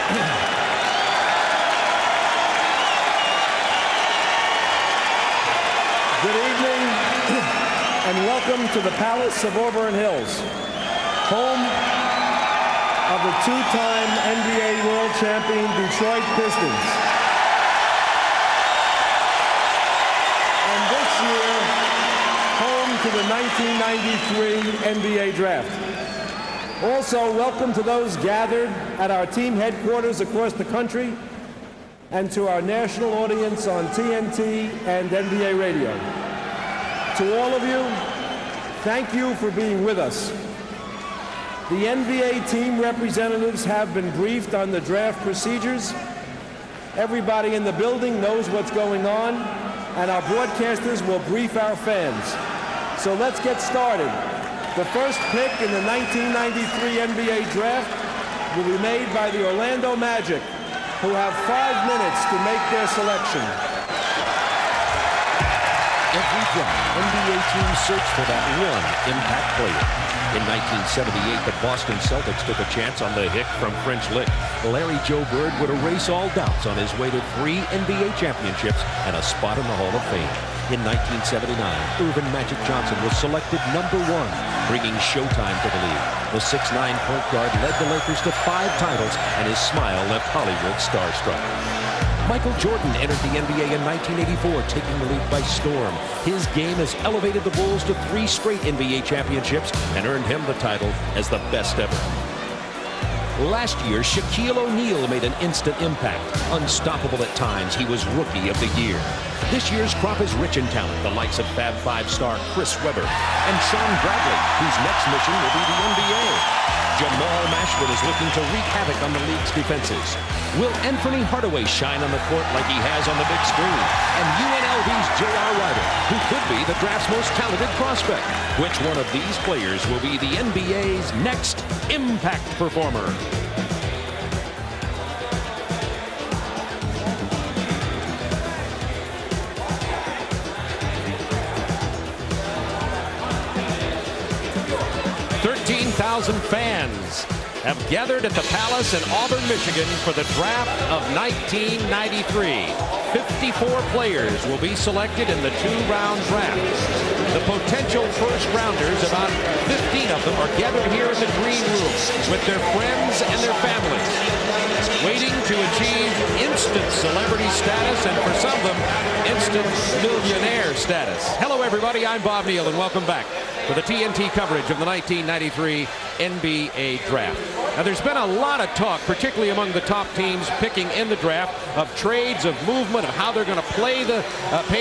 Good evening and welcome to the Palace of Auburn Hills, home of the two-time NBA World Champion Detroit Pistons. And this year, home to the 1993 NBA Draft. Also, welcome to those gathered at our team headquarters across the country and to our national audience on TNT and NBA radio. To all of you, thank you for being with us. The NBA team representatives have been briefed on the draft procedures. Everybody in the building knows what's going on, and our broadcasters will brief our fans. So let's get started. The first pick in the 1993 NBA Draft will be made by the Orlando Magic, who have 5 minutes to make their selection. Every draft, NBA teams search for that one impact player. In 1978, the Boston Celtics took a chance on the hick from French Lick. Larry Joe Bird would erase all doubts on his way to 3 NBA championships and a spot in the Hall of Fame. In 1979, Earvin Magic Johnson was selected #1, bringing Showtime to the league. The 6'9" point guard led the Lakers to 5 titles, and his smile left Hollywood starstruck. Michael Jordan entered the NBA in 1984, taking the league by storm. His game has elevated the Bulls to 3 straight NBA championships and earned him the title as the best ever. Last year, Shaquille O'Neal made an instant impact. Unstoppable at times, he was Rookie of the Year. This year's crop is rich in talent, the likes of Fab Five star Chris Webber and Shawn Bradley, whose next mission will be the NBA. Jamal Mashburn is looking to wreak havoc on the league's defenses. Will Anfernee Hardaway shine on the court like he has on the big screen? And UNLV's J.R. Rider, who could be the draft's most talented prospect. Which one of these players will be the NBA's next impact performer? Fans have gathered at the Palace in Auburn, Michigan for the draft of 1993. 54 players will be selected in the 2-round draft. The potential first-rounders, about 15 of them, are gathered here in the green room with their friends and their families, waiting to achieve instant celebrity status and, for some of them, instant millionaire status. Hello, everybody. I'm Bob Neal, and welcome back for the TNT coverage of the 1993 NBA Draft. Now, there's been a lot of talk, particularly among the top teams picking in the draft, of trades, of movement, of how they're going to pay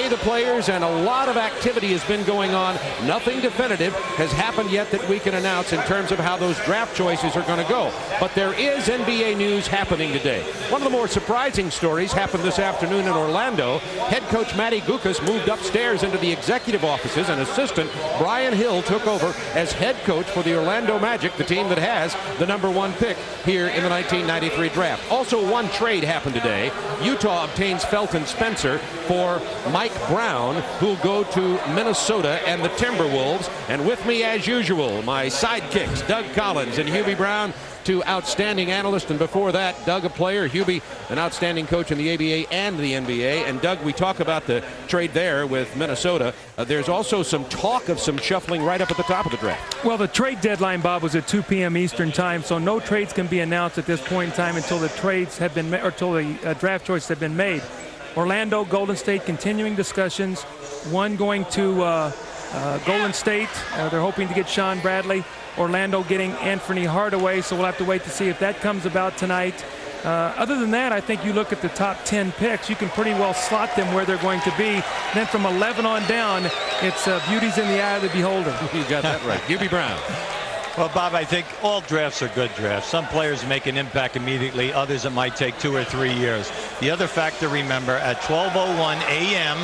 the players, and a lot of activity has been going on. Nothing definitive has happened yet that we can announce in terms of how those draft choices are going to go. But there is NBA news happening today. One of the more surprising stories happened this afternoon in Orlando. Head coach Matty Gukas moved upstairs into the executive offices, and assistant Brian Hill took over as head coach for the Orlando Magic, the team that has the #1 pick here in the 1993 draft. Also, one trade happened today. Utah obtains Felton Spencer for Mike Brown, who'll go to Minnesota and the Timberwolves. And with me, as usual, my sidekicks, Doug Collins and Hubie Brown, 2 outstanding analysts, and before that, Doug, a player, Hubie, an outstanding coach in the ABA and the NBA. And Doug, we talk about the trade there with Minnesota. There's also some talk of some shuffling right up at the top of the draft. Well, the trade deadline, Bob, was at 2 p.m. Eastern time, so no trades can be announced at this point in time until the trades have been made, or until the draft choices have been made. Orlando, Golden State continuing discussions. One going to Golden State. They're hoping to get Shawn Bradley. Orlando getting Anfernee Hardaway, so we'll have to wait to see if that comes about tonight. Other than that, I think you look at the top 10 picks, you can pretty well slot them where they're going to be. Then from 11 on down, it's beauty's in the eye of the beholder. You got that right. Hubie Brown. Well, Bob, I think all drafts are good drafts. Some players make an impact immediately. Others, it might take 2 or 3 years. The other factor, remember, at 12:01 a.m.,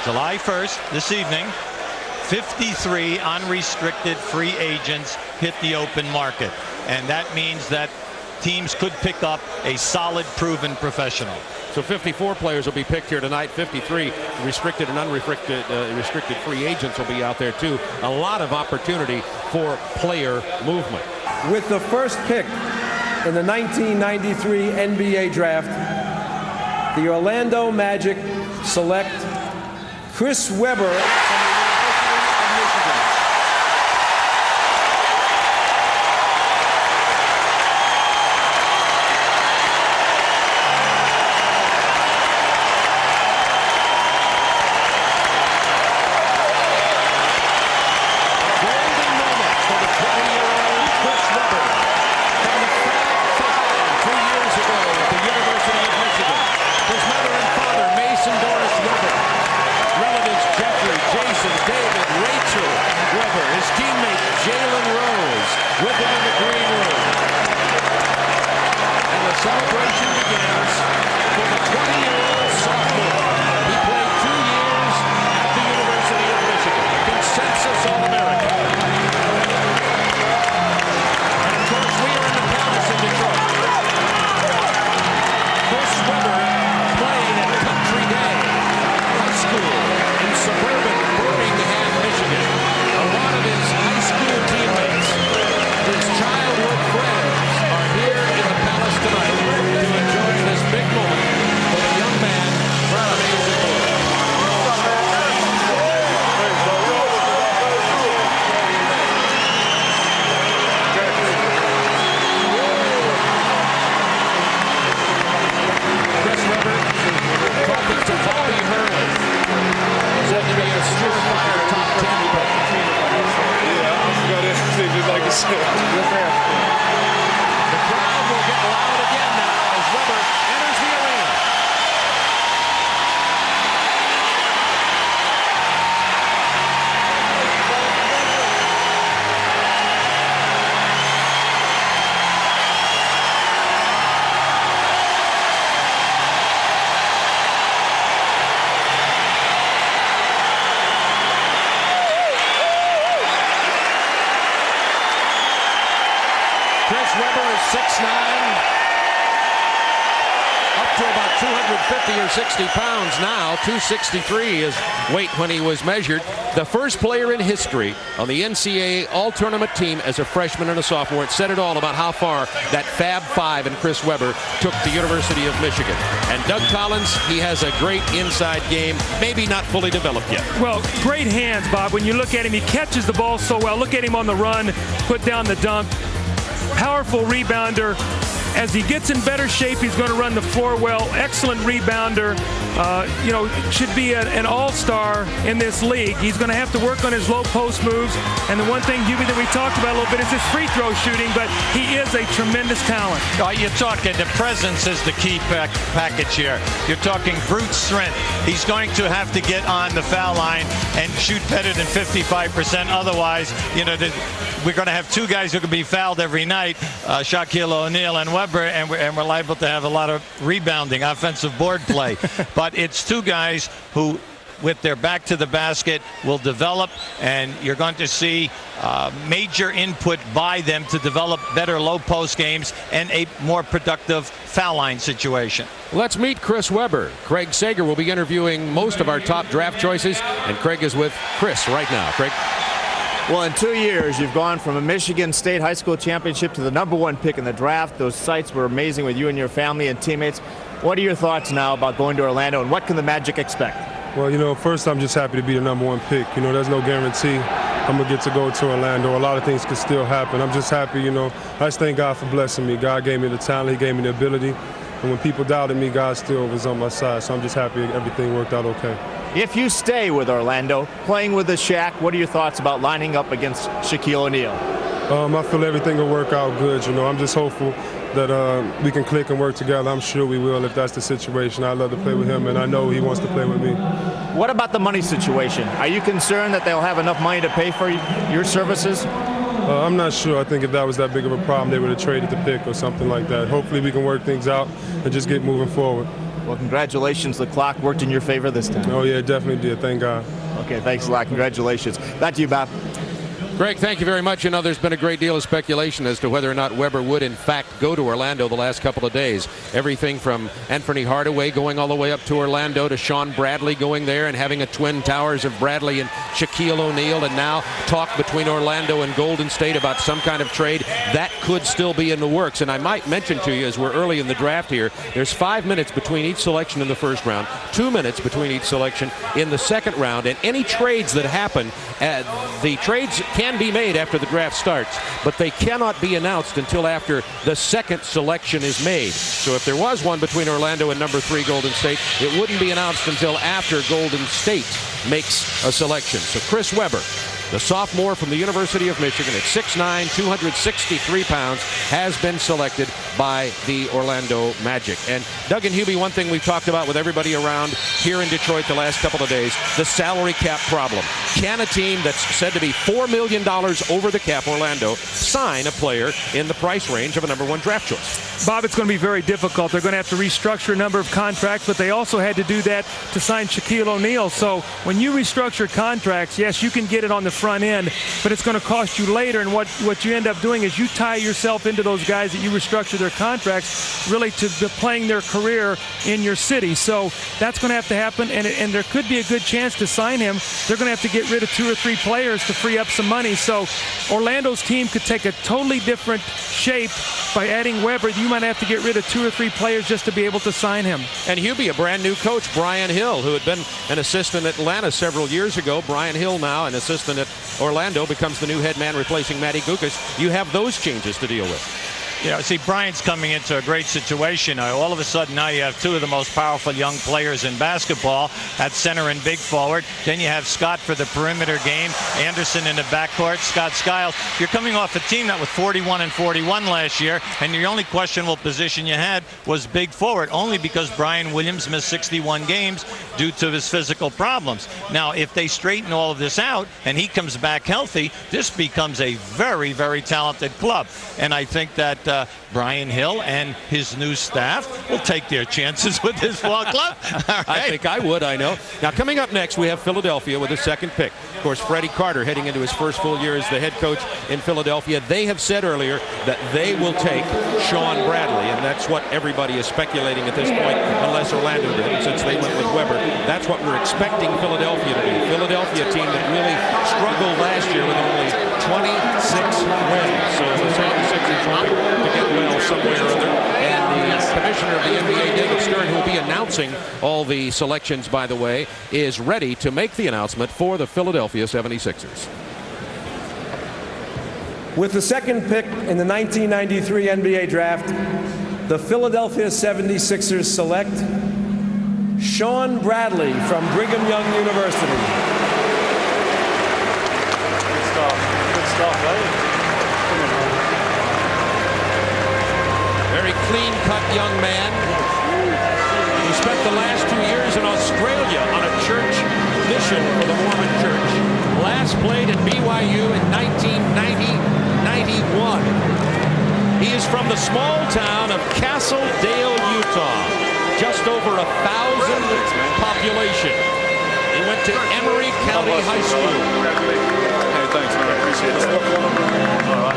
July 1st, this evening, 53 unrestricted free agents hit the open market. And that means that teams could pick up a solid, proven professional. So 54 players will be picked here tonight. 53 restricted and unrestricted restricted free agents will be out there too. A lot of opportunity for player movement. With the first pick in the 1993 NBA Draft, the Orlando Magic select Chris Webber from the University of Michigan. Golden moment for the 20-year-old Chris Webber from the Fab 5 2 years ago at the University of Michigan. His mother and father, Mason Doris Webber. Relatives Jeffrey, Jason, David, Rachel Webber. His teammate Jalen Rose with him in the green room. And the celebration begins for the 20-year-old sophomore. He played 2 years at the University of Michigan. Consensus All-American. And of course, we are in the Palace in Detroit. Chris Webber played at Country Day High School in suburban Birmingham, Michigan. A lot of his high school teammates, his childhood friends, are here in the Palace tonight to enjoy this big moment for the young man from amazing world. Chris Webber talking to Bobby Hurley. Said to be a surefire top 10 pick. Yeah, I got interesting, just like you said. The crowd will get loud again now as Webber enters the arena. Chris Webber is 6'9", up to about 250 or 60 pounds now. 263 is weight when he was measured. The first player in history on the NCAA All-Tournament team as a freshman and a sophomore. It said it all about how far that Fab 5 and Chris Webber took the University of Michigan. And Doug Collins, he has a great inside game, maybe not fully developed yet. Well, great hands, Bob. When you look at him, he catches the ball so well. Look at him on the run, put down the dunk. Powerful rebounder. As he gets in better shape, he's going to run the floor well. Excellent rebounder. Should be an all-star in this league. He's going to have to work on his low post moves. And the one thing, Hubie, that we talked about a little bit is his free throw shooting, but he is a tremendous talent. You're talking the presence is the key package here. You're talking brute strength. He's going to have to get on the foul line and shoot better than 55%. Otherwise, we're going to have two guys who can be fouled every night, Shaquille O'Neal and Webber, and we're liable to have a lot of rebounding, offensive board play. But it's two guys who, with their back to the basket, will develop, and you're going to see major input by them to develop better low post games and a more productive foul line situation. Let's meet Chris Webber. Craig Sager will be interviewing most of our top draft choices, and Craig is with Chris right now. Craig. Well, in 2 years, you've gone from a Michigan State high school championship to the #1 pick in the draft. Those sights were amazing with you and your family and teammates. What are your thoughts now about going to Orlando, and what can the Magic expect? Well, first I'm just happy to be the #1 pick. There's no guarantee I'm going to get to go to Orlando. A lot of things could still happen. I'm just happy, I just thank God for blessing me. God gave me the talent. He gave me the ability. And when people doubted me, God still was on my side. So I'm just happy everything worked out okay. If you stay with Orlando, playing with the Shaq, what are your thoughts about lining up against Shaquille O'Neal? I feel everything will work out good. I'm just hopeful that we can click and work together. I'm sure we will if that's the situation. I love to play with him, and I know he wants to play with me. What about the money situation? Are you concerned that they'll have enough money to pay for your services? I'm not sure. I think if that was that big of a problem, they would have traded the pick or something like that. Hopefully we can work things out and just get moving forward. Well, congratulations. The clock worked in your favor this time. Oh, yeah, it definitely did. Thank God. Okay, thanks a lot. Congratulations. Back to you, Bob. Greg, thank you very much. You know, there's been a great deal of speculation as to whether or not Webber would, in fact, go to Orlando the last couple of days. Everything from Anfernee Hardaway going all the way up to Orlando to Shawn Bradley going there and having a twin towers of Bradley and Shaquille O'Neal, and now talk between Orlando and Golden State about some kind of trade. That could still be in the works. And I might mention to you, as we're early in the draft here, there's 5 minutes between each selection in the first round, 2 minutes between each selection in the second round, and any trades that happen, the trades can be made after the draft starts, but they cannot be announced until after the second selection is made. So if there was one between Orlando and number 3 Golden State, it wouldn't be announced until after Golden State makes a selection. So Chris Webber, the sophomore from the University of Michigan at 6'9", 263 pounds, has been selected by the Orlando Magic. And Doug and Hubie, one thing we've talked about with everybody around here in Detroit the last couple of days, the salary cap problem. Can a team that's said to be $4 million over the cap, Orlando, sign a player in the price range of a number 1 draft choice? Bob, it's going to be very difficult. They're going to have to restructure a number of contracts, but they also had to do that to sign Shaquille O'Neal. So when you restructure contracts, yes, you can get it on the front end, but it's going to cost you later. And what you end up doing is you tie yourself into those guys that you restructure their contracts really to playing their career in your city. So that's going to have to happen, and there could be a good chance to sign him. They're going to have to get rid of 2 or 3 players to free up some money. So Orlando's team could take a totally different shape by adding Webber. You might have to get rid of 2 or 3 players just to be able to sign him. And Hubie, a brand new coach, Brian Hill, who had been an assistant at Atlanta several years ago. Brian Hill now an assistant at Orlando, becomes the new head man replacing Matty Gukas. You have those changes to deal with. Yeah, see, Bryant's coming into a great situation. All of a sudden now you have 2 of the most powerful young players in basketball at center and big forward. Then you have Scott for the perimeter game, Anderson in the backcourt, Scott Skiles. You're coming off a team that was 41 and 41 last year, and the only questionable position you had was big forward, only because Brian Williams missed 61 games due to his physical problems. Now, if they straighten all of this out and he comes back healthy, this becomes a very, very talented club. And I think that Brian Hill and his new staff will take their chances with this ball club. Right. I think I would, I know. Now, coming up next, we have Philadelphia with a second pick. Of course, Freddie Carter heading into his first full year as the head coach in Philadelphia. They have said earlier that they will take Shawn Bradley, and that's what everybody is speculating at this point, unless Orlando did. And since they went with Webber, that's what we're expecting Philadelphia to do. Philadelphia team that really struggled last year with only 26 wins. So the 76ers hoping to get well somewhere or other. And the commissioner of the NBA, David Stern, who will be announcing all the selections, by the way, is ready to make the announcement for the Philadelphia 76ers. With the second pick in the 1993 NBA draft, the Philadelphia 76ers select Shawn Bradley from Brigham Young University. Good stuff, right? Very clean-cut young man who spent the last 2 years in Australia on a church mission for the Mormon Church. Last played at BYU in 1990-91. He is from the small town of Cassell, Utah. Just over 1,000 population. He went to Emery County High School. Hey, thanks, man. I appreciate it. All right.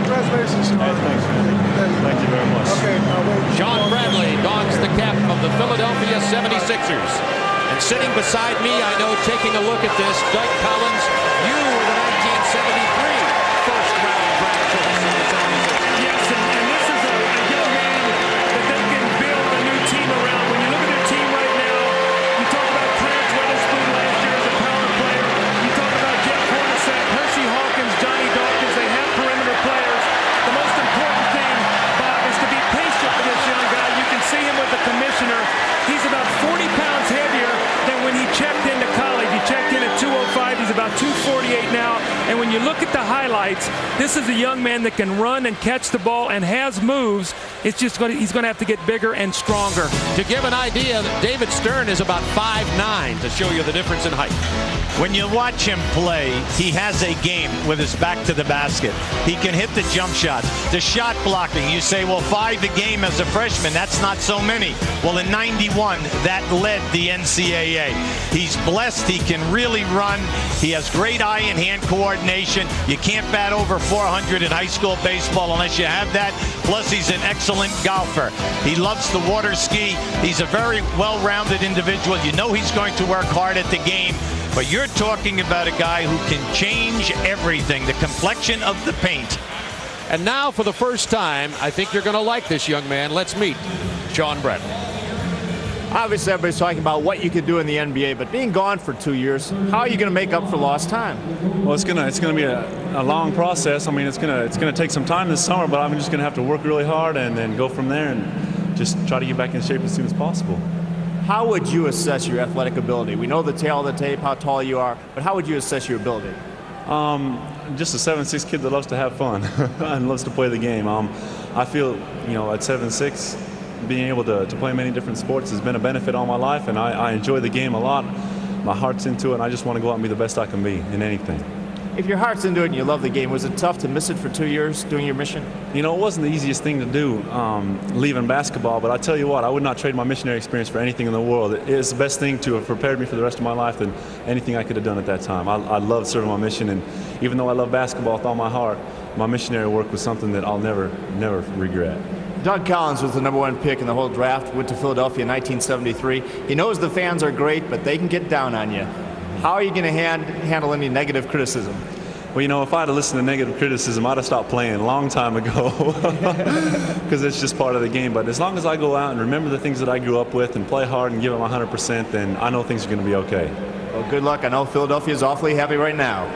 Congratulations, Shawn. Hey, thanks, man. Thank you very much. Okay, Shawn Bradley dons the cap of the Philadelphia 76ers. And sitting beside me, I know, taking a look at this, Doug Collins, you were the 1973 first-round draft choice in the 76ers. Yes, and this is a young man that they can build a new team around. When you look at their team right now, you talk about Clarence Weatherspoon last year as a power player. You talk about Jeff Hornacek, Hershey Hawkins, Johnny Dawkins. They have perimeter players. The most important thing, Bob, is to be patient for this young guy. You can see him with the commissioner. He's about 40 pounds heavier than when he checked into college. He checked in at 205. He's about 248 now. And when you look at the highlights, this is a young man that can run and catch the ball and has moves. It's just he's going to have to get bigger and stronger. To give an idea, David Stern is about 5'9", to show you the difference in height. When you watch him play, he has a game with his back to the basket. He can hit the jump shots. The shot blocking, you say, well, 5 a game as a freshman, that's not so many. Well, in '91, that led the NCAA. He's blessed. He can really run. He has great eye and hand coordination. You can't bat over 400 in high school baseball unless you have that. Plus, he's an excellent golfer. He loves the water ski. He's a very well-rounded individual. You know he's going to work hard at the game. But you're talking about a guy who can change everything, the complexion of the paint. And now, for the first time, I think you're going to like this young man. Let's meet Shawn Bradley. Obviously, everybody's talking about what you could do in the NBA, but being gone for 2 years, how are you going to make up for lost time? Well, it's gonna be a long process. I mean, it's gonna take some time this summer, but I'm just gonna have to work really hard and then go from there and just try to get back in shape as soon as possible. How would you assess your athletic ability? We know the tail of the tape, how tall you are, but how would you assess your ability? Just a 7'6" kid that loves to have fun and loves to play the game. I feel, at 7'6", being able to play many different sports has been a benefit all my life, and I enjoy the game a lot. My heart's into it, and I just want to go out and be the best I can be in anything. If your heart's into it and you love the game, was it tough to miss it for 2 years doing your mission? It wasn't the easiest thing to do, leaving basketball, but I tell you what, I would not trade my missionary experience for anything in the world. It's the best thing to have prepared me for the rest of my life than anything I could have done at that time. I love serving my mission, and even though I love basketball with all my heart, my missionary work was something that I'll never regret. Doug Collins was the #1 pick in the whole draft, went to Philadelphia in 1973. He knows the fans are great, but they can get down on you. How are you going to handle any negative criticism? Well, if I had listened to negative criticism, I'd have stopped playing a long time ago because it's just part of the game. But as long as I go out and remember the things that I grew up with and play hard and give them 100%, then I know things are going to be okay. Well, good luck. I know Philadelphia is awfully happy right now.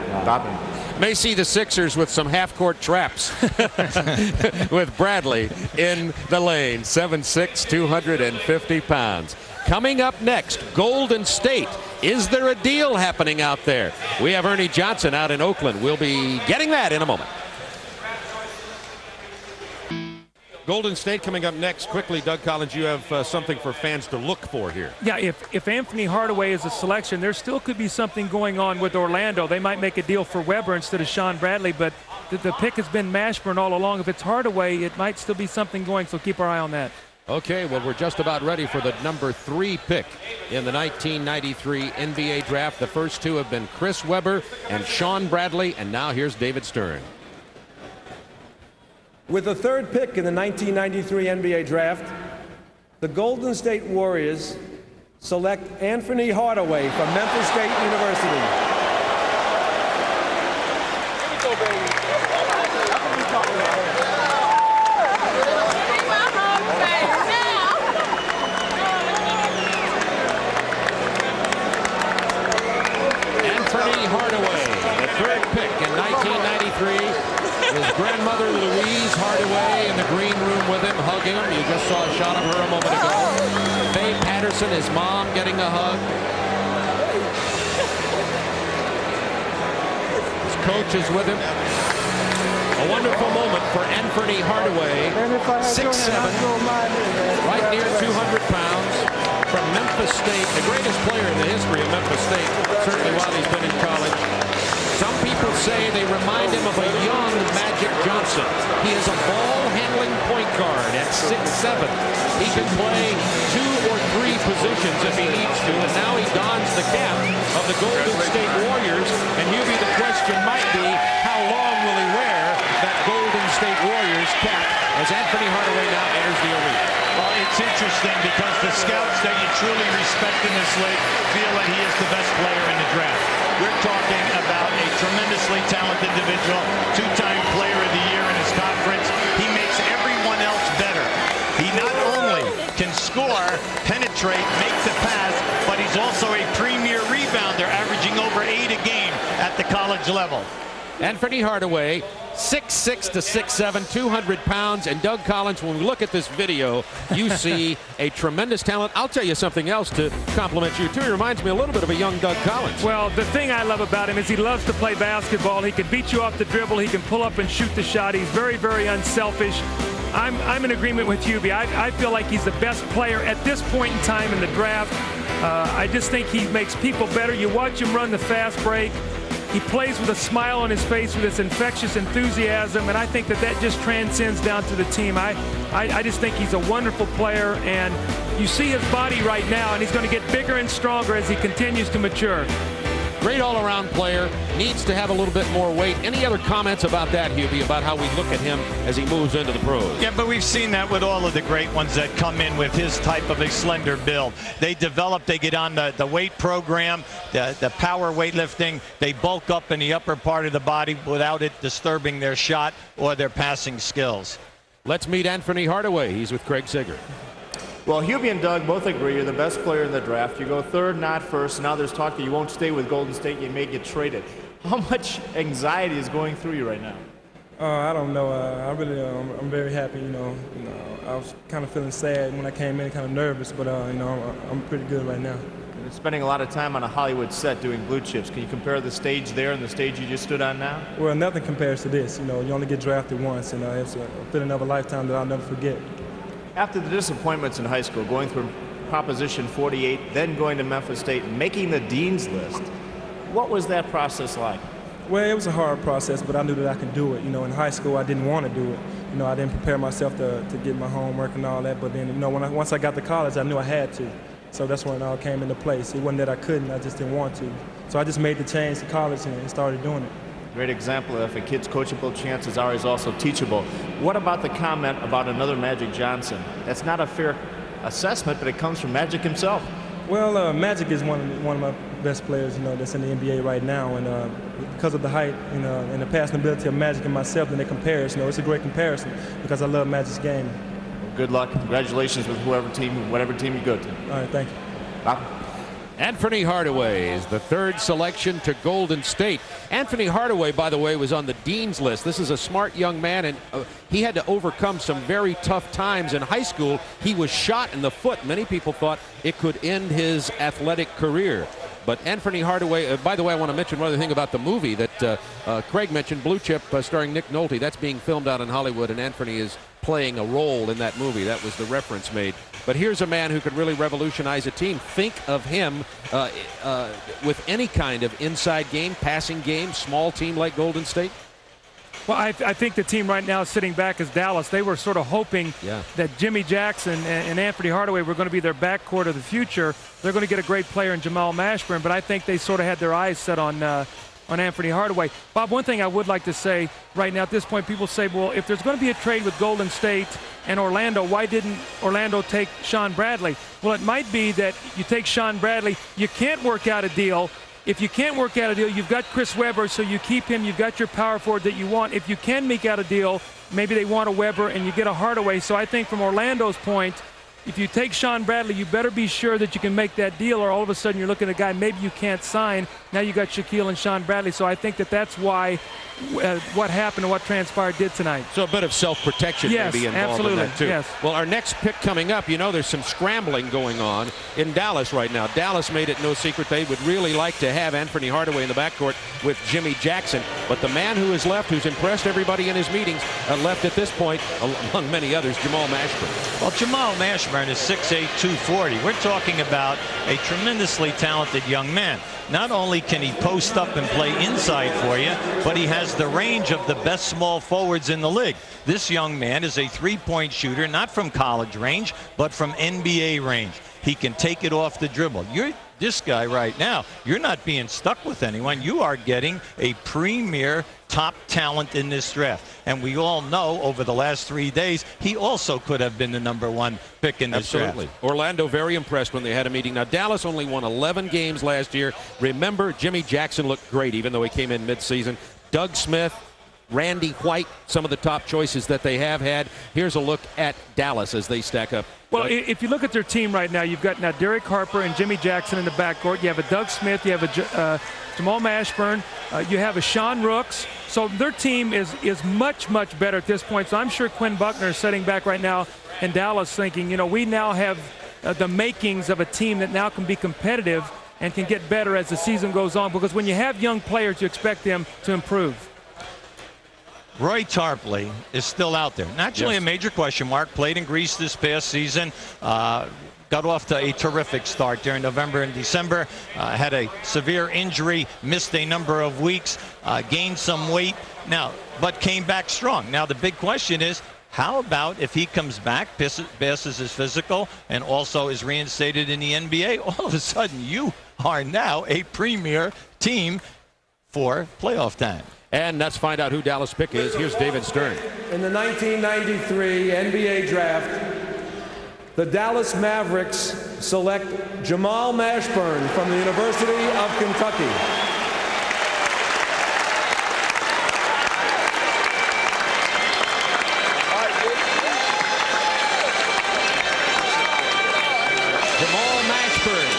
May see the Sixers with some half-court traps with Bradley in the lane. 7'6", 250 pounds. Coming up next, Golden State. Is there a deal happening out there? We have Ernie Johnson out in Oakland. We'll be getting that in a moment. Golden State coming up next. Quickly, Doug Collins, you have something for fans to look for here. Yeah, if Anfernee Hardaway is a selection, there still could be something going on with Orlando. They might make a deal for Weber instead of Shawn Bradley, but the pick has been Mashburn all along. If it's Hardaway, it might still be something going, so keep our eye on that. Okay, well, we're just about ready for the #3 pick in the 1993 NBA draft. The first two have been Chris Webber and Shawn Bradley, and now here's David Stern. With the 3rd pick in the 1993 NBA draft, the Golden State Warriors select Anfernee Hardaway from Memphis State University. Anfernee Hardaway, the 3rd pick in 1993. His grandmother, Louise Hardaway, in the green room with him, hugging him. You just saw a shot of her a moment ago. Faye Patterson, his mom, getting a hug. His coach is with him. A wonderful moment for Anfernee Hardaway, 6'7", right near 200 pounds, from Memphis State, the greatest player in the history of Memphis State, certainly while he's been in college. Some people say they remind him of a young Magic Johnson. He is a ball-handling point guard at 6'7". He can play 2 or 3 positions if he needs to, and now he dons the cap of the Golden State Warriors. And Hubie, the question might be, how long will he wear that Golden State Warriors cap as Anfernee Hardaway now enters the arena? Well, it's interesting because the scouts that you truly respect in this league feel that he is the best player in the draft. We're talking about a tremendously talented individual, 2-time player of the year in his conference. He makes everyone else better. He not only can score, penetrate, make the pass, but he's also a premier rebounder, averaging over 8 a game at the college level. Anfernee Hardaway, 6'6" to 6'7", 200 pounds. And Doug Collins, when we look at this video, you see a tremendous talent. I'll tell you something else to compliment you, too. He reminds me a little bit of a young Doug Collins. Well, the thing I love about him is he loves to play basketball. He can beat you off the dribble. He can pull up and shoot the shot. He's very, very unselfish. I'm in agreement with Hubie. I feel like he's the best player at this point in time in the draft. I just think he makes people better. You watch him run the fast break. He plays with a smile on his face with this infectious enthusiasm, and I think that just transcends down to the team. I just think he's a wonderful player, and you see his body right now, and he's going to get bigger and stronger as he continues to mature. Great all-around player, needs to have a little bit more weight. Any other comments about that, Hubie, about how we look at him as he moves into the pros? Yeah, but we've seen that with all of the great ones that come in with his type of a slender build. They develop, they get on the weight program, the power weightlifting, they bulk up in the upper part of the body without it disturbing their shot or their passing skills. Let's meet Anfernee Hardaway. He's with Craig Sigger. Well, Hubie and Doug both agree you're the best player in the draft. You go third, not first. Now there's talk that you won't stay with Golden State. You may get traded. How much anxiety is going through you right now? I don't know. I'm very happy. I was kind of feeling sad when I came in, kind of nervous, but I'm pretty good right now. You're spending a lot of time on a Hollywood set doing Blue Chips. Can you compare the stage there and the stage you just stood on now? Well, nothing compares to this. You only get drafted once, and it's a feeling of a lifetime that I'll never forget. After the disappointments in high school, going through Proposition 48, then going to Memphis State, making the Dean's List, what was that process like? Well, it was a hard process, but I knew that I could do it. In high school, I didn't want to do it. I didn't prepare myself to get my homework and all that, but then, once I got to college, I knew I had to. So that's when it all came into place. It wasn't that I couldn't, I just didn't want to. So I just made the change to college and started doing it. Great example of if a kid's coachable, chances are he's also teachable. What about the comment about another Magic Johnson? That's not a fair assessment, but it comes from Magic himself. Well, Magic is one of my best players, that's in the NBA right now, and because of the height, and the passing ability of Magic and myself, then they compare us. It's a great comparison because I love Magic's game. Well, good luck. Congratulations with whatever team you go to. All right, thank you. Bob? Anfernee Hardaway is the third selection to Golden State. Anfernee Hardaway, by the way, was on the Dean's List. This is a smart young man, and he had to overcome some very tough times in high school. He was shot in the foot. Many people thought it could end his athletic career. But Anfernee Hardaway, by the way, I want to mention one other thing about the movie that Craig mentioned, Blue Chip, starring Nick Nolte. That's being filmed out in Hollywood, and Anfernee is playing a role in that movie. That was the reference made. But here's a man who could really revolutionize a team. Think of him with any kind of inside game, passing game, small team like Golden State. Well, I think the team right now sitting back is Dallas. They were sort of hoping that Jimmy Jackson and Anfernee Hardaway were going to be their backcourt of the future. They're going to get a great player in Jamal Mashburn, but I think they sort of had their eyes set on Anfernee Hardaway. Bob, one thing I would like to say right now at this point, people say, well, if there's going to be a trade with Golden State and Orlando, why didn't Orlando take Shawn Bradley? Well, it might be that you take Shawn Bradley, you can't work out a deal. If you can't work out a deal, you've got Chris Webber, so you keep him. You've got your power forward that you want. If you can make out a deal, maybe they want a Webber and you get a Hardaway. So I think from Orlando's point, if you take Shawn Bradley, you better be sure that you can make that deal, or all of a sudden you're looking at a guy maybe you can't sign. Now you got Shaquille and Shawn Bradley. So I think that's why what happened and what transpired did tonight. So a bit of self-protection may be involved in that too. Yes. Well, our next pick coming up, there's some scrambling going on in Dallas right now. Dallas made it no secret they would really like to have Anfernee Hardaway in the backcourt with Jimmy Jackson. But the man who is left, who's impressed everybody in his meetings, left at this point, among many others, Jamal Mashburn. Well, Jamal Mashburn is 6'8", 240. We're talking about a tremendously talented young man. Not only can he post up and play inside for you, but he has the range of the best small forwards in the league. This young man is a three-point shooter, not from college range, but from NBA range. He can take it off the dribble. This guy right now, you're not being stuck with anyone. You are getting a premier top talent in this draft. And we all know over the last 3 days, he also could have been the #1 pick in this draft. Orlando very impressed when they had a meeting. Now, Dallas only won 11 games last year. Remember, Jimmy Jackson looked great, even though he came in midseason. Doug Smith, Randy White, some of the top choices that they have had. Here's a look at Dallas as they stack up. Well, if you look at their team right now, you've got now Derek Harper and Jimmy Jackson in the backcourt. You have a Doug Smith. You have a Jamal Mashburn. You have a Sean Rooks. So their team is much, much better at this point. So I'm sure Quinn Buckner is sitting back right now in Dallas thinking, we now have the makings of a team that now can be competitive and can get better as the season goes on. Because when you have young players, you expect them to improve. Roy Tarpley is still out there. Naturally, a major question mark. Played in Greece this past season. Got off to a terrific start during November and December. Had a severe injury, missed a number of weeks, gained some weight now, but came back strong. Now, the big question is, how about if he comes back, passes his physical, and also is reinstated in the NBA? All of a sudden, you are now a premier team for playoff time. And let's find out who Dallas' pick is. Here's David Stern. In the 1993 NBA draft, the Dallas Mavericks select Jamal Mashburn from the University of Kentucky. Jamal Mashburn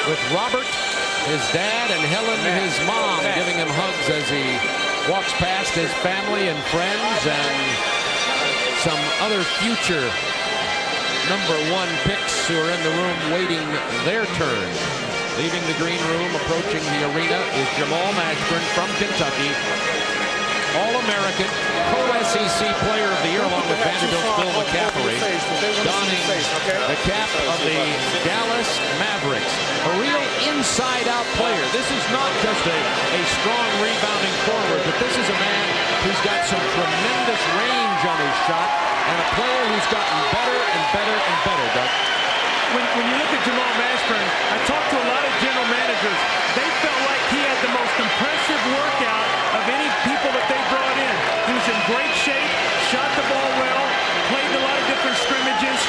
with Robert, his dad, and Helen, his mom, giving him hugs as he walks past his family and friends and some other future #1 picks who are in the room waiting their turn. Leaving the green room, approaching the arena, is Jamal Mashburn from Kentucky. All-American, co-SEC Player of the Year along with Vanderbilt's Bill McCaffrey, donning the cap of the Dallas Mavericks. A real inside-out player. This is not just a strong rebounding forward, but this is a man who's got some tremendous range on his shot and a player who's gotten better and better and better, Doug. When you look at Jamal Mashburn, I talked to a lot of general managers. They felt like he had the most impressive workout of any people that they brought in. He was in great shape, shot the ball well, played in a lot of different scrimmages.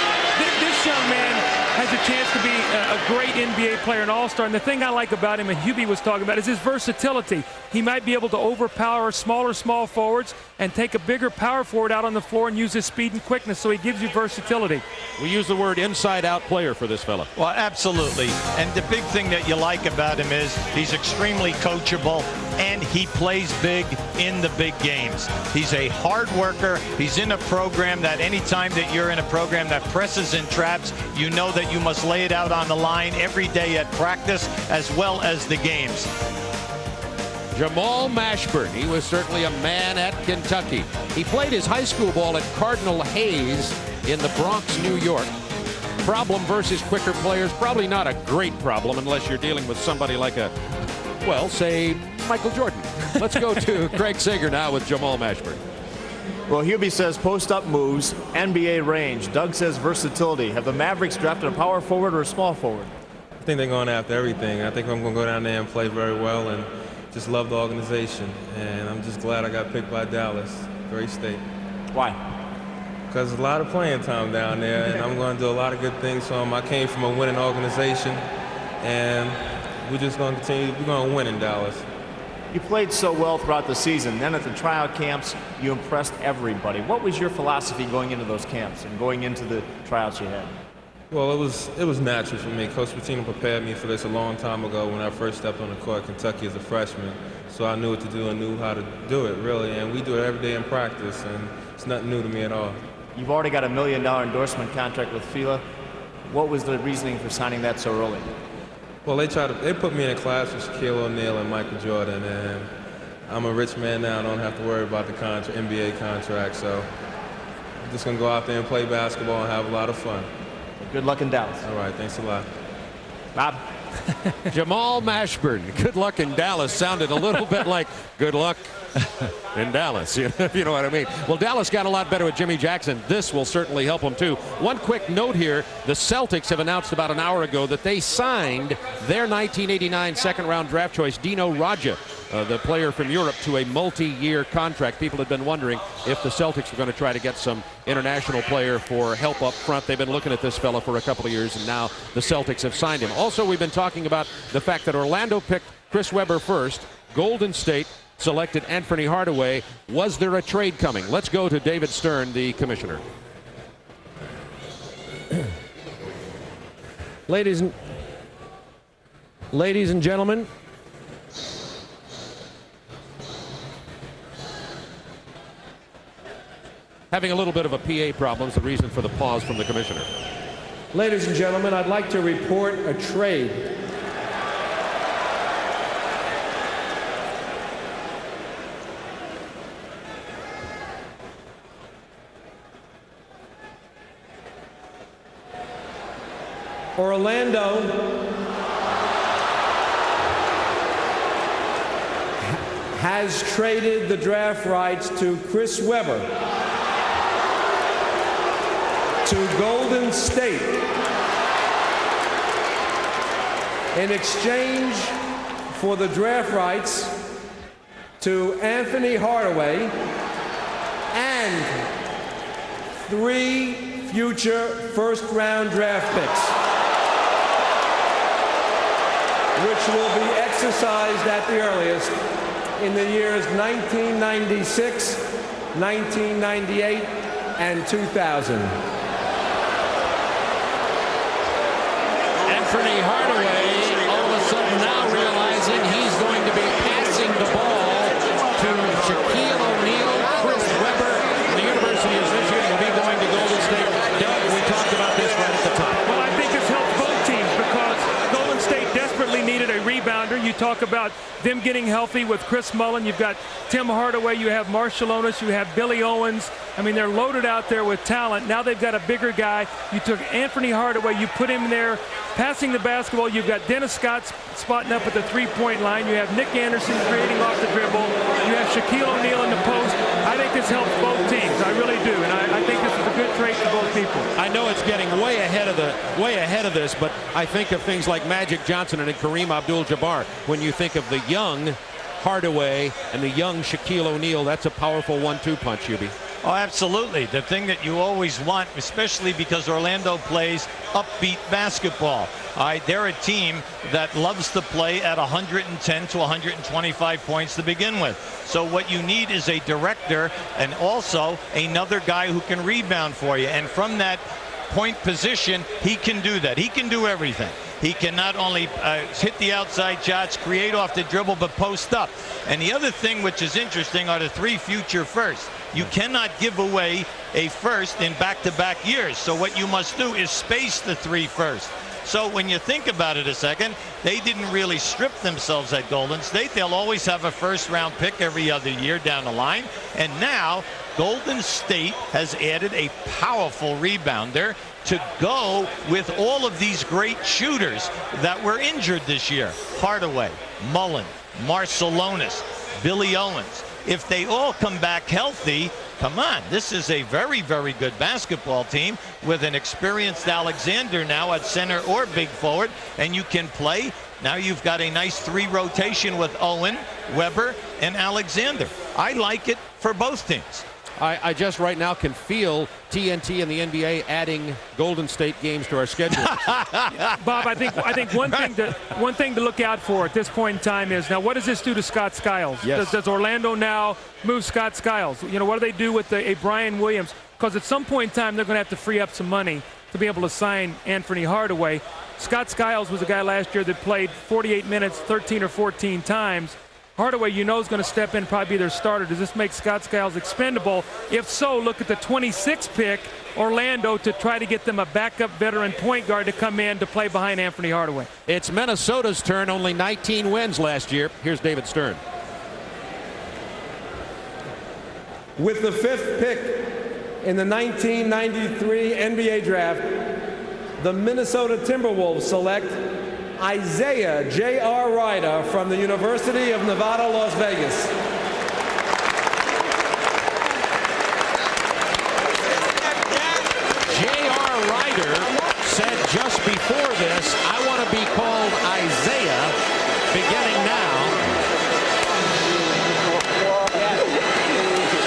This young man has a chance to be a great NBA player, an all-star. And the thing I like about him, and Hubie was talking about, is his versatility. He might be able to overpower smaller small forwards and take a bigger power forward out on the floor and use his speed and quickness, so he gives you versatility. We use the word inside-out player for this fella. Well, absolutely. And the big thing that you like about him is he's extremely coachable, and he plays big in the big games. He's a hard worker. He's in a program that anytime that you're in a program that presses and traps, you know that you must lay it out on the line every day at practice as well as the games. Jamal Mashburn, he was certainly a man at Kentucky. He played his high school ball at Cardinal Hayes in the Bronx, New York. Problem versus quicker players, probably not a great problem unless you're dealing with somebody like a, well, say, Michael Jordan. Let's go to Craig Sager now with Jamal Mashburn. Well, Hubie says post-up moves, NBA range. Doug says versatility. Have the Mavericks drafted a power forward or a small forward? I think they're going after everything. I think I'm going to go down there and play very well and just love the organization. And I'm just glad I got picked by Dallas. Great state. Why? Because there's a lot of playing time down there, and I'm going to do a lot of good things for them. I came from a winning organization, and we're just going to continue. We're going to win in Dallas. You played so well throughout the season. Then at the tryout camps, you impressed everybody. What was your philosophy going into those camps and going into the tryouts you had? Well, it was natural for me. Coach Pitino prepared me for this a long time ago when I first stepped on the court at Kentucky as a freshman. So I knew what to do and knew how to do it, really. And we do it every day in practice, and it's nothing new to me at all. You've already got a $1 million endorsement contract with FILA. What was the reasoning for signing that so early? Well, they put me in a class with Shaquille O'Neal and Michael Jordan, and I'm a rich man now. I don't have to worry about the NBA contract, so I'm just going to go out there and play basketball and have a lot of fun. Good luck in Dallas. All right, thanks a lot. Bob? Jamal Mashburn, good luck in Dallas, sounded a little bit like good luck in Dallas, if you know what I mean. Well, Dallas got a lot better with Jimmy Jackson. This will certainly help them too. One quick note here, the Celtics have announced about an hour ago that they signed their 1989 second-round draft choice, Dino Radja, the player from Europe, to a multi-year contract. People had been wondering if the Celtics were going to try to get some international player for help up front. They've been looking at this fella for a couple of years, and now the Celtics have signed him. Also, we've been talking about the fact that Orlando picked Chris Webber first. Golden State selected Anfernee Hardaway. Was there a trade coming? Let's go to David Stern, the commissioner. Ladies and gentlemen, having a little bit of a PA problem is the reason for the pause from the commissioner. Ladies and gentlemen, I'd like to report a trade. Orlando has traded the draft rights to Chris Webber to Golden State in exchange for the draft rights to Anfernee Hardaway and 3 future first-round draft picks, which will be exercised at the earliest in the years 1996, 1998, and 2000. Anfernee Hardaway all of a sudden now realizing he's going to be passing the ball to Shaquille O'Neal, Chris Webber, and the University of Michigan will be going to Golden State. Doug, we talked about this right at the top. Well, I think it's helped both teams because Golden State desperately needed a rebounder. You talk about them getting healthy with Chris Mullin. You've got Tim Hardaway. You have Marshall Onis. You have Billy Owens. I mean, they're loaded out there with talent. Now they've got a bigger guy. You took Anfernee Hardaway. You put him there passing the basketball. You've got Dennis Scott spotting up at the three-point line. You have Nick Anderson creating off the dribble. You have Shaquille O'Neal in the post. I think this helps both teams. I really do. And I think this is a good trade for both people. I know it's getting way ahead of this, but I think of things like Magic Johnson and Kareem Abdul-Jabbar. When you think of the young Hardaway and the young Shaquille O'Neal, that's a powerful 1-2 punch, Hubie. Oh, absolutely. The thing that you always want, especially because Orlando plays upbeat basketball. All right, they're a team that loves to play at 110 to 125 points to begin with. So what you need is a director and also another guy who can rebound for you. And from that point position, he can do that. He can do everything. He can not only hit the outside shots, create off the dribble, but post up. And the other thing which is interesting are the 3 future firsts. You cannot give away a first in back-to-back years. So what you must do is space the 3 firsts. So when you think about it a second, they didn't really strip themselves at Golden State. They'll always have a first-round pick every other year down the line. And now Golden State has added a powerful rebounder to go with all of these great shooters that were injured this year. Hardaway, Mullin, Marcelonis, Billy Owens. If they all come back healthy, come on, this is a very, very good basketball team with an experienced Alexander now at center or big forward, and you can play. Now you've got a nice 3 rotation with Owen, Webber, and Alexander. I like it for both teams. I just right now can feel TNT and the NBA adding Golden State games to our schedule. Bob, I think one thing to look out for at this point in time is, now what does this do to Scott Skiles? Yes. Does Orlando now move Scott Skiles? You know, what do they do with a Brian Williams? Because at some point in time they're going to have to free up some money to be able to sign Anfernee Hardaway. Scott Skiles was a guy last year that played 48 minutes 13 or 14 times. Hardaway, you know, is going to step in, probably be their starter. Does this make Scott Skiles expendable? If so, look at the 26th pick, Orlando, to try to get them a backup veteran point guard to come in to play behind Anfernee Hardaway. It's Minnesota's turn, only 19 wins last year. Here's David Stern. With the 5th pick in the 1993 NBA draft, the Minnesota Timberwolves select Isaiah J.R. Ryder from the University of Nevada, Las Vegas. J.R. Ryder said just before this, I want to be called Isaiah beginning now.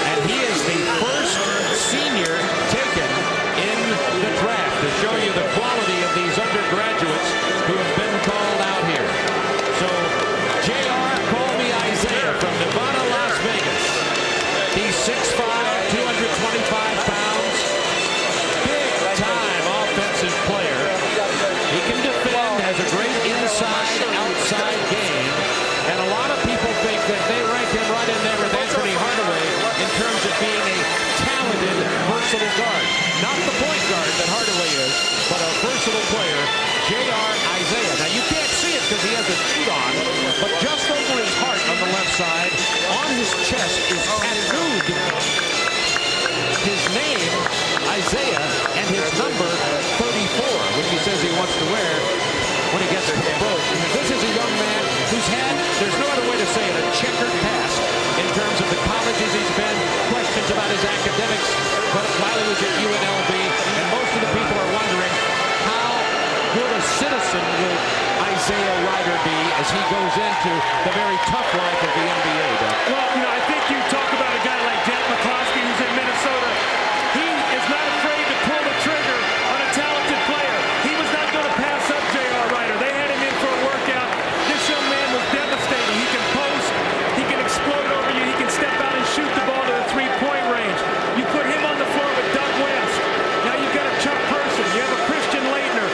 And he is the first senior taken in the draft, to show you the quality of these undergraduates who have been called out here. So, J.R., call me Isaiah from Nevada, Las Vegas. He's 6'5", 225 pounds. Big-time offensive player. He can defend, has a great inside-outside game. And a lot of people think that they rank him right in there with Anfernee Hardaway in terms of being a talented, versatile guard. Not the point guard that Hardaway is, but a versatile player. J.R. Isaiah. Now, you can't see it because he has a suit on, but just over his heart on the left side, on his chest is tattooed his name, Isaiah, and his number 34. When you says he wants to wear when he gets to the pro. This is a young man who's had, there's no other way to say it, a checkered past in terms of the colleges he's been, questions about his academics, but while he was at UNLV, and most of the people are wondering how good a citizen will Isaiah Rider be as he goes into the very tough life of the NBA, Doug. Well, you know, I think you talk about a guy like Jack McCloskey who's in Minnesota. He is not afraid to pull the trigger on a talented player. He was not going to pass up J.R. Rider. They had him in for a workout. This young man was devastating. He can post. He can explode over you. He can step out and shoot the ball to the three-point range. You put him on the floor with Doug West. Now you've got a Chuck Person. You have a Christian Laettner.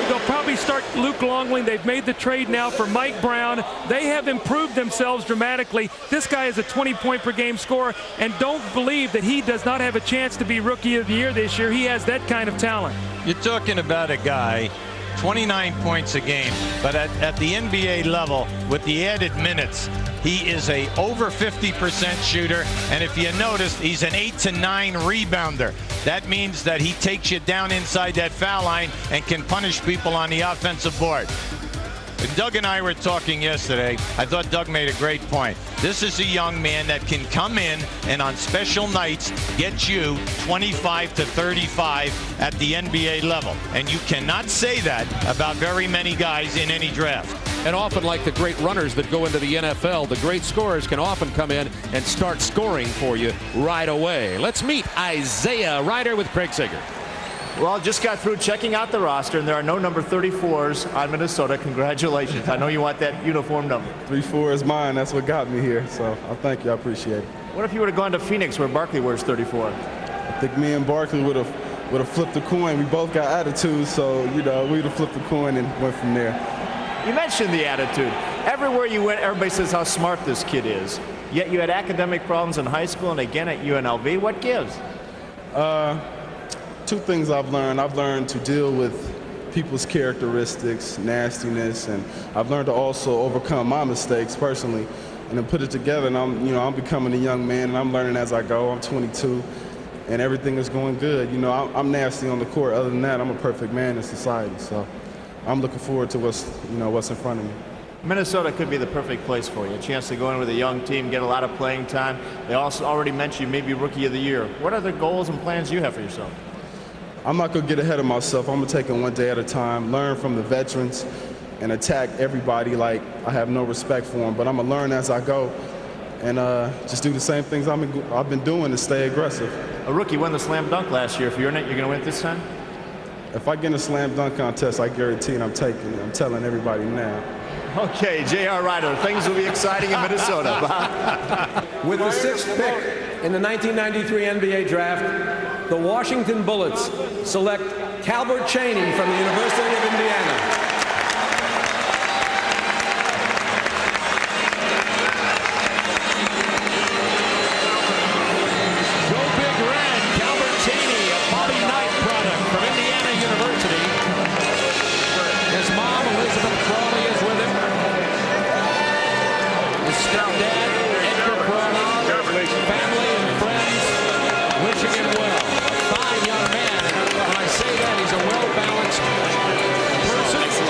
They'll probably start Luke Longley. They've made the trade now for Mike Brown. They have improved themselves dramatically. This guy is a 20-point-per-game scorer, and don't believe that he does not have a chance to be Rookie of the Year this year. He has that kind of talent. You're talking about a guy, 29 points a game, but at the NBA level, with the added minutes, he is a over 50% shooter, and if you notice, he's an 8 to 9 rebounder. That means that he takes you down inside that foul line and can punish people on the offensive board. Doug and I were talking yesterday. I thought Doug made a great point. This is a young man that can come in and on special nights get you 25 to 35 at the NBA level. And you cannot say that about very many guys in any draft. And often, like the great runners that go into the NFL, the great scorers can often come in and start scoring for you right away. Let's meet Isaiah Rider with Craig Sager. Well, just got through checking out the roster, and there are no number 34s on Minnesota. Congratulations. I know you want that uniform number. 34 is mine. That's what got me here. So I thank you. I appreciate it. What if you would have gone to Phoenix where Barkley wears 34? I think me and Barkley would have flipped the coin. We both got attitudes, so, you know, we would have flipped the coin and went from there. You mentioned the attitude. Everywhere you went, everybody says how smart this kid is. Yet you had academic problems in high school and again at UNLV. What gives? Two things I've learned. I've learned to deal with people's characteristics, nastiness, and I've learned to also overcome my mistakes personally and then put it together. And I'm becoming a young man, and I'm learning as I go. I'm 22, and everything is going good. You know, I'm nasty on the court. Other than that, I'm a perfect man in society. So I'm looking forward to what's in front of me. Minnesota could be the perfect place for you. A chance to go in with a young team, get a lot of playing time. They also already mentioned you may be Rookie of the Year. What other goals and plans you have for yourself? I'm not going to get ahead of myself. I'm going to take it one day at a time, learn from the veterans, and attack everybody like I have no respect for them. But I'm going to learn as I go and just do the same things I've been doing to stay aggressive. A rookie won the slam dunk last year. If you're in it, you're going to win it this time? If I get in a slam dunk contest, I guarantee it, I'm taking it. I'm telling everybody now. Okay, J.R. Rider, things will be exciting in Minnesota. With the 6th pick in the 1993 NBA draft, the Washington Bullets select Calbert Chaney from the University of Indiana. Go Big Red, Calbert Chaney, a Bobby Knight product from Indiana University. His mom, Elizabeth Crawley, is with him. His stepdad, Edgar Crawley, family and friends wishing him well. A fine young man, and when I say that, he's a well-balanced person.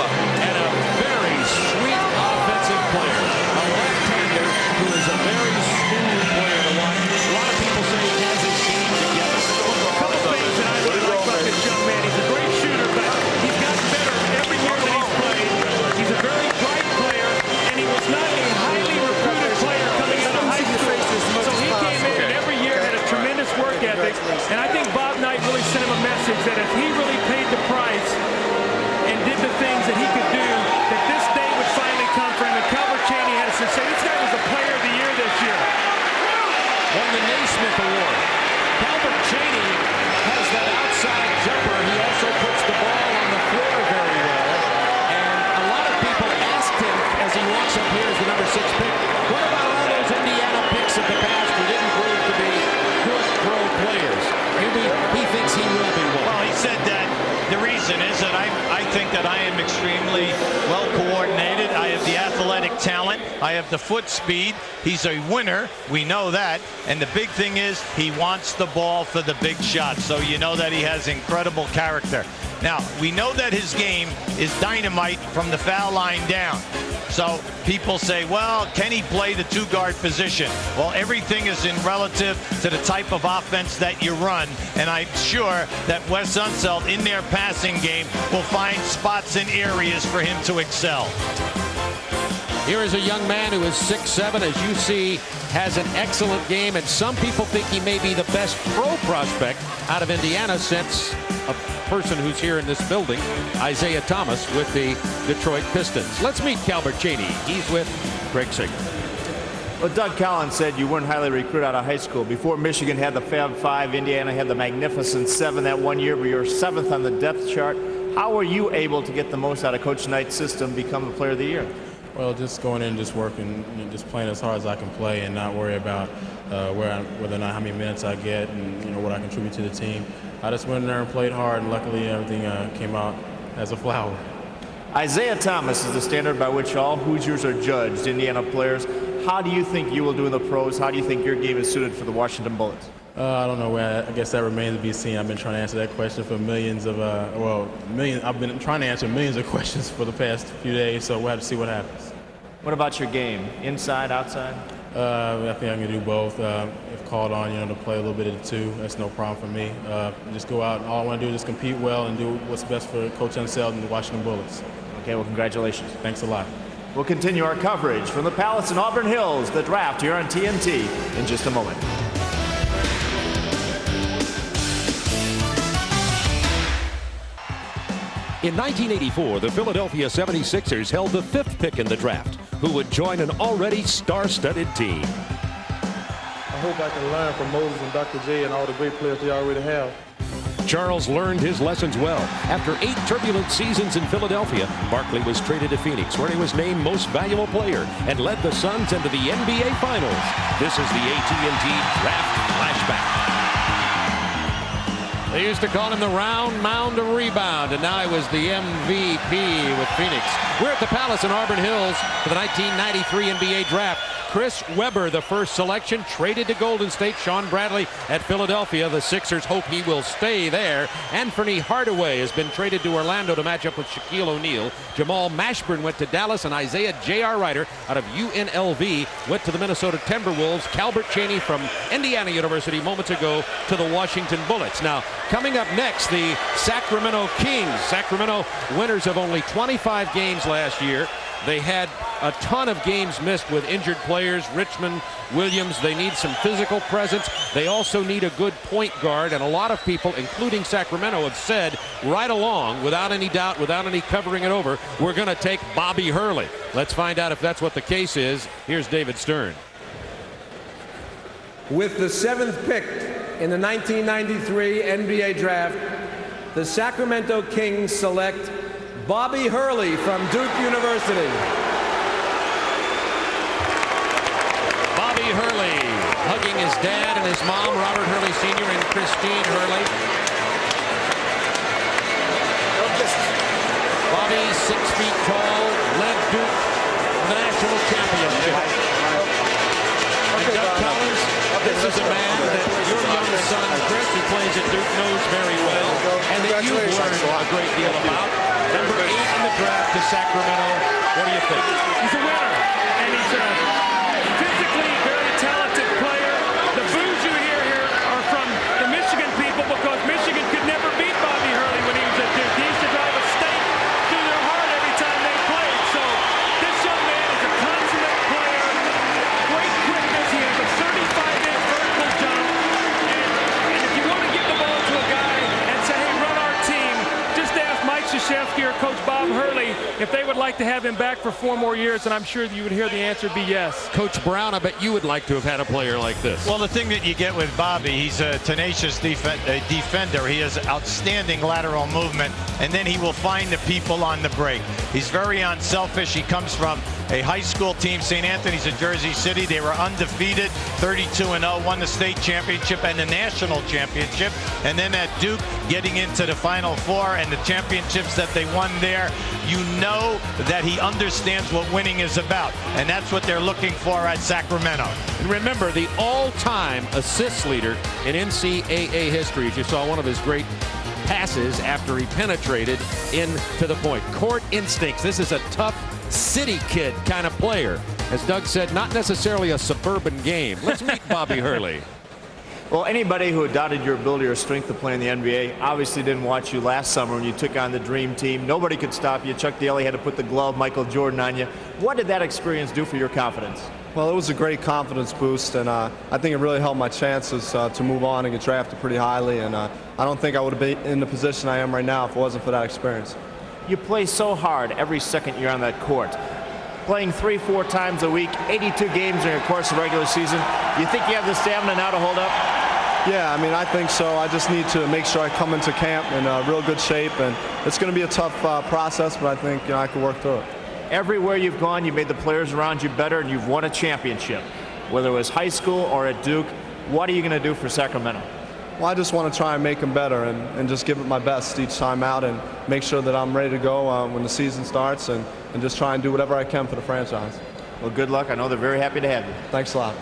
reason is that I think that I am extremely well coordinated. I have the athletic talent. I have the foot speed. He's a winner. We know that. And the big thing is he wants the ball for the big shot. So you know that he has incredible character. Now, we know that his game is dynamite from the foul line down. So people say, well, can he play the two-guard position? Well, everything is in relative to the type of offense that you run. And I'm sure that Wes Unseld, in their passing game, will find spots and areas for him to excel. Here is a young man who is 6'7", as you see, has an excellent game, and some people think he may be the best pro prospect out of Indiana since a person who's here in this building, Isaiah Thomas, with the Detroit Pistons. Let's meet Calbert Cheney. He's with Greg Singer. Well, Doug Collins said you weren't highly recruited out of high school. Before Michigan had the Fab Five, Indiana had the Magnificent Seven that one year, but you were 7th on the depth chart. How were you able to get the most out of Coach Knight's system, become the Player of the Year? Well, just going in, just working, just playing as hard as I can play, and not worry about whether or not how many minutes I get, and what I contribute to the team. I just went in there and played hard, and luckily everything came out as a flower. Isaiah Thomas is the standard by which all Hoosiers are judged, Indiana players. How do you think you will do in the pros? How do you think your game is suited for the Washington Bullets? I don't know. I guess that remains to be seen. I've been trying to answer that question for millions of, I've been trying to answer millions of questions for the past few days, so we'll have to see what happens. What about your game? Inside, outside? I think I can do both. If called on, to play a little bit of the two, that's no problem for me. Just go out, and all I want to do is just compete well and do what's best for Coach Unseld and the Washington Bullets. Okay, well, congratulations. Thanks a lot. We'll continue our coverage from the Palace in Auburn Hills, the draft here on TNT in just a moment. In 1984, the Philadelphia 76ers held the 5th pick in the draft, who would join an already star-studded team. I hope I can learn from Moses and Dr. J and all the great players they already have. Charles learned his lessons well. After 8 turbulent seasons in Philadelphia, Barkley was traded to Phoenix, where he was named Most Valuable Player and led the Suns into the NBA Finals. This is the AT&T Draft Flashback. They used to call him the round mound of rebound, and now he was the MVP with Phoenix. We're at the Palace in Auburn Hills for the 1993 NBA Draft. Chris Webber, the first selection, traded to Golden State. Shawn Bradley at Philadelphia. The Sixers hope he will stay there. Anfernee Hardaway has been traded to Orlando to match up with Shaquille O'Neal. Jamal Mashburn went to Dallas, and Isaiah J.R. Ryder out of UNLV went to the Minnesota Timberwolves. Calbert Cheney from Indiana University moments ago to the Washington Bullets. Now, coming up next, the Sacramento Kings. Sacramento winners of only 25 games last year. They had a ton of games missed with injured players. Richmond, Williams, they need some physical presence. They also need a good point guard, and a lot of people, including Sacramento, have said right along, without any doubt, without any covering it over, we're going to take Bobby Hurley. Let's find out if that's what the case is. Here's David Stern. With the 7th pick in the 1993 NBA Draft, the Sacramento Kings select Bobby Hurley from Duke University. Bobby Hurley hugging his dad and his mom, Robert Hurley Sr. and Christine Hurley. Bobby, 6 feet tall, led Duke to the national championship. And Doug Collins, this is a man that your young son, Chris, who plays at Duke, knows very well, and that you've learned a great deal about. Number 8 in the draft to Sacramento. What do you think? He's a winner, and he's a physically very talented player. The boos you hear here are from the Michigan people, because Michigan could never beat Bobby Hurley when he was at Duke. He used to drive a stake through their heart every time they played. So this young man is a consummate player, great quickness. He has a 35-inch vertical jump, and if you want to give the ball to a guy and say, hey, run our team, just ask Mike Krzyzewski or Coach Bob Hurley if they would like to have him back for 4 more years, and I'm sure you would hear the answer be yes. Coach Brown, I bet you would like to have had a player like this. Well, the thing that you get with Bobby, he's a tenacious defender. He has outstanding lateral movement, and then he will find the people on the break. He's very unselfish. He comes from a high school team. St. Anthony's in Jersey City. They were undefeated, 32-0, won the state championship and the national championship. And then at Duke, getting into the Final Four and the championships that they won there, you know that he understands what winning is about. And that's what they're looking for at Sacramento. And remember, the all-time assists leader in NCAA history, as you saw one of his great passes after he penetrated into the point. Court instincts. This is a tough city kid kind of player. As Doug said, not necessarily a suburban game. Let's meet Bobby Hurley. Well, anybody who doubted your ability or strength to play in the NBA obviously didn't watch you last summer when you took on the Dream Team. Nobody could stop you. Chuck Daly had to put the glove, Michael Jordan, on you. What did that experience do for your confidence? Well, it was a great confidence boost, and I think it really helped my chances to move on and get drafted pretty highly. And I don't think I would have been in the position I am right now if it wasn't for that experience. You play so hard every second you're on that court. Playing 3-4 times a week, 82 games during the course of the regular season. You think you have the stamina now to hold up? Yeah, I mean, I think so. I just need to make sure I come into camp in real good shape, and it's going to be a tough process, but I think I can work through it. Everywhere you've gone, you've made the players around you better, and you've won a championship. Whether it was high school or at Duke, what are you going to do for Sacramento? Well, I just want to try and make them better and just give it my best each time out and make sure that I'm ready to go when the season starts and just try and do whatever I can for the franchise. Well, good luck. I know they're very happy to have you. Thanks a lot.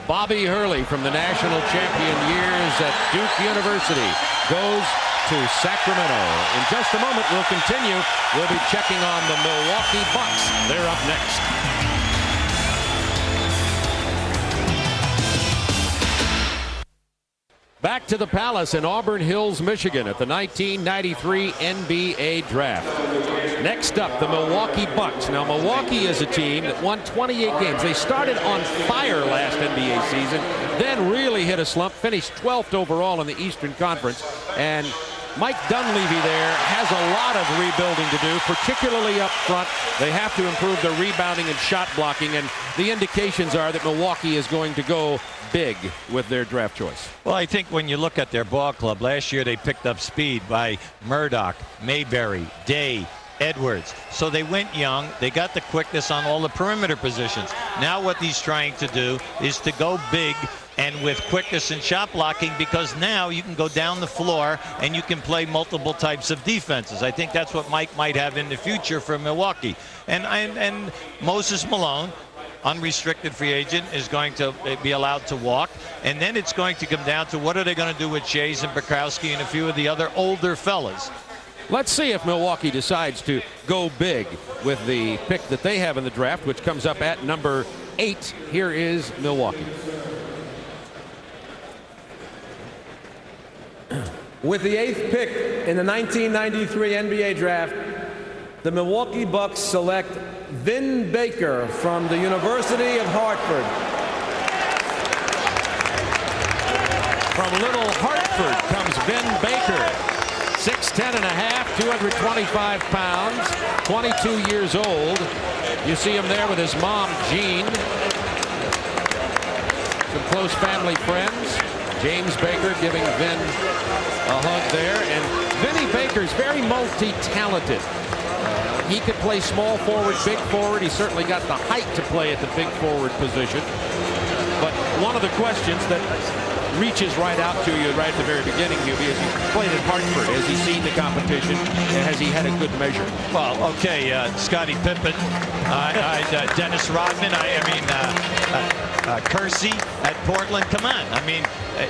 Bobby Hurley from the national champion years at Duke University goes to Sacramento. In just a moment, we'll continue. We'll be checking on the Milwaukee Bucks. They're up next. Back to the Palace in Auburn Hills, Michigan at the 1993 NBA Draft. Next up, the Milwaukee Bucks. Now, Milwaukee is a team that won 28 games. They started on fire last NBA season, then really hit a slump, finished 12th overall in the Eastern Conference. And Mike Dunleavy there has a lot of rebuilding to do, particularly up front. They have to improve their rebounding and shot blocking, and the indications are that Milwaukee is going to go big with their draft choice. Well, I think when you look at their ball club, last year they picked up speed by Murdoch, Mayberry, Day, Edwards. So they went young. They got the quickness on all the perimeter positions. Now what he's trying to do is to go big and with quickness and shot blocking, because now you can go down the floor and you can play multiple types of defenses. I think that's what Mike might have in the future for Milwaukee. And Moses Malone, unrestricted free agent, is going to be allowed to walk. And then it's going to come down to what are they going to do with Shays and Bukowski and a few of the other older fellas. Let's see if Milwaukee decides to go big with the pick that they have in the draft, which comes up at number 8. Here is Milwaukee. With the 8th pick in the 1993 NBA Draft, the Milwaukee Bucks select Vin Baker from the University of Hartford. From Little Hartford comes Vin Baker. 6'10 and a half, 225 pounds, 22 years old. You see him there with his mom, Jean. Some close family friends. James Baker giving Vin a hug there. And Vinny Baker's very multi-talented. He could play small forward, big forward. He certainly got the height to play at the big forward position. But one of the questions that reaches right out to you right at the very beginning, Hubie, as he played at Hartford, has he seen the competition, and has he had a good measure? Well, okay, Scottie Pippen, Dennis Rodman, Kersey at Portland. Come on, I mean,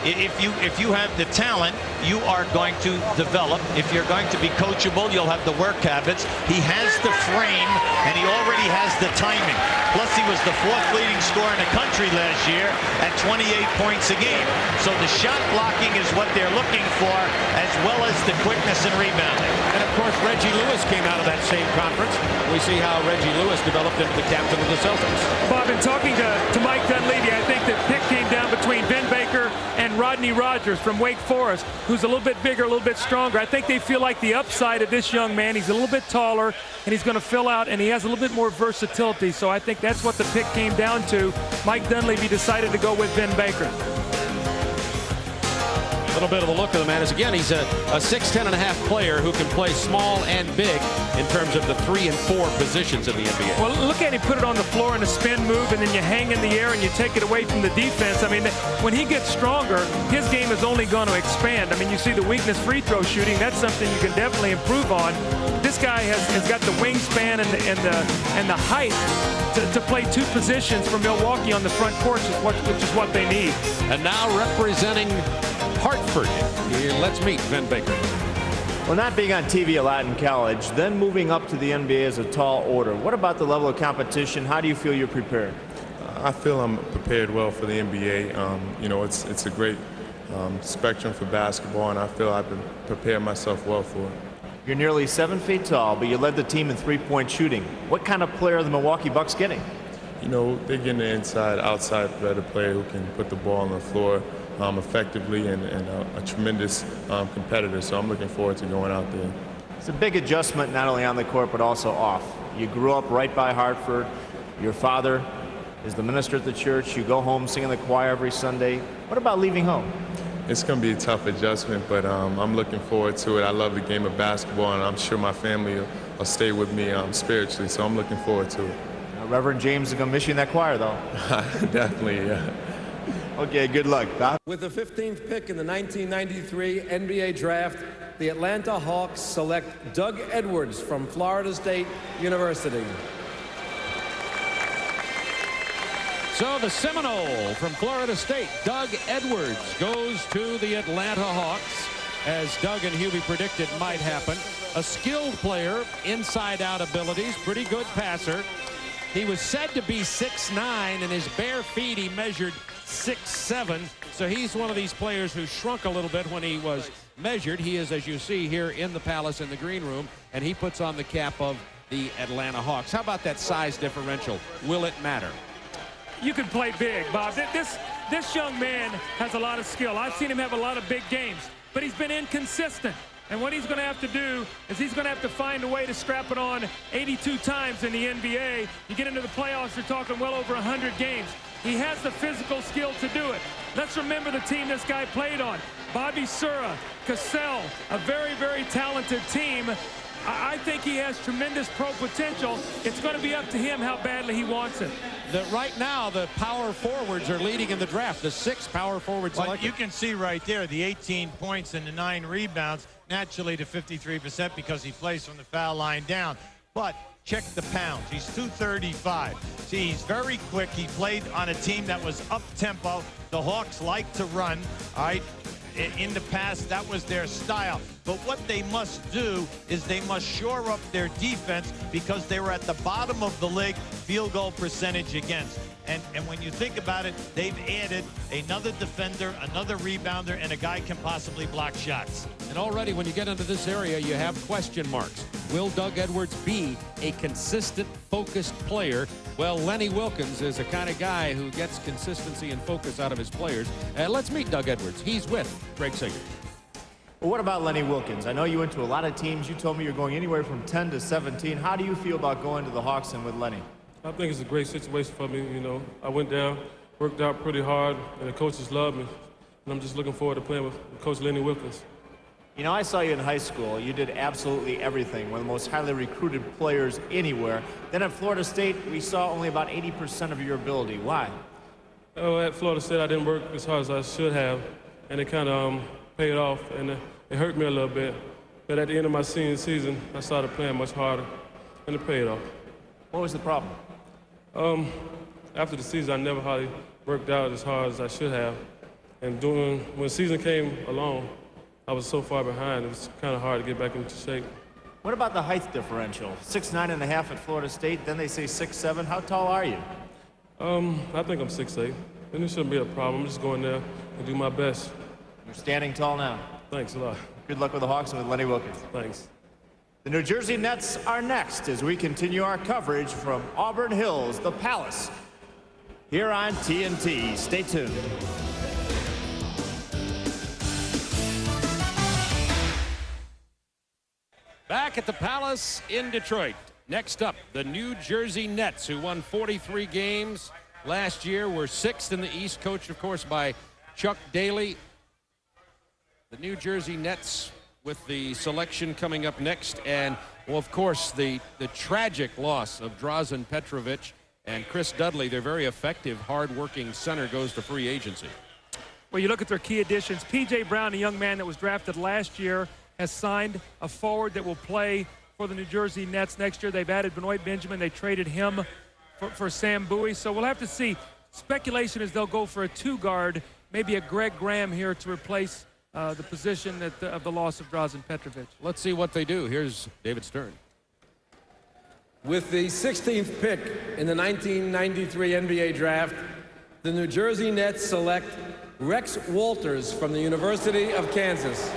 if you have the talent, you are going to develop. If you're going to be coachable, you'll have the work habits. He has the frame, and he already has the timing. Plus, he was the 4th leading scorer in the country last year at 28 points a game. So the shot blocking is what they're looking for, as well as the quickness and rebounding. And of course, Reggie Lewis came out of that same conference. We see how Reggie Lewis developed into the captain of the Celtics. Bob, in talking to Mike Dunleavy, I think the pick came down between Vin Baker and Rodney Rogers from Wake Forest, who's a little bit bigger, a little bit stronger. I think they feel like the upside of this young man. He's a little bit taller, and he's going to fill out, and he has a little bit more versatility. So I think that's what the pick came down to. Mike Dunleavy decided to go with Vin Baker. A little bit of the look of the man is, again, he's a 6'10.5" player who can play small and big in terms of the 3 and 4 positions in the NBA. Well, look at him put it on the floor in a spin move, and then you hang in the air and you take it away from the defense. I mean, when he gets stronger, his game is only going to expand. I mean, you see the weakness free throw shooting. That's something you can definitely improve on. This guy has got the wingspan and the height to play 2 positions for Milwaukee on the front court, which is what they need. And now representing Hartford, here, let's meet Ben Baker. Well, not being on TV a lot in college, then moving up to the NBA is a tall order. What about the level of competition? How do you feel you're prepared? I feel I'm prepared well for the NBA. You know, it's a great spectrum for basketball, and I feel I've been prepared myself well for it. You're nearly 7 feet tall, but you led the team in three-point shooting. What kind of player are the Milwaukee Bucks getting? You know, they're getting the inside, outside better player who can put the ball on the floor effectively and a tremendous competitor. So I'm looking forward to going out there. It's a big adjustment not only on the court but also off. You grew up right by Hartford. Your father is the minister at the church. You go home singing the choir every Sunday. What about leaving home? It's going to be a tough adjustment, but I'm looking forward to it. I love the game of basketball, and I'm sure my family will stay with me spiritually, so I'm looking forward to it. Reverend James is going to miss you in that choir, though. Definitely, yeah. Okay, good luck, Bob. With the 15th pick in the 1993 NBA Draft, the Atlanta Hawks select Doug Edwards from Florida State University. So the Seminole from Florida State, Doug Edwards, goes to the Atlanta Hawks, as Doug and Hubie predicted might happen. A skilled player, inside-out abilities, pretty good passer. He was said to be 6'9", and his bare feet he measured 6'7", so he's one of these players who shrunk a little bit when he was measured. He is, as you see here, in the Palace in the green room, and he puts on the cap of the Atlanta Hawks. How about that size differential? Will it matter? You can play big, Bob. This young man has a lot of skill. I've seen him have a lot of big games, but he's been inconsistent. And what he's going to have to do is he's going to have to find a way to scrap it on 82 times in the NBA. You get into the playoffs, you're talking well over 100 games. He has the physical skill to do it. Let's remember the team this guy played on. Bobby Sura, Cassell, a very, very talented team. I think he has tremendous pro potential. It's going to be up to him how badly he wants it. Right now, the power forwards are leading in the draft. The 6 power forwards. Well, you can see right there the 18 points and the 9 rebounds, naturally to 53% because he plays from the foul line down. But check the pounds. He's 235. See, he's very quick. He played on a team that was up-tempo. The Hawks like to run, all right? In the past, that was their style. But what they must do is they must shore up their defense because they were at the bottom of the league field goal percentage against. And when you think about it, they've added another defender, another rebounder, and a guy can possibly block shots. And already when you get into this area, you have question marks. Will Doug Edwards be a consistent, focused player? Well, Lenny Wilkens is the kind of guy who gets consistency and focus out of his players. Let's meet Doug Edwards. He's with Greg Sager. Well, what about Lenny Wilkens? I know you went to a lot of teams. You told me you're going anywhere from 10 to 17. How do you feel about going to the Hawks and with Lenny? I think it's a great situation for me. You know, I went down, worked out pretty hard, and the coaches love me. And I'm just looking forward to playing with Coach Lenny Wilkens. You know, I saw you in high school. You did absolutely everything. One of the most highly recruited players anywhere. Then at Florida State, we saw only about 80% of your ability. Why? Oh, at Florida State, I didn't work as hard as I should have, and it kind of paid off, and it hurt me a little bit. But at the end of my senior season, I started playing much harder, and it paid off. What was the problem? After the season, I never hardly worked out as hard as I should have. And when the season came along, I was so far behind, it was kind of hard to get back into shape. What about the height differential? 6'9.5" at Florida State, then they say 6'7". How tall are you? I think I'm 6'8", and it shouldn't be a problem. I'm just going there and do my best. You're standing tall now. Thanks a lot. Good luck with the Hawks and with Lenny Wilkens. Thanks. The New Jersey Nets are next as we continue our coverage from Auburn Hills, the Palace, here on TNT. Stay tuned. Back at the Palace in Detroit. Next up, the New Jersey Nets, who won 43 games last year, were 6th in the East, coached, of course, by Chuck Daly. The New Jersey Nets with the selection coming up next. And, well, of course, the tragic loss of Drazen Petrovic and Chris Dudley, their very effective, hard-working center, goes to free agency. Well, you look at their key additions. P.J. Brown, a young man that was drafted last year, has signed a forward that will play for the New Jersey Nets next year. They've added Benoit Benjamin. They traded him for Sam Bowie. So we'll have to see. Speculation is they'll go for a two-guard, maybe a Greg Graham here to replace the position of the loss of Drazen Petrovic. Let's see what they do. Here's David Stern. With the 16th pick in the 1993 NBA draft, the New Jersey Nets select Rex Walters from the University of Kansas.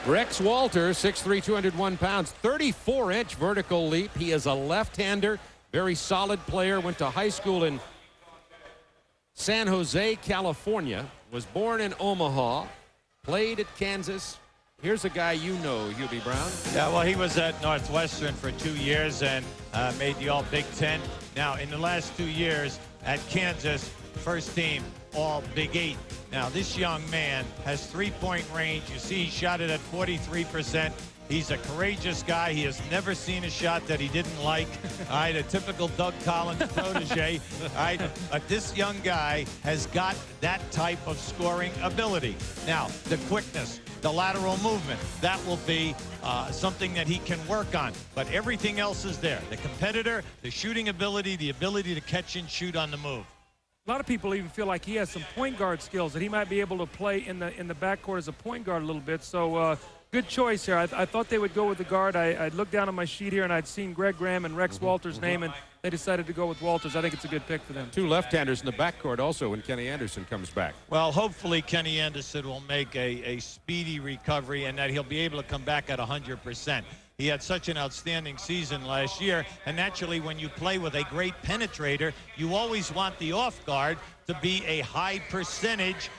Rex Walters, 6'3", 201 pounds, 34-inch vertical leap. He is a left-hander, very solid player. Went to high school in San Jose, California. Was born in Omaha, played at Kansas. Here's a guy you know, Hubie Brown. Yeah, well, he was at Northwestern for 2 years and made the All-Big Ten. Now, in the last 2 years at Kansas, first team All-Big 8. Now, this young man has three-point range. You see he shot it at 43%. He's a courageous guy. He has never seen a shot that he didn't like. All right, a typical Doug Collins protege. All right, but this young guy has got that type of scoring ability. Now, the quickness, the lateral movement, that will be something that he can work on. But everything else is there. The competitor, the shooting ability, the ability to catch and shoot on the move. A lot of people even feel like he has some point guard skills, that he might be able to play in the backcourt as a point guard a little bit. So good choice here. I thought they would go with the guard. I'd looked down on my sheet here, and I'd seen Greg Graham and Rex Walters' name, and they decided to go with Walters. I think it's a good pick for them. Two left-handers in the backcourt also when Kenny Anderson comes back. Well, hopefully Kenny Anderson will make a speedy recovery and that he'll be able to come back at 100%. He had such an outstanding season last year, and naturally when you play with a great penetrator, you always want the off guard to be a high percentage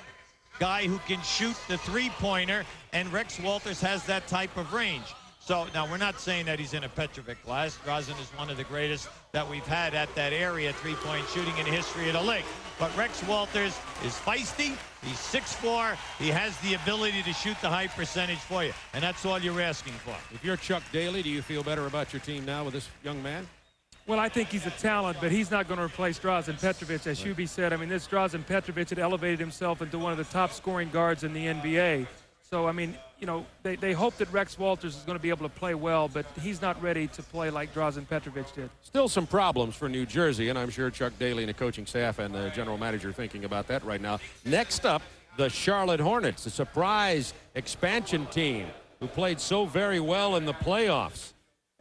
guy who can shoot the three-pointer, and Rex Walters has that type of range. So now we're not saying that he's in a Petrovic class. Drazen is one of the greatest that we've had at that area, three-point shooting in the history of the league. But Rex Walters is feisty. He's 6'4". He has the ability to shoot the high percentage for you, and that's all you're asking for. If you're Chuck Daly, do you feel better about your team now with this young man? Well, I think he's a talent, but he's not going to replace Drazen Petrovic, as Hubie said. I mean, this Drazen Petrovic had elevated himself into one of the top scoring guards in the NBA. So, I mean, you know, they hope that Rex Walters is going to be able to play well, but he's not ready to play like Drazen Petrovic did. Still some problems for New Jersey, and I'm sure Chuck Daly and the coaching staff and the general manager are thinking about that right now. Next up, the Charlotte Hornets, a surprise expansion team who played so very well in the playoffs.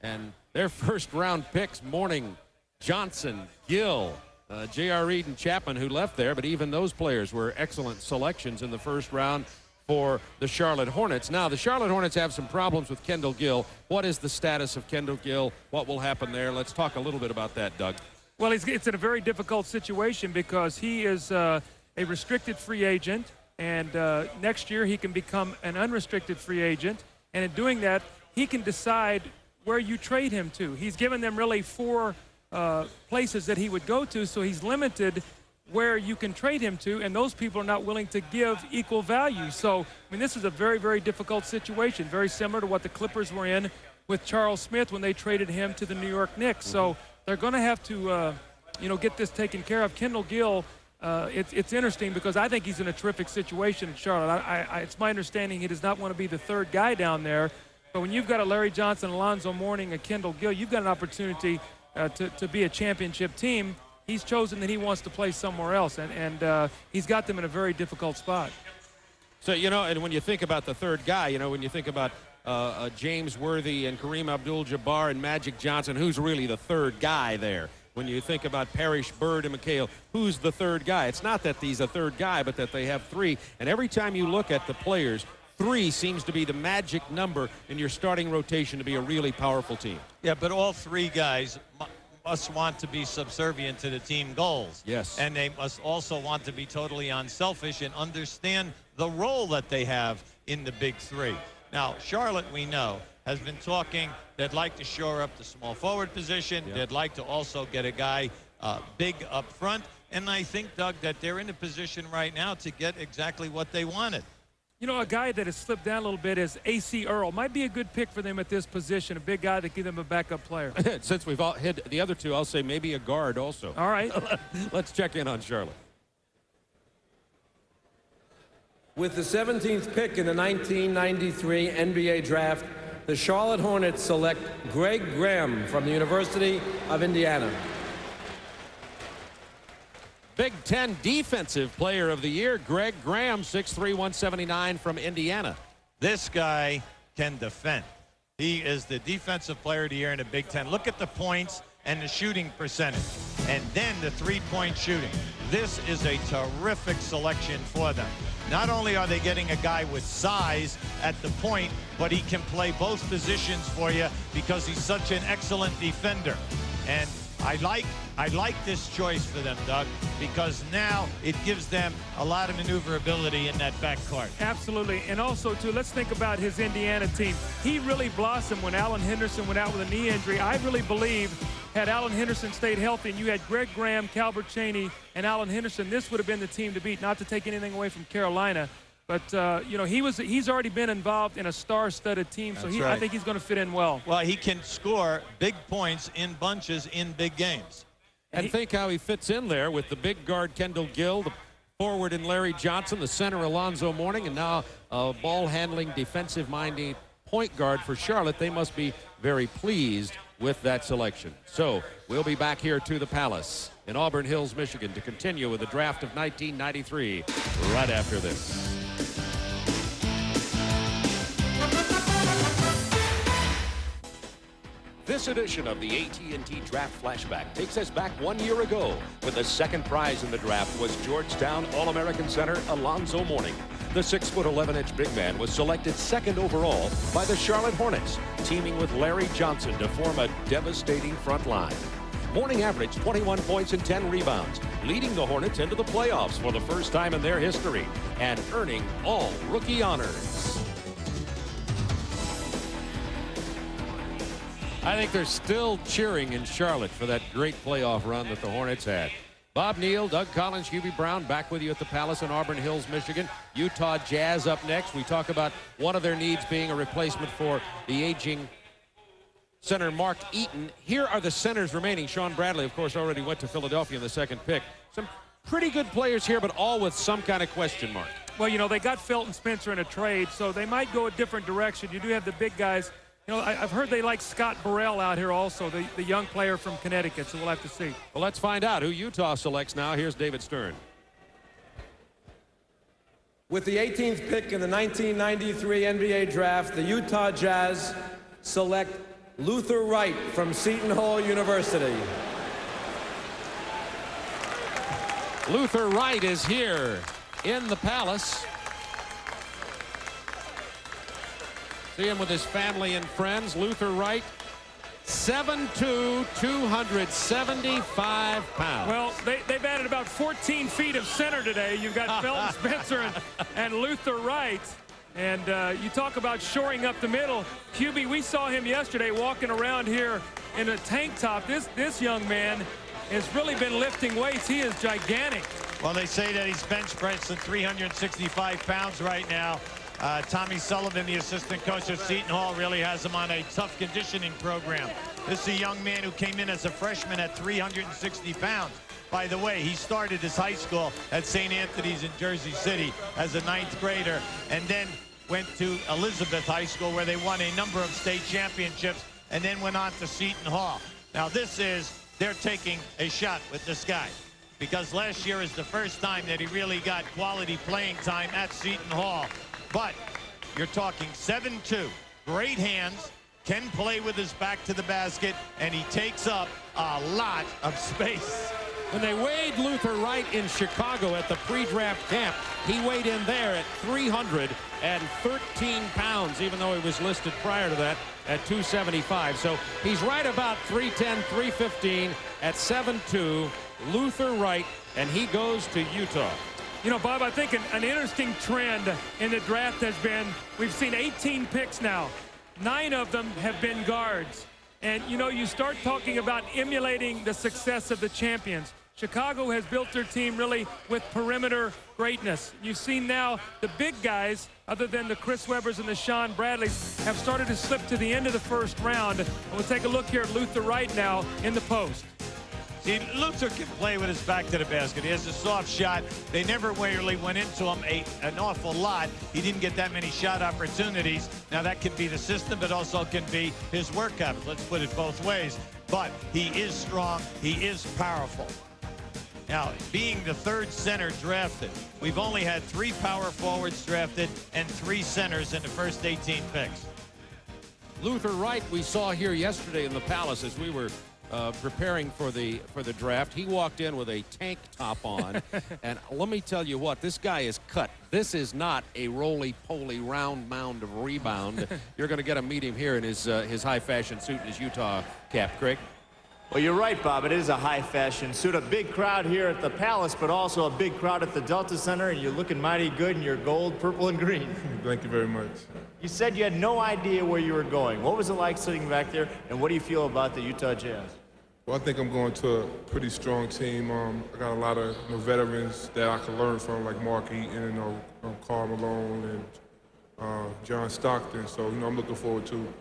And their first-round picks, Mourning, Johnson, Gill, J.R. Reed, and Chapman, who left there, but even those players were excellent selections in the first round for the Charlotte Hornets. Now, the Charlotte Hornets have some problems with Kendall Gill. What is the status of Kendall Gill? What will happen there? Let's talk a little bit about that, Doug. Well, it's in a very difficult situation because he is a restricted free agent, and next year he can become an unrestricted free agent. And in doing that, he can decide where you trade him to. He's given them really 4 places that he would go to, so he's limited where you can trade him to, and those people are not willing to give equal value. So, I mean, this is a very, very difficult situation, very similar to what the Clippers were in with Charles Smith when they traded him to the New York Knicks. So they're going to have to, you know, get this taken care of. Kendall Gill, it's interesting because I think he's in a terrific situation in Charlotte. It's my understanding he does not want to be the third guy down there. But when you've got a Larry Johnson, Alonzo Mourning, a Kendall Gill, you've got an opportunity to be a championship team. He's chosen that he wants to play somewhere else, and he's got them in a very difficult spot. So, you know, and when you think about the third guy, you know, when you think about James Worthy and Kareem Abdul-Jabbar and Magic Johnson, who's really the third guy there? When you think about Parrish, Bird, and McHale, who's the third guy? It's not that he's a third guy, but that they have 3. And every time you look at the players, 3 seems to be the magic number in your starting rotation to be a really powerful team. Yeah, but all 3 guys must want to be subservient to the team goals. Yes. And they must also want to be totally unselfish and understand the role that they have in the big 3. Now, Charlotte, we know, has been talking. They'd like to shore up the small forward position. Yep. They'd like to also get a guy big up front. And I think, Doug, that they're in a position right now to get exactly what they wanted. You know, a guy that has slipped down a little bit is A.C. Earl. Might be a good pick for them at this position, a big guy to give them a backup player. Since we've all hit the other two, I'll say maybe a guard also. All right. Let's check in on Charlotte. With the 17th pick in the 1993 NBA Draft, the Charlotte Hornets select Greg Graham from the University of Indiana. Big Ten Defensive Player of the Year, Greg Graham, 6'3", 179 from Indiana. This guy can defend. He is the Defensive Player of the Year in the Big Ten. Look at the points and the shooting percentage, and then the three-point shooting. This is a terrific selection for them. Not only are they getting a guy with size at the point, but he can play both positions for you because he's such an excellent defender. And I like this choice for them, Doug, because now it gives them a lot of maneuverability in that backcourt. Absolutely. And also, too, let's think about his Indiana team. He really blossomed when Alan Henderson went out with a knee injury. I really believe had Alan Henderson stayed healthy and you had Greg Graham, Calbert Chaney, and Alan Henderson, this would have been the team to beat. Not to take anything away from Carolina, but, you know, he's already been involved in a star-studded team, so I think he's going to fit in well. Well, he can score big points in bunches in big games. And think how he fits in there with the big guard Kendall Gill, the forward in Larry Johnson, the center Alonzo Mourning, and now a ball-handling, defensive-minded point guard for Charlotte. They must be very pleased with that selection. So we'll be back here to the Palace in Auburn Hills, Michigan, to continue with the draft of 1993 right after this. This edition of the AT&T Draft Flashback takes us back 1 year ago when the second prize in the draft was Georgetown All-American center Alonzo Mourning. The 6'11" big man was selected second overall by the Charlotte Hornets, teaming with Larry Johnson to form a devastating front line. Mourning averaged 21 points and 10 rebounds, leading the Hornets into the playoffs for the first time in their history and earning all rookie honors. I think they're still cheering in Charlotte for that great playoff run that the Hornets had. Bob Neal, Doug Collins, Hubie Brown back with you at the Palace in Auburn Hills, Michigan. Utah Jazz up next. We talk about one of their needs being a replacement for the aging center Mark Eaton. Here are the centers remaining. Shawn Bradley, of course, already went to Philadelphia in the second pick. Some pretty good players here, but all with some kind of question mark. Well, you know, they got Felton Spencer in a trade, so they might go a different direction. You do have the big guys. You know, I've heard they like Scott Burrell out here also, the young player from Connecticut, so we'll have to see. Well, let's find out who Utah selects now. Here's David Stern. With the 18th pick in the 1993 NBA Draft, the Utah Jazz select Luther Wright from Seton Hall University. Luther Wright is here in the Palace. See him with his family and friends. Luther Wright, 7'2", 275 pounds. Well, they've added about 14 feet of center today. You've got Felton Spencer and Luther Wright. And you talk about shoring up the middle. QB, we saw him yesterday walking around here in a tank top. This young man has really been lifting weights. He is gigantic. Well, they say that he's bench pressing 365 pounds right now. Tommy Sullivan, the assistant coach of Seton Hall, really has him on a tough conditioning program. This is a young man who came in as a freshman at 360 pounds. By the way, he started his high school at St. Anthony's in Jersey City as a 9th grader and then went to Elizabeth High School where they won a number of state championships and then went on to Seton Hall. Now they're taking a shot with this guy because last year is the first time that he really got quality playing time at Seton Hall. But you're talking 7'2", great hands, can play with his back to the basket, and he takes up a lot of space. When they weighed Luther Wright in Chicago at the pre-draft camp, he weighed in there at 313 pounds, even though he was listed prior to that at 275. So he's right about 310, 315 at 7'2", Luther Wright, and he goes to Utah. You know, Bob, I think an interesting trend in the draft has been we've seen 18 picks now. 9 of them have been guards. And, you know, you start talking about emulating the success of the champions. Chicago has built their team really with perimeter greatness. You've seen now the big guys, other than the Chris Webbers and the Shawn Bradleys, have started to slip to the end of the first round. And we'll take a look here at Luther Wright now in the post. See, Luther can play with his back to the basket. He has a soft shot. They never really went into him an awful lot. He didn't get that many shot opportunities. Now, that can be the system, but also can be his work habit. Let's put it both ways. But he is strong. He is powerful. Now, being the third center drafted, we've only had 3 power forwards drafted and 3 centers in the first 18 picks. Luther Wright, we saw here yesterday in the Palace as we were preparing for the draft. He walked in with a tank top on, and let me tell you what, this guy is cut. This is not a roly-poly round mound of rebound. You're going to get to meet him here in his high-fashion suit and his Utah cap. Craig? Well, you're right, Bob. It is a high-fashion suit. A big crowd here at the Palace, but also a big crowd at the Delta Center, and you're looking mighty good in your gold, purple, and green. Thank you very much. You said you had no idea where you were going. What was it like sitting back there, and what do you feel about the Utah Jazz? Well, I think I'm going to a pretty strong team. I got a lot of veterans that I can learn from, like Mark Eaton, Karl Malone, and John Stockton. So, I'm looking forward to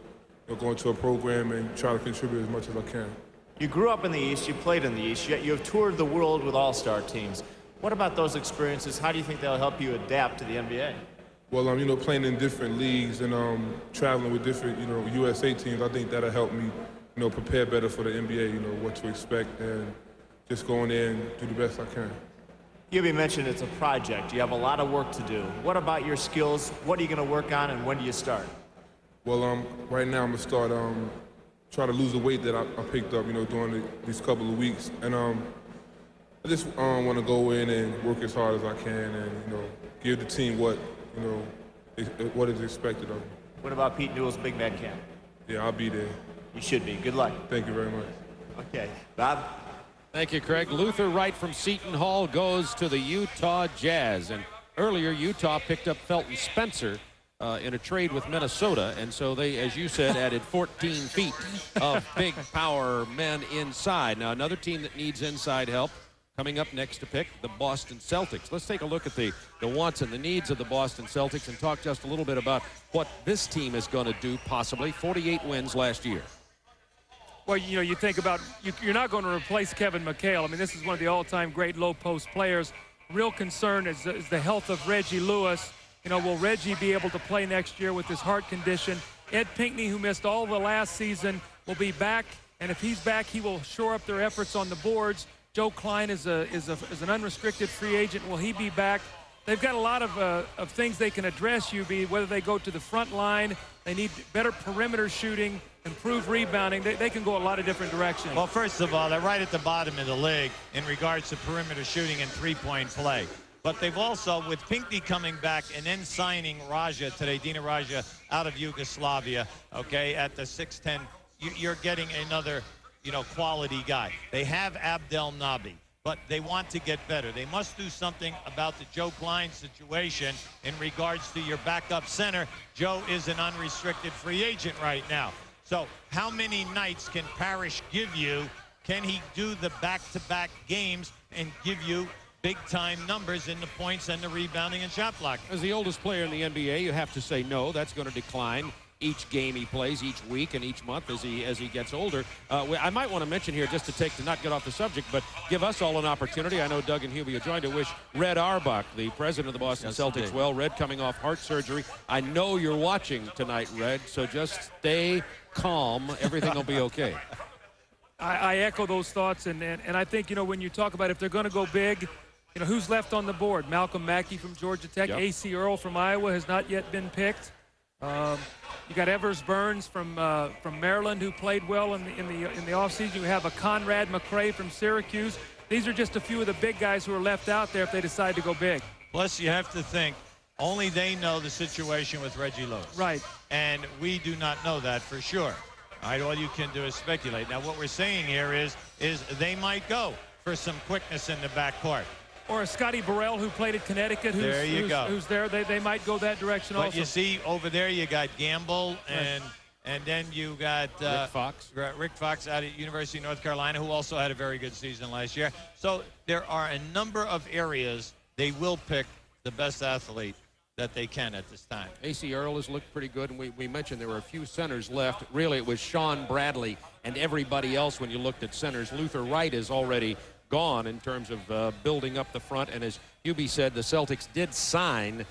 going to a program and trying to contribute as much as I can. You grew up in the East, you played in the East, yet you have toured the world with all-star teams. What about those experiences? How do you think they'll help you adapt to the NBA? Well, playing in different leagues and traveling with different, USA teams, I think that'll help me, prepare better for the NBA, what to expect, and just go in there and do the best I can. You mentioned it's a project. You have a lot of work to do. What about your skills? What are you going to work on, and when do you start? Well, right now I'm going to start try to lose the weight that I picked up, during these couple of weeks. And I just want to go in and work as hard as I can and, give the team what is expected of me. What about Pete Newell's Big Man Camp? Yeah, I'll be there. You should be. Good luck. Thank you very much. Okay. Bob? Thank you, Craig. Luther Wright from Seton Hall goes to the Utah Jazz. And earlier, Utah picked up Felton Spencer in a trade with Minnesota, and so they, as you said, added 14 feet of big power men inside. Now, another team that needs inside help coming up next to pick, the Boston Celtics. Let's take a look at the wants and the needs of the Boston Celtics and talk just a little bit about what this team is going to do, possibly. 48 wins last year. Well, you think about, you're not going to replace Kevin McHale. I mean, this is one of the all-time great low-post players. Real concern is the health of Reggie Lewis. Will Reggie be able to play next year with his heart condition? Ed Pinckney, who missed all the last season, will be back, and if he's back, he will shore up their efforts on the boards. Joe Klein is an unrestricted free agent. Will he be back? They've got a lot of things they can address, UB, whether they go to the front line, they need better perimeter shooting, improved rebounding. They can go a lot of different directions. Well, first of all, they're right at the bottom of the league in regards to perimeter shooting and three-point play. But they've also, with Pinckney coming back and then signing Raja today, Dina Raja out of Yugoslavia, okay, at the 6'10", you're getting another, quality guy. They have Abdel Nabi, but they want to get better. They must do something about the Joe Klein situation in regards to your backup center. Joe is an unrestricted free agent right now. So how many nights can Parrish give you? Can he do the back-to-back games and give you big-time numbers in the points and the rebounding and shot block? As the oldest player in the NBA, you have to say no. That's going to decline each game he plays, each week and each month as he gets older. I might want to mention here, just to not get off the subject, but give us all an opportunity. I know Doug and Hubie are joined to wish Red Auerbach, the president of the Boston Celtics, well. Red coming off heart surgery. I know you're watching tonight, Red, so just stay calm. Everything will be okay. I echo those thoughts, and I think, when you talk about if they're going to go big, who's left on the board? Malcolm Mackey from Georgia Tech. Yep. A.C. Earl from Iowa has not yet been picked. You got Evers Burns from Maryland, who played well in the offseason. You have a Conrad McRae from Syracuse. These are just a few of the big guys who are left out there if they decide to go big. Plus, you have to think, only they know the situation with Reggie Lewis. Right. And we do not know that for sure. All right, all you can do is speculate. Now, what we're saying here is they might go for some quickness in the backcourt. Or a Scotty Burrell who played at Connecticut, who's there. They might go that direction also. But you see, over there you got Gamble and And then you got Rick Fox out at University of North Carolina, who also had a very good season last year. So there are a number of areas they will pick the best athlete that they can at this time. A.C. Earl has looked pretty good, and we mentioned there were a few centers left. Really, it was Shawn, Bradley, and everybody else when you looked at centers. Luther Wright is already gone in terms of building up the front, and as Hubie said, the Celtics did sign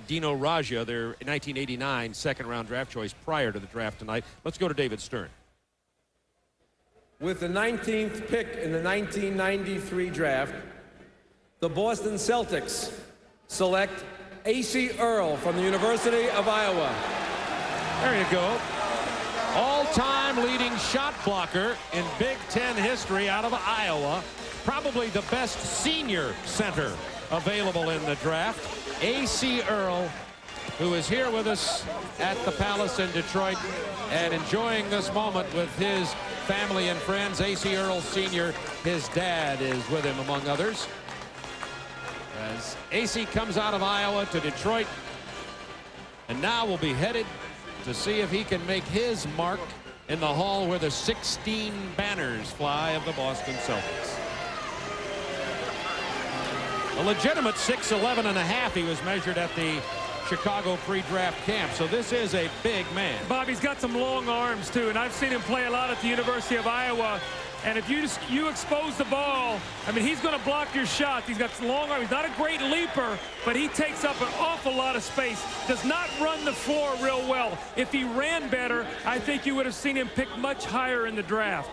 Dino Raja, their 1989 second-round draft choice, prior to the draft tonight. Let's go to David Stern. With the 19th pick in the 1993 draft, the Boston Celtics select A.C. Earl from the University of Iowa. There you go. All-time leading shot blocker in Big Ten history out of Iowa. Probably the best senior center available in the draft. A.C. Earl, who is here with us at the Palace in Detroit and enjoying this moment with his family and friends. A.C. Earl Sr., his dad is with him, among others. As A.C. comes out of Iowa to Detroit, and now will be headed to see if he can make his mark in the hall where the 16 banners fly of the Boston Celtics. A legitimate 6'11 and a half he was measured at the Chicago pre-draft camp, so this is a big man. Bob, he's got some long arms too, and I've seen him play a lot at the University of Iowa. And if you expose the ball, I mean, he's going to block your shot. He's got long arms. He's not a great leaper, but he takes up an awful lot of space. Does not run the floor real well. If he ran better, I think you would have seen him pick much higher in the draft.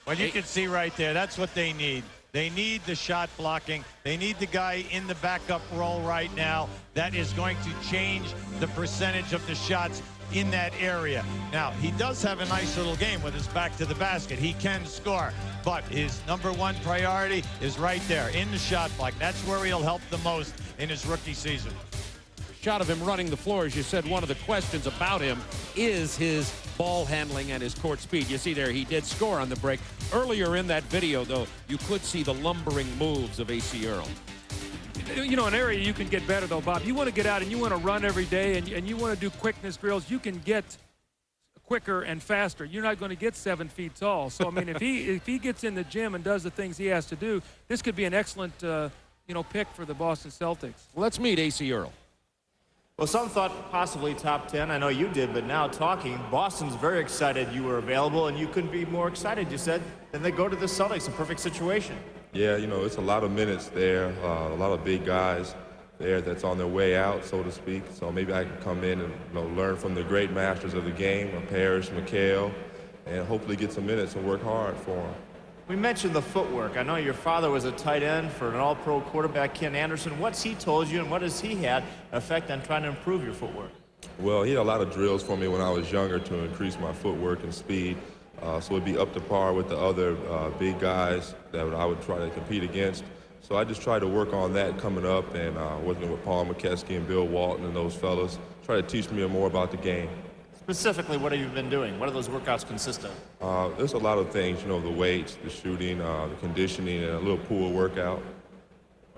Well, you can see right there, that's what they need. They need the shot blocking. They need the guy in the backup role right now that is going to change the percentage of the shots in that area. Now, he does have a nice little game with his back to the basket. He can score, but his #1 priority is right there in the shot block. That's where he'll help the most in his rookie season. Shot of him running the floor, as you said, one of the questions about him is his ball handling and his court speed. You see there, he did score on the break. Earlier in that video, though, you could see the lumbering moves of A.C. Earl. You know, an area you can get better, though, Bob. You want to get out and you want to run every day and you want to do quickness drills. You can get quicker and faster. You're not going to get 7 feet tall. So, I mean, if he gets in the gym and does the things he has to do, this could be an excellent, pick for the Boston Celtics. Let's meet A.C. Earl. Well, some thought possibly top 10. I know you did, but now talking, Boston's very excited you were available, and you couldn't be more excited, you said. Then they go to the Celtics, a perfect situation. Yeah, it's a lot of minutes there, a lot of big guys there that's on their way out, so to speak. So maybe I can come in and learn from the great masters of the game, Parrish, McHale, and hopefully get some minutes and work hard for them. We mentioned the footwork. I know your father was a tight end for an all-pro quarterback, Ken Anderson. What's he told you, and what has he had effect on trying to improve your footwork? Well, he had a lot of drills for me when I was younger to increase my footwork and speed. So it'd be up to par with the other big guys that I would try to compete against. So I just tried to work on that coming up and working with Paul McKeskey and Bill Walton and those fellas. Try to teach me more about the game. Specifically, what have you been doing? What do those workouts consist of? There's a lot of things, the weights, the shooting, the conditioning, and a little pool workout.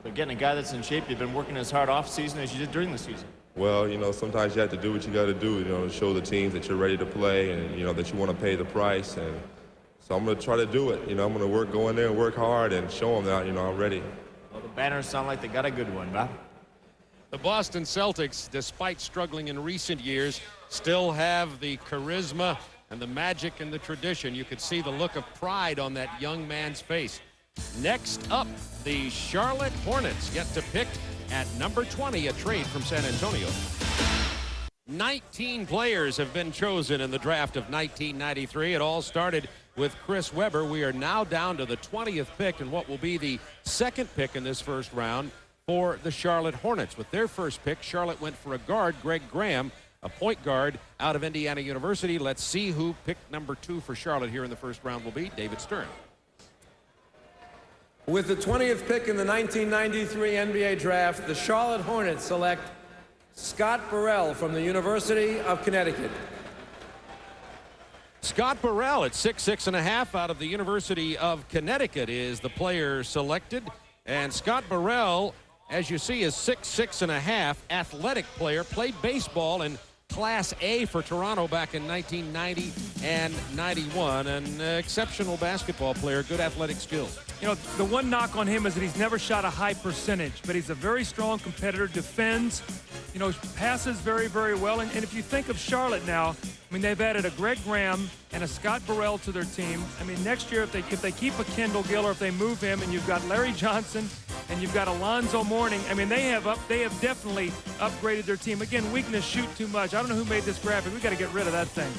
But getting a guy that's in shape, you've been working as hard off season as you did during the season. Well, sometimes you have to do what you got to do, to show the teams that you're ready to play and, that you want to pay the price. And so I'm going to try to do it. I'm going to go in there and work hard and show them that, I'm ready. Well, the banners sound like they got a good one, Bob. The Boston Celtics, despite struggling in recent years, still have the charisma and the magic and the tradition. You could see the look of pride on that young man's face. Next up, the Charlotte Hornets get to pick at number 20, a trade from San Antonio. 19 players have been chosen in the draft of 1993. It all started with Chris Webber. We are now down to the 20th pick and what will be the second pick in this first round for the Charlotte Hornets. With their first pick, Charlotte went for a guard, Greg Graham, a point guard out of Indiana University. Let's see who picked number 2 for Charlotte here in the first round will be David Stern. With the 20th pick in the 1993 NBA draft, the Charlotte Hornets select Scott Burrell from the University of Connecticut. Scott Burrell at 6'6.5" out of the University of Connecticut is the player selected. And Scott Burrell as you see, is 6'6½", athletic player, played baseball in Class A for Toronto back in 1990 and 91. An exceptional basketball player, good athletic skills. You know, the one knock on him is that he's never shot a high percentage, but he's a very strong competitor, defends, you know, passes very, very well. And if you think of Charlotte now, I mean, they've added a Greg Graham and a Scott Burrell to their team. I mean, next year, if they keep a Kendall Gill or if they move him, and you've got Larry Johnson and you've got Alonzo Mourning, I mean, they have definitely upgraded their team. Again, weakness, shoot too much. I don't know who made this graphic. We got to get rid of that thing.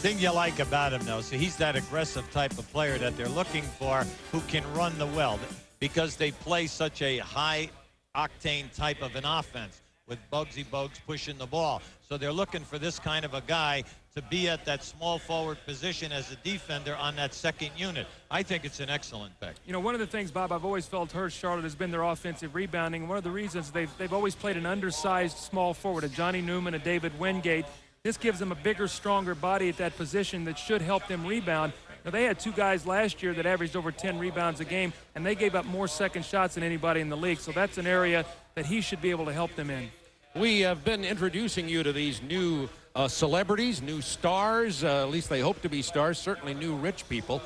Thing you like about him, though, so he's that aggressive type of player that they're looking for, who can run the well, because they play such a high-octane type of an offense with Bugsy Bogues pushing the ball. So they're looking for this kind of a guy to be at that small forward position as a defender on that second unit. I think it's an excellent pick. You know, one of the things, Bob, I've always felt hurt Charlotte has been their offensive rebounding. One of the reasons they've always played an undersized small forward, a Johnny Newman, a David Wingate. This gives them a bigger, stronger body at that position that should help them rebound. Now, they had two guys last year that averaged over 10 rebounds a game, and they gave up more second shots than anybody in the league. So that's an area that he should be able to help them in. We have been introducing you to these new celebrities, new stars, at least they hope to be stars, certainly new rich people.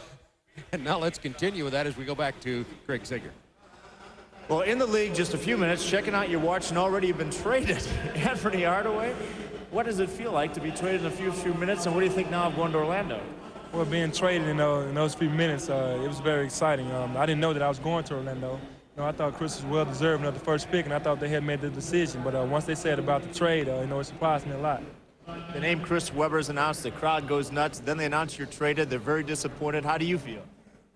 And now let's continue with that as we go back to Craig Sager. Well, in the league, just a few minutes, checking out your watch, and already you've been traded. Anfernee Hardaway, what does it feel like to be traded in a few minutes, and what do you think now of going to Orlando? Well, being traded in those few minutes, it was very exciting. I didn't know that I was going to Orlando. You know, I thought Chris was well-deserving of the first pick, and I thought they had made the decision. But once they said about the trade, you know, it surprised me a lot. The name Chris Webber's announced, the crowd goes nuts. Then they announce you're traded. They're very disappointed. How do you feel?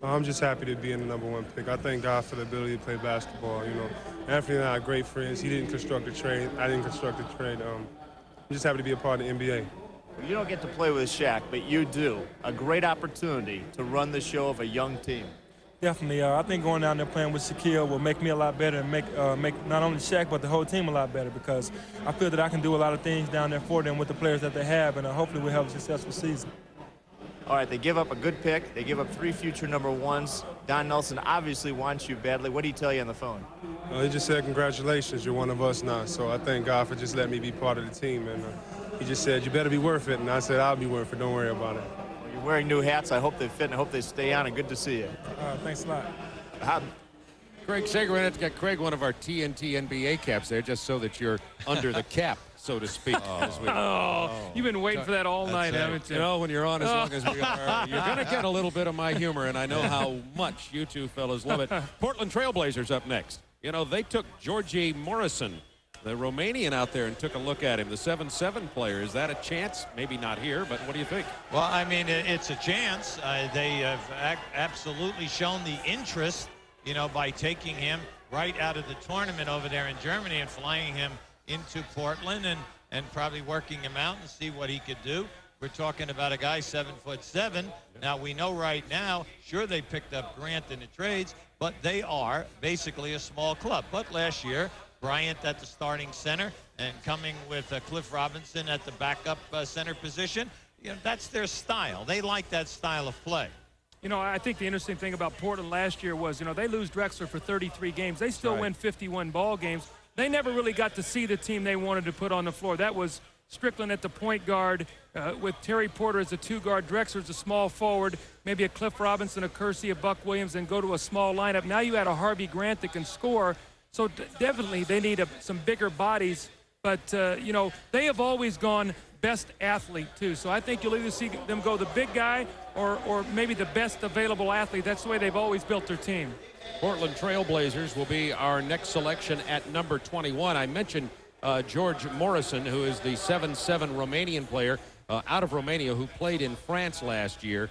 I'm just happy to be in the #1 pick. I thank God for the ability to play basketball. You know, Anfernee and I are great friends. He didn't construct a trade. I didn't construct a trade. I'm just happy to be a part of the NBA. You don't get to play with Shaq, but you do. A great opportunity to run the show of a young team. Definitely. I think going down there playing with Shaquille will make me a lot better and make not only Shaq but the whole team a lot better, because I feel that I can do a lot of things down there for them with the players that they have, and hopefully we'll have a successful season. All right, they give up a good pick. They give up 3 future #1s. Don Nelson obviously wants you badly. What did he tell you on the phone? He just said, congratulations, you're one of us now. So I thank God for just letting me be part of the team. And he just said, you better be worth it. And I said, I'll be worth it. Don't worry about it. Well, you're wearing new hats. I hope they fit, and I hope they stay on, and good to see you. Thanks a lot. Craig Sager, we're going to get Craig one of our TNT NBA caps there, just so that you're under the cap, so to speak. You've been waiting for that all night, haven't you? You know, when you're on as long as we are, you're going to get a little bit of my humor, and I know how much you two fellas love it. Portland Trailblazers up next. You know, they took Georgie Morrison, the Romanian, out there and took a look at him, the 7'7" player. Is that a chance? Maybe not here, but what do you think? Well, I mean, it's a chance. They have absolutely shown the interest, you know, by taking him right out of the tournament over there in Germany and flying him into Portland and probably working him out and see what he could do. We're talking about a guy 7'7". Now, we know right now, sure, they picked up Grant in the trades, but they are basically a small club. But last year, Bryant at the starting center and coming with Cliff Robinson at the backup center position, you know, that's their style. They like that style of play. You know, I think the interesting thing about Portland last year was, you know, they lose Drexler for 33 games. They still win 51 ball games. They never really got to see the team they wanted to put on the floor. That was Strickland at the point guard with Terry Porter as a 2-guard, Drexler as a small forward, maybe a Cliff Robinson, a Kersey, a Buck Williams, and go to a small lineup. Now you had a Harvey Grant that can score. So definitely they need some bigger bodies. But, you know, they have always gone best athlete, too. So I think you'll either see them go the big guy or maybe the best available athlete. That's the way they've always built their team. Portland Trailblazers will be our next selection at number 21. I mentioned George Morrison, who is the 7'7" Romanian player out of Romania who played in France last year.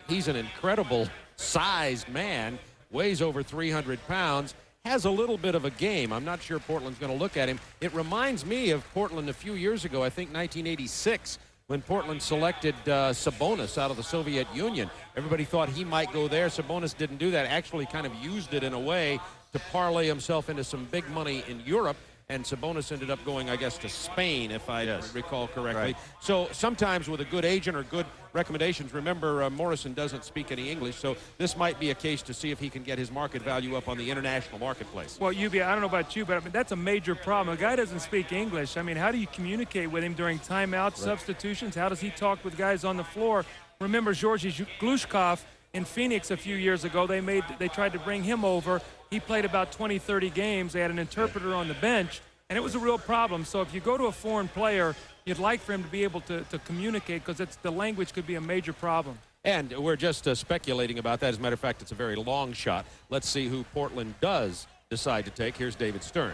He's an incredible sized man, weighs over 300 pounds, has a little bit of a game. I'm not sure Portland's going to look at him. It reminds me of Portland a few years ago, I think 1986, when Portland selected Sabonis out of the Soviet Union. Everybody thought he might go there. Sabonis didn't do that, actually kind of used it in a way to parlay himself into some big money in Europe. and Sabonis ended up going, I guess, to Spain, if I recall correctly. Right. So sometimes with a good agent or good recommendations, remember Morrison doesn't speak any English, so this might be a case to see if he can get his market value up on the international marketplace. Well, UB, I don't know about you, but I mean, that's a major problem. A guy doesn't speak English. I mean, how do you communicate with him during timeouts, substitutions? How does he talk with guys on the floor? Remember Georgi Glushkov in Phoenix a few years ago. They tried to bring him over. He played about 20, 30 games. They had an interpreter on the bench, and it was a real problem. So if you go to a foreign player, you'd like for him to be able to communicate, because the language could be a major problem. And we're just speculating about that. As a matter of fact, it's a very long shot. Let's see who Portland does decide to take. Here's David Stern.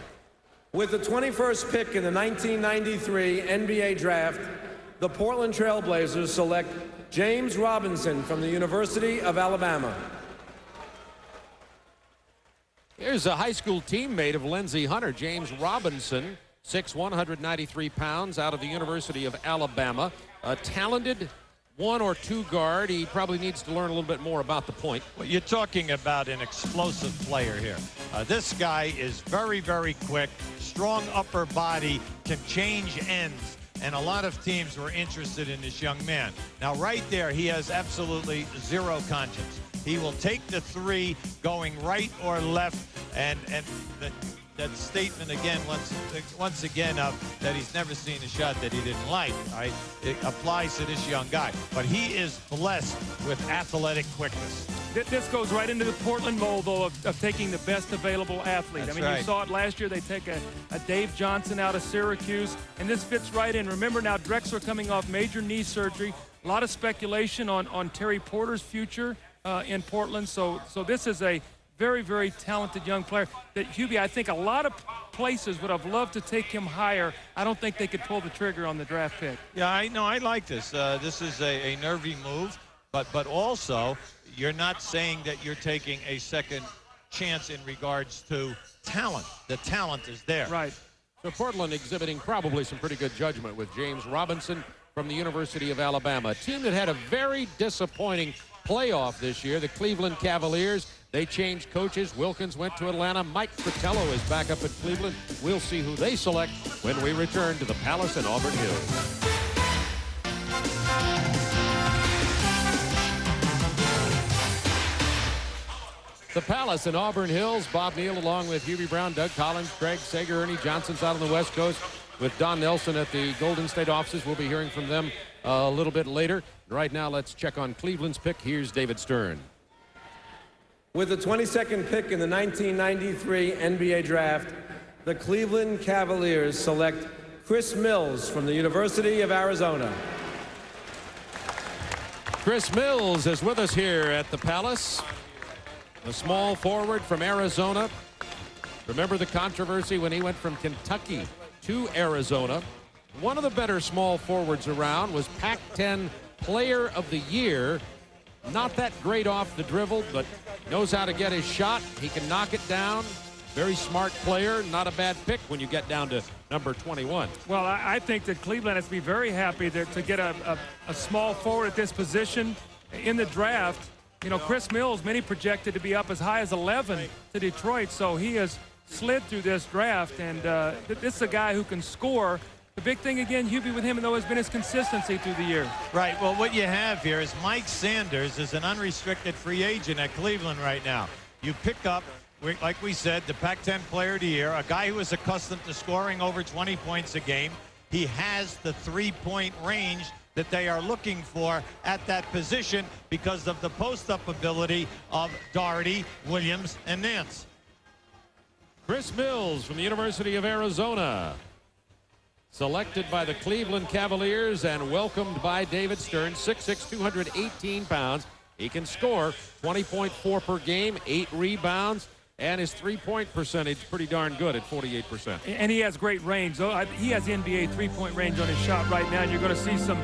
With the 21st pick in the 1993 NBA Draft, the Portland Trail Blazers select James Robinson from the University of Alabama. Here's a high school teammate of Lindsey Hunter, James Robinson, 6'1", 193 pounds, out of the University of Alabama. A talented 1 or 2 guard. He probably needs to learn a little bit more about the point. Well, you're talking about an explosive player here. This guy is very, very quick, strong upper body, can change ends, and a lot of teams were interested in this young man. Now, right there, he has absolutely zero conscience. He will take the three going right or left, and that statement again, once again, that he's never seen a shot that he didn't like, right? It applies to this young guy. But he is blessed with athletic quickness. This goes right into the Portland mold, though, of taking the best available athlete. That's I mean, right. You saw it last year. They take a Dave Johnson out of Syracuse, and this fits right in. Remember now, Drexler coming off major knee surgery. A lot of speculation on Terry Porter's future in Portland. So this is a very, very talented young player that, Hubie, I think a lot of places would have loved to take him higher. I don't think they could pull the trigger on the draft pick. Yeah, I know. I like this. This is a nervy move, but also you're not saying that you're taking a second chance in regards to talent. The talent is there. Right. So Portland exhibiting probably some pretty good judgment with James Robinson from the University of Alabama, a team that had a very disappointing playoff this year, the Cleveland Cavaliers. They changed coaches. Wilkins went to Atlanta. Mike Fratello is back up at Cleveland. We'll see who they select when we return to the Palace in Auburn Hills. The Palace in Auburn Hills. Bob Neal along with Hubie Brown, Doug Collins, Craig Sager, Ernie Johnson's out on the West Coast with Don Nelson at the Golden State offices. We'll be hearing from them a little bit later. Right now, let's check on Cleveland's pick. Here's David Stern. With the 22nd pick in the 1993 NBA Draft, the Cleveland Cavaliers select Chris Mills from the University of Arizona. Chris Mills is with us here at the Palace. A small forward from Arizona. Remember the controversy when he went from Kentucky to Arizona. One of the better small forwards around, was Pac-10 Player of the Year. Not that great off the dribble, but knows how to get his shot. He can knock it down. Very smart player. Not a bad pick when you get down to number 21. Well, I think that Cleveland has to be very happy to get a small forward at this position in the draft. You know, Chris Mills, many projected to be up as high as 11 to Detroit, so he has slid through this draft, and this is a guy who can score. The big thing, again, Hubie, with him, though, has been his consistency through the year. Right. Well, what you have here is Mike Sanders is an unrestricted free agent at Cleveland right now. You pick up, like we said, the Pac-10 Player of the Year, a guy who is accustomed to scoring over 20 points a game. He has the three-point range that they are looking for at that position because of the post-up ability of Doherty, Williams, and Nance. Chris Mills from the University of Arizona, selected by the Cleveland Cavaliers and welcomed by David Stern, 6'6", 218 pounds. He can score 20.4 per game, 8 rebounds, and his three-point percentage pretty darn good at 48%. And he has great range. He has NBA three-point range on his shot right now, and you're going to see some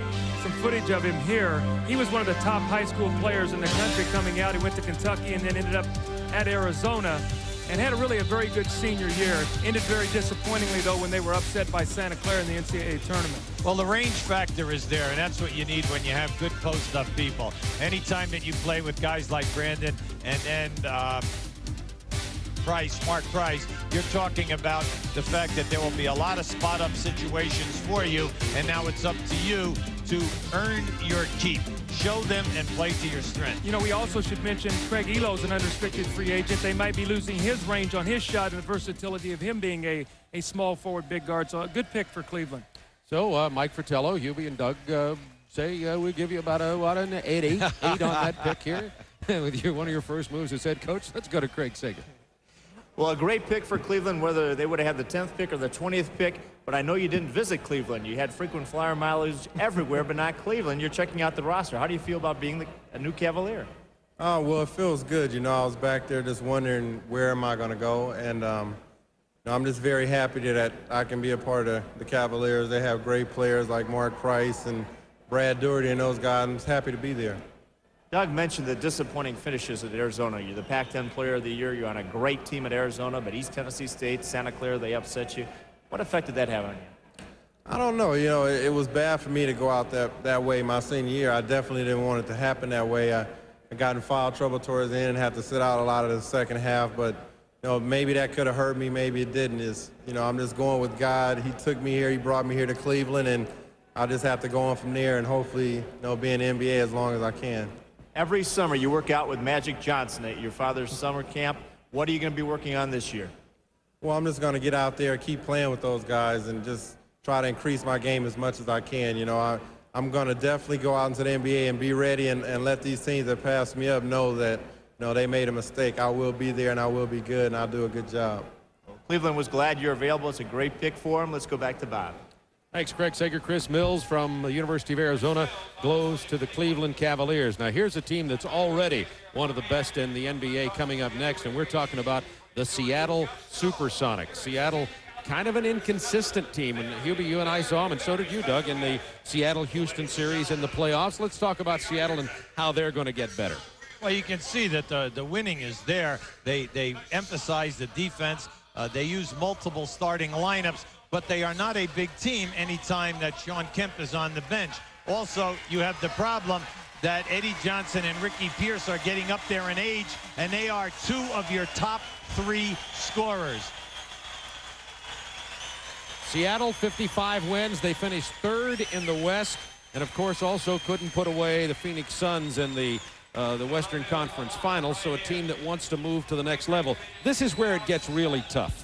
footage of him here. He was one of the top high school players in the country coming out. He went to Kentucky and then ended up at Arizona and had a very good senior year. Ended very disappointingly, though, when they were upset by Santa Clara in the NCAA tournament. Well, the range factor is there, and that's what you need when you have good post-up people. Anytime that you play with guys like Brandon and Mark Price, you're talking about the fact that there will be a lot of spot-up situations for you, and now it's up to you to earn your keep. Show them and play to your strength. You know, we also should mention Craig Elo's an unrestricted free agent. They might be losing his range on his shot and the versatility of him being a small forward big guard. So a good pick for Cleveland. So Mike Fratello, Hubie, and Doug say we give you about an 8 on that pick here. With one of your first moves as head coach, let's go to Craig Sager. Well, a great pick for Cleveland, whether they would have had the 10th pick or the 20th pick. But I know you didn't visit Cleveland. You had frequent flyer mileage everywhere, but not Cleveland. You're checking out the roster. How do you feel about being a new Cavalier? Oh, well, it feels good. You know, I was back there just wondering where am I going to go. And I'm just very happy that I can be a part of the Cavaliers. They have great players like Mark Price and Brad Doherty and those guys. I'm just happy to be there. Doug mentioned the disappointing finishes at Arizona. You're the Pac-10 Player of the Year. You're on a great team at Arizona, but East Tennessee State, Santa Clara, they upset you. What effect did that have on you? I don't know. You know, it was bad for me to go out that way my senior year. I definitely didn't want it to happen that way. I got in foul trouble towards the end and had to sit out a lot of the second half, but you know, maybe that could have hurt me, maybe it didn't. I'm just going with God. He took me here, he brought me here to Cleveland, and I just have to go on from there and hopefully, be in the NBA as long as I can. Every summer you work out with Magic Johnson at your father's summer camp. What are you going to be working on this year? Well, I'm just going to get out there, keep playing with those guys, and just try to increase my game as much as I can. I'm going to definitely go out into the NBA and be ready and let these teams that pass me up know that they made a mistake. I will be there and I will be good and I'll do a good job. Well, Cleveland was glad you're available. It's a great pick for him. Let's go back to Bob. Thanks, Craig Sager. Chris Mills from the University of Arizona goes to the Cleveland Cavaliers. Now, here's a team that's already one of the best in the NBA coming up next, and we're talking about the Seattle Supersonics. Seattle, kind of an inconsistent team, and Hubie, you and I saw them, and so did you, Doug, in the Seattle-Houston series in the playoffs. Let's talk about Seattle and how they're going to get better. Well, you can see that the winning is there. They emphasize the defense. They use multiple starting lineups, but they are not a big team anytime that Shawn Kemp is on the bench. Also, you have the problem that Eddie Johnson and Ricky Pierce are getting up there in age, and they are two of your top 3 scorers. Seattle, 55 wins. They finished 3rd in the West, and of course also couldn't put away the Phoenix Suns in the Western Conference Finals, so a team that wants to move to the next level. This is where it gets really tough.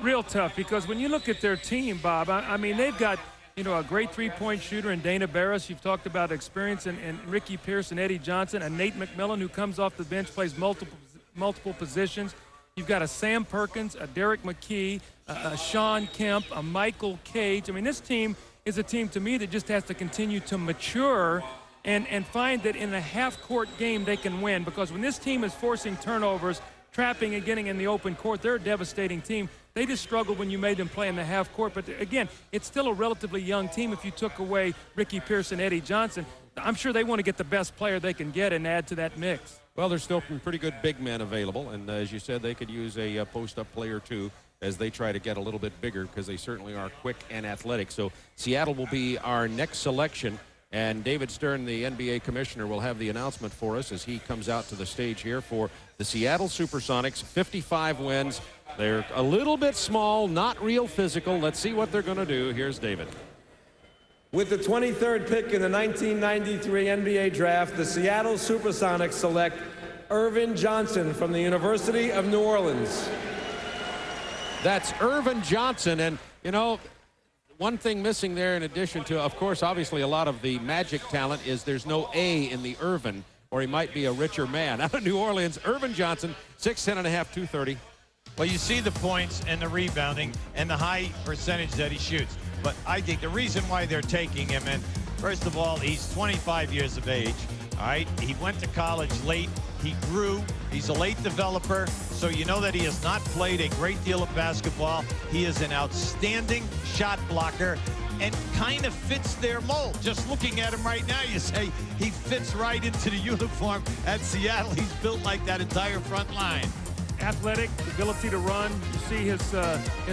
Real tough, because when you look at their team, Bob, I mean, they've got, a great three-point shooter in Dana Barris. You've talked about experience in Ricky Pierce and Eddie Johnson, and Nate McMillan, who comes off the bench, plays multiple positions. You've got a Sam Perkins, a Derek McKee, a Shawn Kemp, a Michael Cage. I mean, this team is a team, to me, that just has to continue to mature and find that in a half-court game they can win, because when this team is forcing turnovers, trapping and getting in the open court, they're a devastating team. They just struggled when you made them play in the half court. But again, it's still a relatively young team. If you took away Ricky Pierce and Eddie Johnson, I'm sure they want to get the best player they can get and add to that mix. Well, there's still some pretty good big men available. And as you said, they could use a post-up player too as they try to get a little bit bigger, because they certainly are quick and athletic. So Seattle will be our next selection. And David Stern, the NBA commissioner, will have the announcement for us as he comes out to the stage here for the Seattle Supersonics. 55 wins. They're a little bit small, not real physical. Let's see what they're going to do. Here's David. With the 23rd pick in the 1993 NBA draft, the Seattle Supersonics select Irvin Johnson from the University of New Orleans. That's Irvin Johnson. And, one thing missing there, in addition to, of course, obviously a lot of the Magic talent, is there's no A in the Irvin, or he might be a richer man. Out of New Orleans, Irvin Johnson, 6'10 and a half, 230. Well, you see the points and the rebounding and the high percentage that he shoots. But I think the reason why they're taking him, and first of all, he's 25 years of age. All right, he went to college late. He grew. He's a late developer, so you know that he has not played a great deal of basketball. He is an outstanding shot blocker and kind of fits their mold. Just looking at him right now, you say he fits right into the uniform at Seattle. He's built like that entire front line. Athletic, ability to run. You see his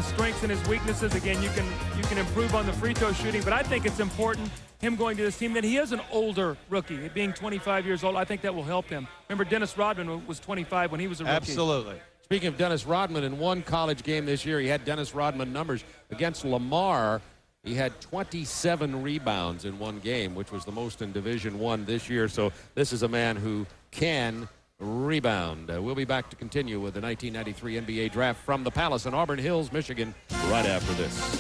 strengths and his weaknesses. Again, you can improve on the free throw shooting, but I think it's important, him going to this team, that he is an older rookie. Being 25 years old, I think that will help him. Remember, Dennis Rodman was 25 when he was a rookie. Absolutely. Speaking of Dennis Rodman, in one college game this year, he had Dennis Rodman numbers against Lamar. He had 27 rebounds in one game, which was the most in Division I this year. So this is a man who can rebound. We'll be back to continue with the 1993 NBA Draft from the Palace in Auburn Hills, Michigan, right after this.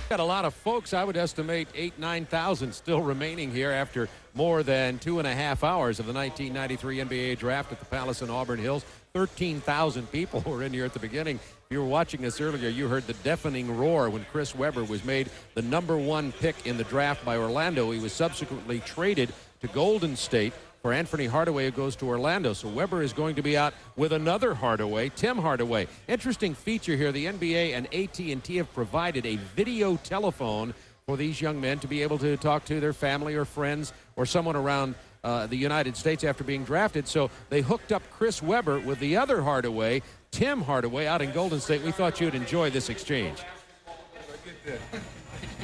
Got a lot of folks. I would estimate 8,000 to 9,000 still remaining here after more than 2.5 hours of the 1993 NBA Draft at the Palace in Auburn Hills. 13,000 people were in here at the beginning. If you were watching this earlier, you heard the deafening roar when Chris Webber was made the #1 pick in the draft by Orlando. He was subsequently traded to Golden State for Anfernee Hardaway, who goes to Orlando. So Webber is going to be out with another Hardaway, Tim Hardaway. Interesting feature here, the NBA and AT&T have provided a video telephone for these young men to be able to talk to their family or friends or someone around the United States after being drafted. So they hooked up Chris Webber with the other Hardaway, Tim Hardaway, out in Golden State. We thought you'd enjoy this exchange.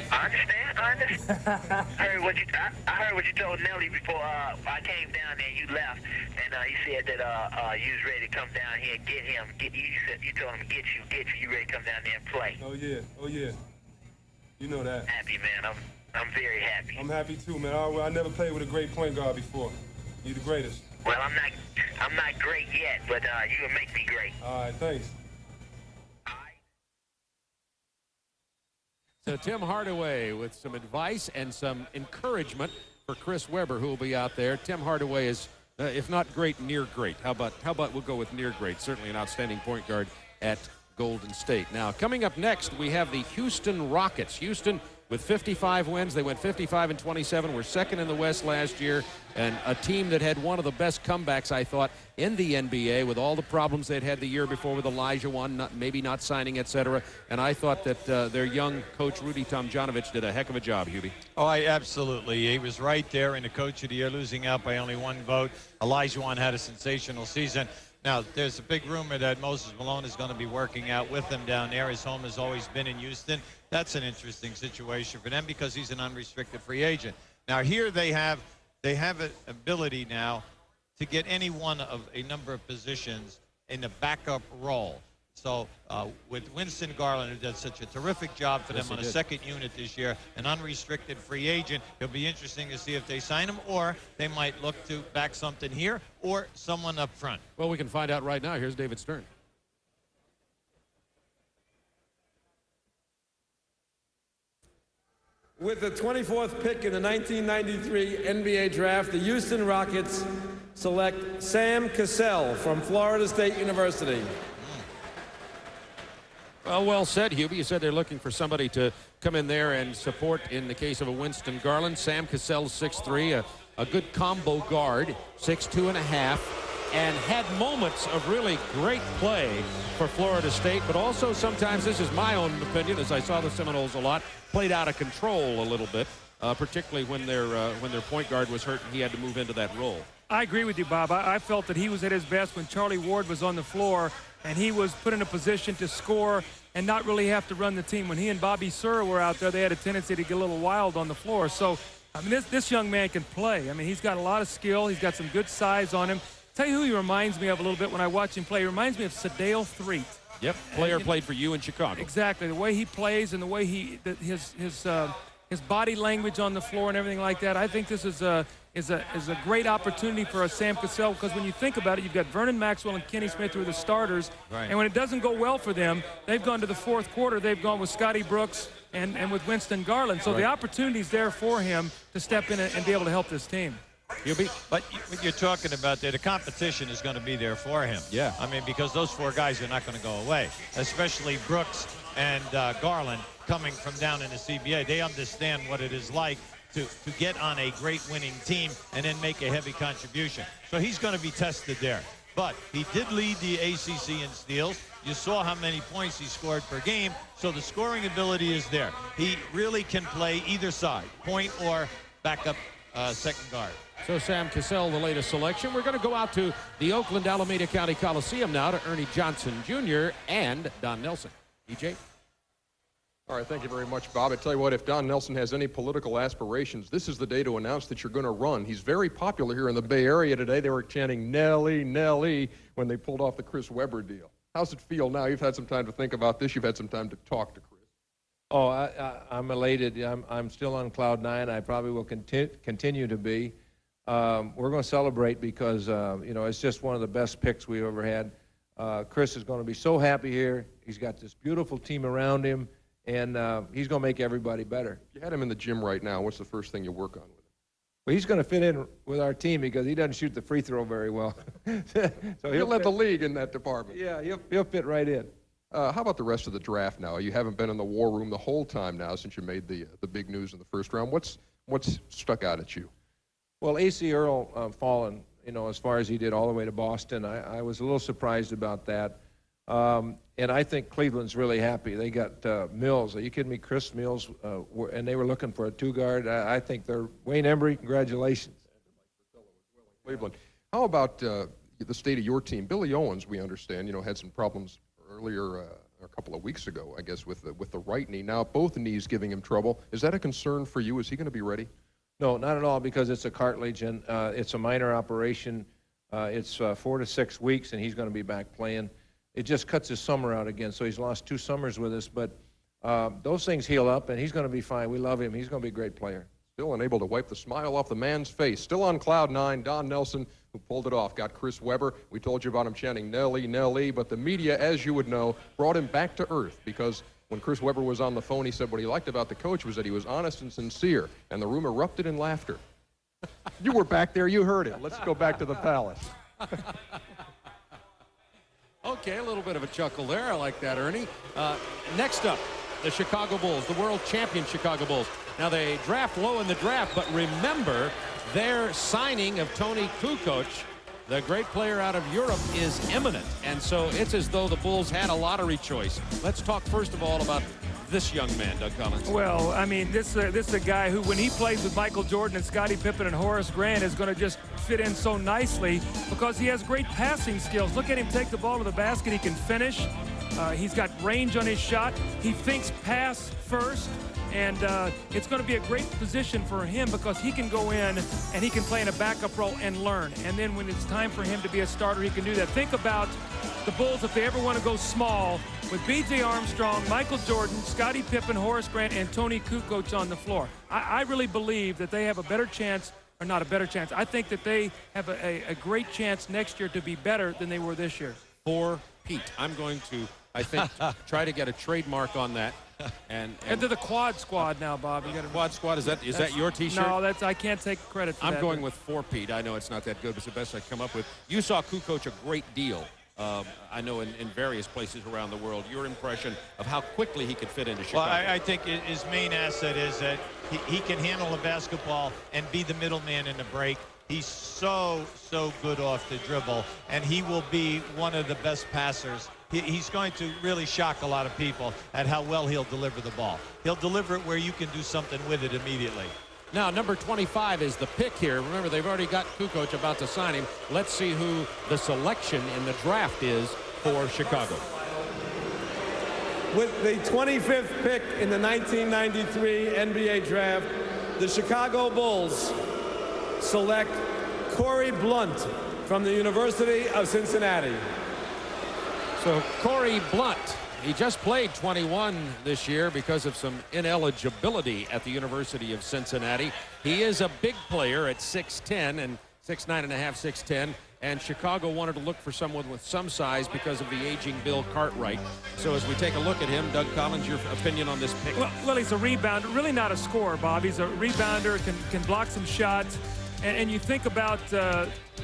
I understand. I heard what you told Nelly before I came down there. You left, and you said that you was ready to come down here and get him. You told him to get you. You ready to come down there and play? Oh yeah. You know that. Happy, man. I'm very happy. I'm happy too, man. I never played with a great point guard before. You the greatest. Well, I'm not great yet, but you will make me great. All right, thanks. So Tim Hardaway with some advice and some encouragement for Chris Webber, who will be out there. Tim Hardaway is, if not great, near great. How about we'll go with near great? Certainly an outstanding point guard at Golden State. Now, coming up next, we have the Houston Rockets. Houston with 55 wins. They went 55-27. Were second in the West last year, and a team that had one of the best comebacks, I thought, in the NBA with all the problems they'd had the year before with Elijah maybe not signing, etc. And I thought that their young coach, Rudy Tomjanovich, did a heck of a job, Hubie. Oh, absolutely. He was right there in the Coach of the Year, losing out by only 1 vote. Elijah had a sensational season. Now, there's a big rumor that Moses Malone is going to be working out with them down there. His home has always been in Houston. That's an interesting situation for them because he's an unrestricted free agent. Now, here they have an ability now to get any one of a number of positions in the backup role. So with Winston Garland, who does such a terrific job for them on a second unit this year, an unrestricted free agent, it'll be interesting to see if they sign him, or they might look to back something here or someone up front. Well, we can find out right now. Here's David Stern. With the 24th pick in the 1993 NBA Draft, the Houston Rockets select Sam Cassell from Florida State University. Well said, Hubie. You said they're looking for somebody to come in there and support in the case of a Winston Garland. Sam Cassell's 6'3", a good combo guard, 6'2½", and had moments of really great play for Florida State, but also sometimes, this is my own opinion, as I saw the Seminoles a lot, played out of control a little bit, particularly when their point guard was hurt and he had to move into that role. I agree with you, Bob. I felt that he was at his best when Charlie Ward was on the floor and he was put in a position to score and not really have to run the team. When he and Bobby Sura were out there, they had a tendency to get a little wild on the floor. So, I mean, this young man can play. I mean, he's got a lot of skill. He's got some good size on him. Tell you who he reminds me of a little bit when I watch him play. He reminds me of Sedale Threatt. Yep, player played for you in Chicago. Exactly, the way he plays and the way his body language on the floor and everything like that. I think this is a great opportunity for a Sam Cassell, because when you think about it, you've got Vernon Maxwell and Kenny Smith who are the starters, right. And when it doesn't go well for them, they've gone to the fourth quarter. They've gone with Scotty Brooks and with Winston Garland. So right. The opportunity's there for him to step in and be able to help this team. But what you're talking about there, the competition is going to be there for him. Yeah. I mean, because those 4 guys are not going to go away, especially Brooks and Garland coming from down in the CBA. They understand what it is like to get on a great winning team and then make a heavy contribution. So he's going to be tested there. But he did lead the ACC in steals. You saw how many points he scored per game, so the scoring ability is there. He really can play either side, point or backup second guard. So Sam Cassell, the latest selection. We're going to go out to the Oakland Alameda County Coliseum now to Ernie Johnson Jr. and Don Nelson. EJ? All right, thank you very much, Bob. I tell you what, if Don Nelson has any political aspirations, this is the day to announce that you're going to run. He's very popular here in the Bay Area today. They were chanting Nelly, Nelly when they pulled off the Chris Webber deal. How's it feel now? You've had some time to think about this. You've had some time to talk to Chris. Oh, I'm elated. I'm still on cloud nine. I probably will continue to be. We're going to celebrate because, you know, it's just one of the best picks we've ever had. Chris is going to be so happy here. He's got this beautiful team around him. And he's going to make everybody better. If you had him in the gym right now, what's the first thing you work on with him? Well, he's going to fit in with our team because he doesn't shoot the free throw very well. So he'll led the league in that department. Yeah, he'll fit right in. How about the rest of the draft now? You haven't been in the war room the whole time now since you made the big news in the first round. What's stuck out at you? Well, A.C. Earl fallen, you know, as far as he did all the way to Boston. I was a little surprised about that. And I think Cleveland's really happy. They got Mills. Are you kidding me? Chris Mills, and they were looking for a two-guard. I think they're Wayne Embry. Congratulations. Cleveland. How about the state of your team? Billy Owens, we understand, you know, had some problems earlier, a couple of weeks ago, I guess, with the right knee. Now both knees giving him trouble. Is that a concern for you? Is he going to be ready? No, not at all, because it's a cartilage and it's a minor operation. It's 4 to 6 weeks, and he's going to be back playing. It just cuts his summer out again, so he's lost 2 summers with us. But those things heal up, and he's going to be fine. We love him. He's going to be a great player. Still unable to wipe the smile off the man's face. Still on cloud nine, Don Nelson, who pulled it off. Got Chris Webber. We told you about him chanting Nelly, Nelly. But the media, as you would know, brought him back to earth because when Chris Webber was on the phone, he said what he liked about the coach was that he was honest and sincere. And the room erupted in laughter. You were back there. You heard it. Let's go back to the Palace. Okay, a little bit of a chuckle there. I like that, Ernie. Next up, the Chicago Bulls, the world champion Chicago Bulls. Now, they draft low in the draft, but remember, their signing of Tony Kukoc, the great player out of Europe, is imminent. And so it's as though the Bulls had a lottery choice. Let's talk first of all about this young man, Doug Collins. Well, I mean, this is a guy who, when he plays with Michael Jordan and Scottie Pippen and Horace Grant, is going to just fit in so nicely because he has great passing skills. Look at him take the ball to the basket. He can finish. He's got range on his shot. He thinks pass first. And it's going to be a great position for him because he can go in and he can play in a backup role and learn. And then when it's time for him to be a starter, he can do that. Think about the Bulls if they ever want to go small with B.J. Armstrong, Michael Jordan, Scottie Pippen, Horace Grant, and Tony Kukoc on the floor. I really believe that they have a better chance, or not a better chance. I think that they have a great chance next year to be better than they were this year. For Pete, I'm going to, I think, try to get a trademark on that. And to the quad squad now, Bob. You got a quad squad. Is that your T-shirt? No, I can't take credit for that. I'm going with 4 Pete. I know it's not that good, but it's the best I come up with. You saw Kukoc a great deal. I know in various places around the world. Your impression of how quickly he could fit into Chicago? Well, I think his main asset is that he can handle the basketball and be the middleman in the break. He's so good off the dribble, and he will be one of the best passers. He's going to really shock a lot of people at how well he'll deliver the ball. He'll deliver it where you can do something with it immediately. Now, number 25 is the pick here. Remember, they've already got Kukoc about to sign him. Let's see who the selection in the draft is for Chicago. With the 25th pick in the 1993 NBA draft, the Chicago Bulls select Corey Blunt from the University of Cincinnati. So Corey Blunt, he just played 21 this year because of some ineligibility at the University of Cincinnati. He is a big player at 6'10" and 6'9.5", 6'10", and Chicago wanted to look for someone with some size because of the aging Bill Cartwright. So as we take a look at him, Doug Collins, your opinion on this pick? Well, he's a rebounder, really not a scorer, Bob. He's a rebounder, can block some shots. And you think about,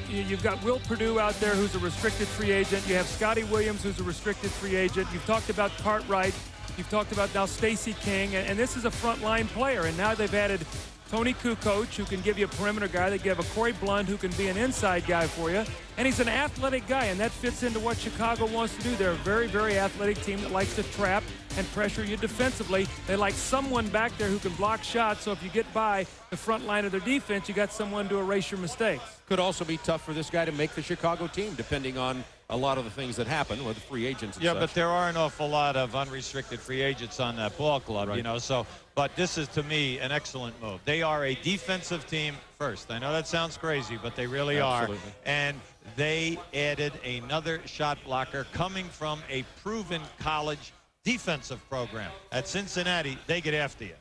you've got Will Perdue out there who's a restricted free agent. You have Scotty Williams who's a restricted free agent. You've talked about Cartwright. You've talked about now Stacey King. And this is a frontline player. And now they've added Tony Kukoc, who can give you a perimeter guy. They give a Corey Blunt, who can be an inside guy for you. And he's an athletic guy, and that fits into what Chicago wants to do. They're a very, very athletic team that likes to trap and pressure you defensively. They like someone back there who can block shots, so if you get by the front line of their defense, you got someone to erase your mistakes. Could also be tough for this guy to make the Chicago team, depending on a lot of the things that happen with free agents and yeah, such. but there are an awful lot of unrestricted free agents on that ball club, Right. you know. So, but this is, to me, an excellent move. They are a defensive team first. I know that sounds crazy, but they really Absolutely. are. And they added another shot blocker coming from a proven college defensive program. At Cincinnati, they get after you.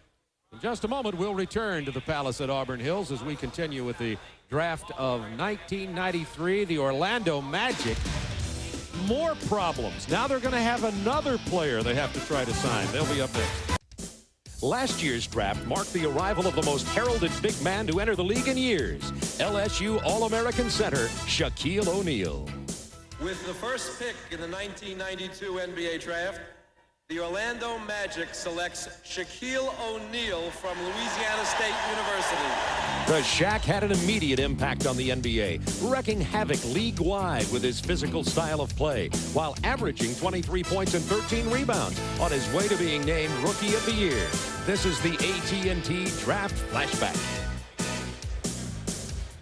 In just a moment, we'll return to the Palace at Auburn Hills as we continue with the draft of 1993. The Orlando Magic, more problems. Now they're going to have another player they have to try to sign. They'll be up next. Last year's draft marked the arrival of the most heralded big man to enter the league in years, LSU All-American center Shaquille O'Neal. With the first pick in the 1992 NBA draft, the Orlando Magic selects Shaquille O'Neal from Louisiana State University. The Shaq had an immediate impact on the NBA, wreaking havoc league-wide with his physical style of play, while averaging 23 points and 13 rebounds on his way to being named Rookie of the Year. This is the AT&T Draft Flashback.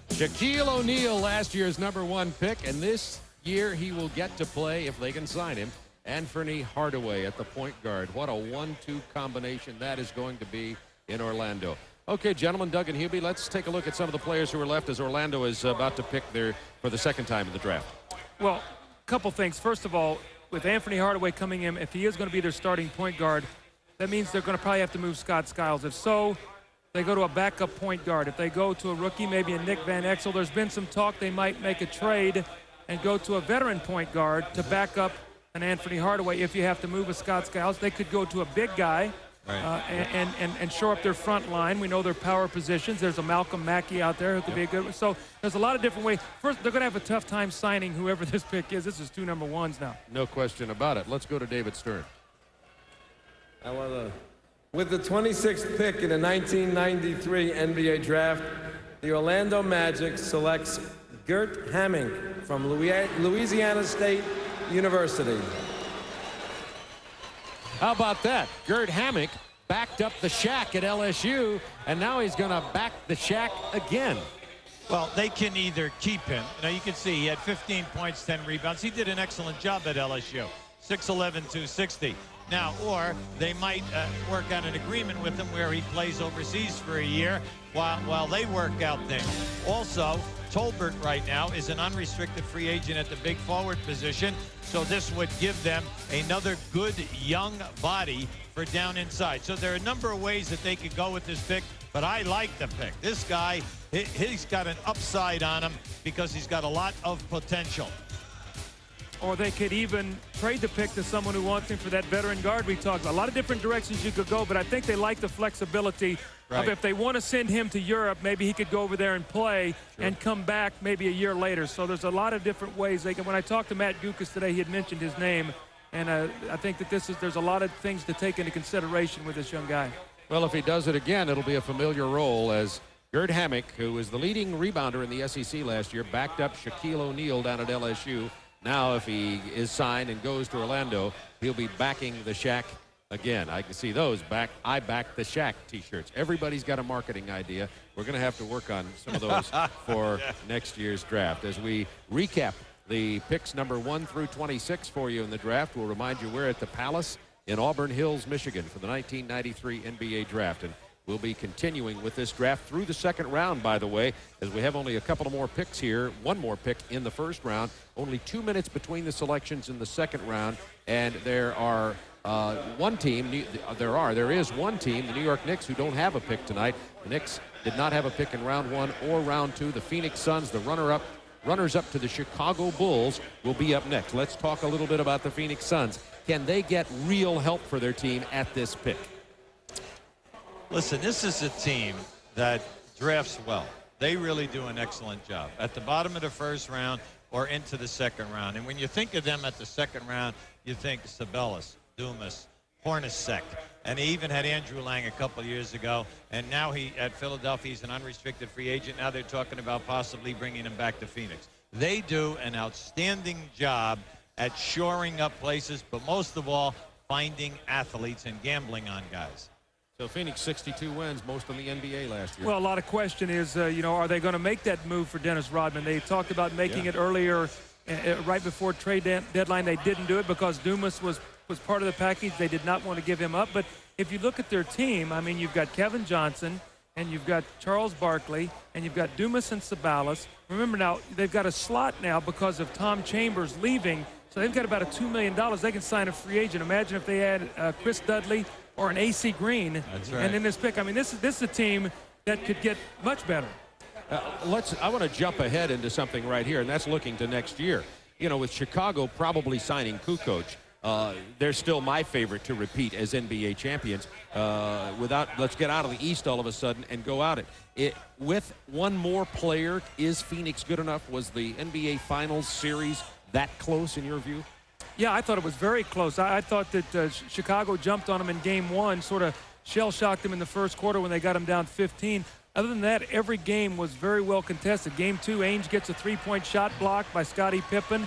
Shaquille O'Neal, last year's #1 pick, and this year he will get to play, if they can sign him, Anfernee Hardaway at the point guard. What a 1-2 combination that is going to be in Orlando. Okay, gentlemen, Doug and Hubie, let's take a look at some of the players who are left as Orlando is about to pick for the second time in the draft. Well, a couple things. First of all, with Anfernee Hardaway coming in, if he is going to be their starting point guard, that means they're going to probably have to move Scott Skiles. If so, they go to a backup point guard. If they go to a rookie, maybe a Nick Van Exel, there's been some talk they might make a trade and go to a veteran point guard to back up an Anfernee Hardaway. If you have to move a Scott Skiles, they could go to a big guy and shore up their front line. We know their power positions. There's a Malcolm Mackey out there who could be a good one. So there's a lot of different ways. First, they're going to have a tough time signing whoever this pick is. This is 2 #1s now. No question about it. Let's go to David Stern. With the 26th pick in the 1993 NBA draft, the Orlando Magic selects Gert Hamink from Louisiana State University. How about that? Gert Hamink backed up the Shaq at LSU, and now he's going to back the Shaq again. Well, they can either keep him. Now, you can see he had 15 points, 10 rebounds. He did an excellent job at LSU. 6'11", 260. Now, or they might work out an agreement with him where he plays overseas for a year while they work out things. Also, Tolbert right now is an unrestricted free agent at the big forward position, so this would give them another good young body for down inside. So there are a number of ways that they could go with this pick, but I like the pick. This guy, he's got an upside on him because he's got a lot of potential. Or they could even trade the pick to someone who wants him for that veteran guard we talked about. A lot of different directions you could go, but I think they like the flexibility of if they want to send him to Europe, maybe he could go over there and play and come back maybe a year later. So there's a lot of different ways they can. When I talked to Matt Gukas today, he had mentioned his name, and I think that there's a lot of things to take into consideration with this young guy. Well, if he does it again, it'll be a familiar role as Gert Hamink, who was the leading rebounder in the SEC last year, backed up Shaquille O'Neal down at LSU. Now, if he is signed and goes to Orlando, he'll be backing the Shaq again. I can see those I back the Shaq T-shirts. Everybody's got a marketing idea. We're going to have to work on some of those for next year's draft. As we recap the picks #1 through 26 for you in the draft, we'll remind you we're at the Palace in Auburn Hills, Michigan for the 1993 NBA draft. And we'll be continuing with this draft through the second round, by the way, as we have only a couple of more picks here. One more pick in the first round. Only 2 minutes between the selections in the second round. And there are there is one team, the New York Knicks, who don't have a pick tonight. The Knicks did not have a pick in round 1 or round 2. The Phoenix Suns, the runners up to the Chicago Bulls, will be up next. Let's talk a little bit about the Phoenix Suns. Can they get real help for their team at this pick? Listen, this is a team that drafts well. They really do an excellent job at the bottom of the first round or into the second round. And when you think of them at the second round, you think Sabelis, Dumas, Hornacek, and he even had Andrew Lang a couple years ago. And now at Philadelphia, he's an unrestricted free agent. Now they're talking about possibly bringing him back to Phoenix. They do an outstanding job at shoring up places, but most of all, finding athletes and gambling on guys. So Phoenix 62 wins, most in the NBA last year. Well, a lot of question is, are they going to make that move for Dennis Rodman? They talked about making it earlier right before trade deadline. They didn't do it because Dumas was part of the package. They did not want to give him up. But if you look at their team, I mean, you've got Kevin Johnson, and you've got Charles Barkley, and you've got Dumas and Sabalas. Remember now, they've got a slot now because of Tom Chambers leaving, so they've got about a $2 million. They can sign a free agent. Imagine if they had Chris Dudley or an AC Green. That's right. And in this pick, I mean, this is a team that could get much better. I want to jump ahead into something right here, and that's looking to next year. You know, with Chicago probably signing Kukoc, they're still my favorite to repeat as NBA champions. Let's get out of the East all of a sudden and go out it. With one more player, is Phoenix good enough? Was the NBA Finals series that close in your view? Yeah, I thought it was very close. I thought that Chicago jumped on them in game one, sort of shell-shocked them in the first quarter when they got them down 15. Other than that, every game was very well contested. Game 2, Ainge gets a three-point shot blocked by Scottie Pippen.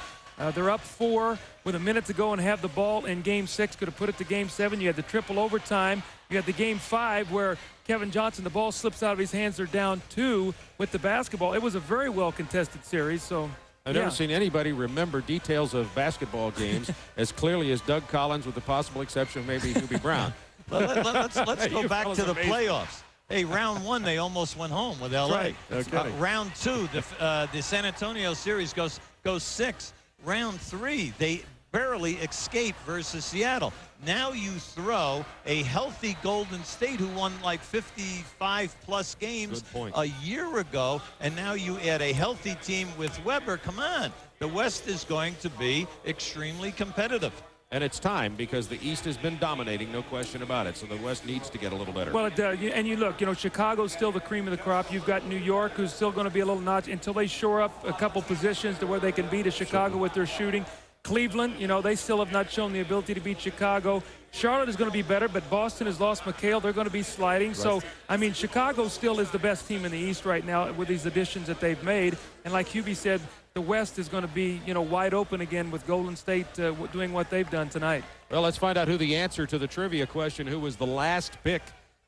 They're up 4 with a minute to go and have the ball in Game 6. Could have put it to Game 7. You had the triple overtime. You had the Game 5 where Kevin Johnson, the ball slips out of his hands. They're down 2 with the basketball. It was a very well-contested series. So I've never seen anybody remember details of basketball games as clearly as Doug Collins, with the possible exception of maybe Hubie Brown. Let's go back to the playoffs. Hey, round 1, they almost went home with L.A. Right. Round 2, the San Antonio series goes 6. Round 3, they barely escaped versus Seattle. Now you throw a healthy Golden State who won like 55-plus games a year ago, and now you add a healthy team with Weber. Come on. The West is going to be extremely competitive. And it's time, because the East has been dominating, no question about it. So the West needs to get a little better. Well, and you look, Chicago's still the cream of the crop. You've got New York, who's still going to be a little notch until they shore up a couple positions to where they can beat Chicago with their shooting. Cleveland, they still have not shown the ability to beat Chicago. Charlotte is going to be better, but Boston has lost McHale. They're going to be sliding. Right. So, I mean, Chicago still is the best team in the East right now with these additions that they've made. And like Hubie said, the West is going to be, wide open again with Golden State doing what they've done tonight. Well, let's find out who the answer to the trivia question, who was the last pick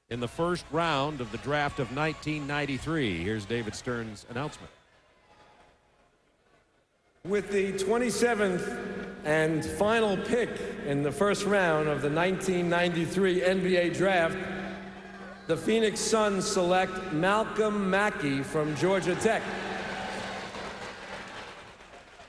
in the first round of the draft of 1993. Here's David Stern's announcement. With the 27th and final pick in the first round of the 1993 NBA Draft, the Phoenix Suns select Malcolm Mackey from Georgia Tech.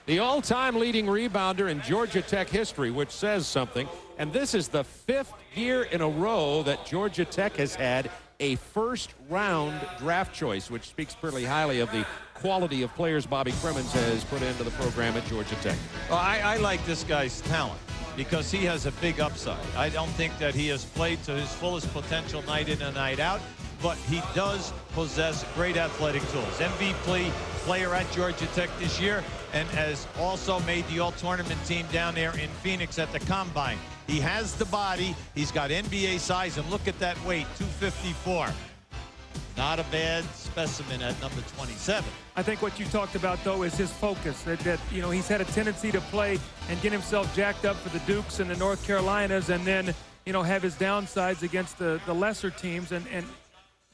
The all-time leading rebounder in Georgia Tech history, which says something. And this is the 5th year in a row that Georgia Tech has had a first-round draft choice, which speaks pretty highly of the quality of players Bobby Crimmins has put into the program at Georgia Tech. Well, I like this guy's talent because he has a big upside. I don't think that he has played to his fullest potential night in and night out, but he does possess great athletic tools. MVP player at Georgia Tech this year, and has also made the all-tournament team down there in Phoenix at the Combine. He has the body, he's got NBA size, and look at that weight, 254. Not a bad specimen at number 27. I think what you talked about, though, is his focus. That he's had a tendency to play and get himself jacked up for the Dukes and the North Carolinas, and then, have his downsides against the lesser teams. And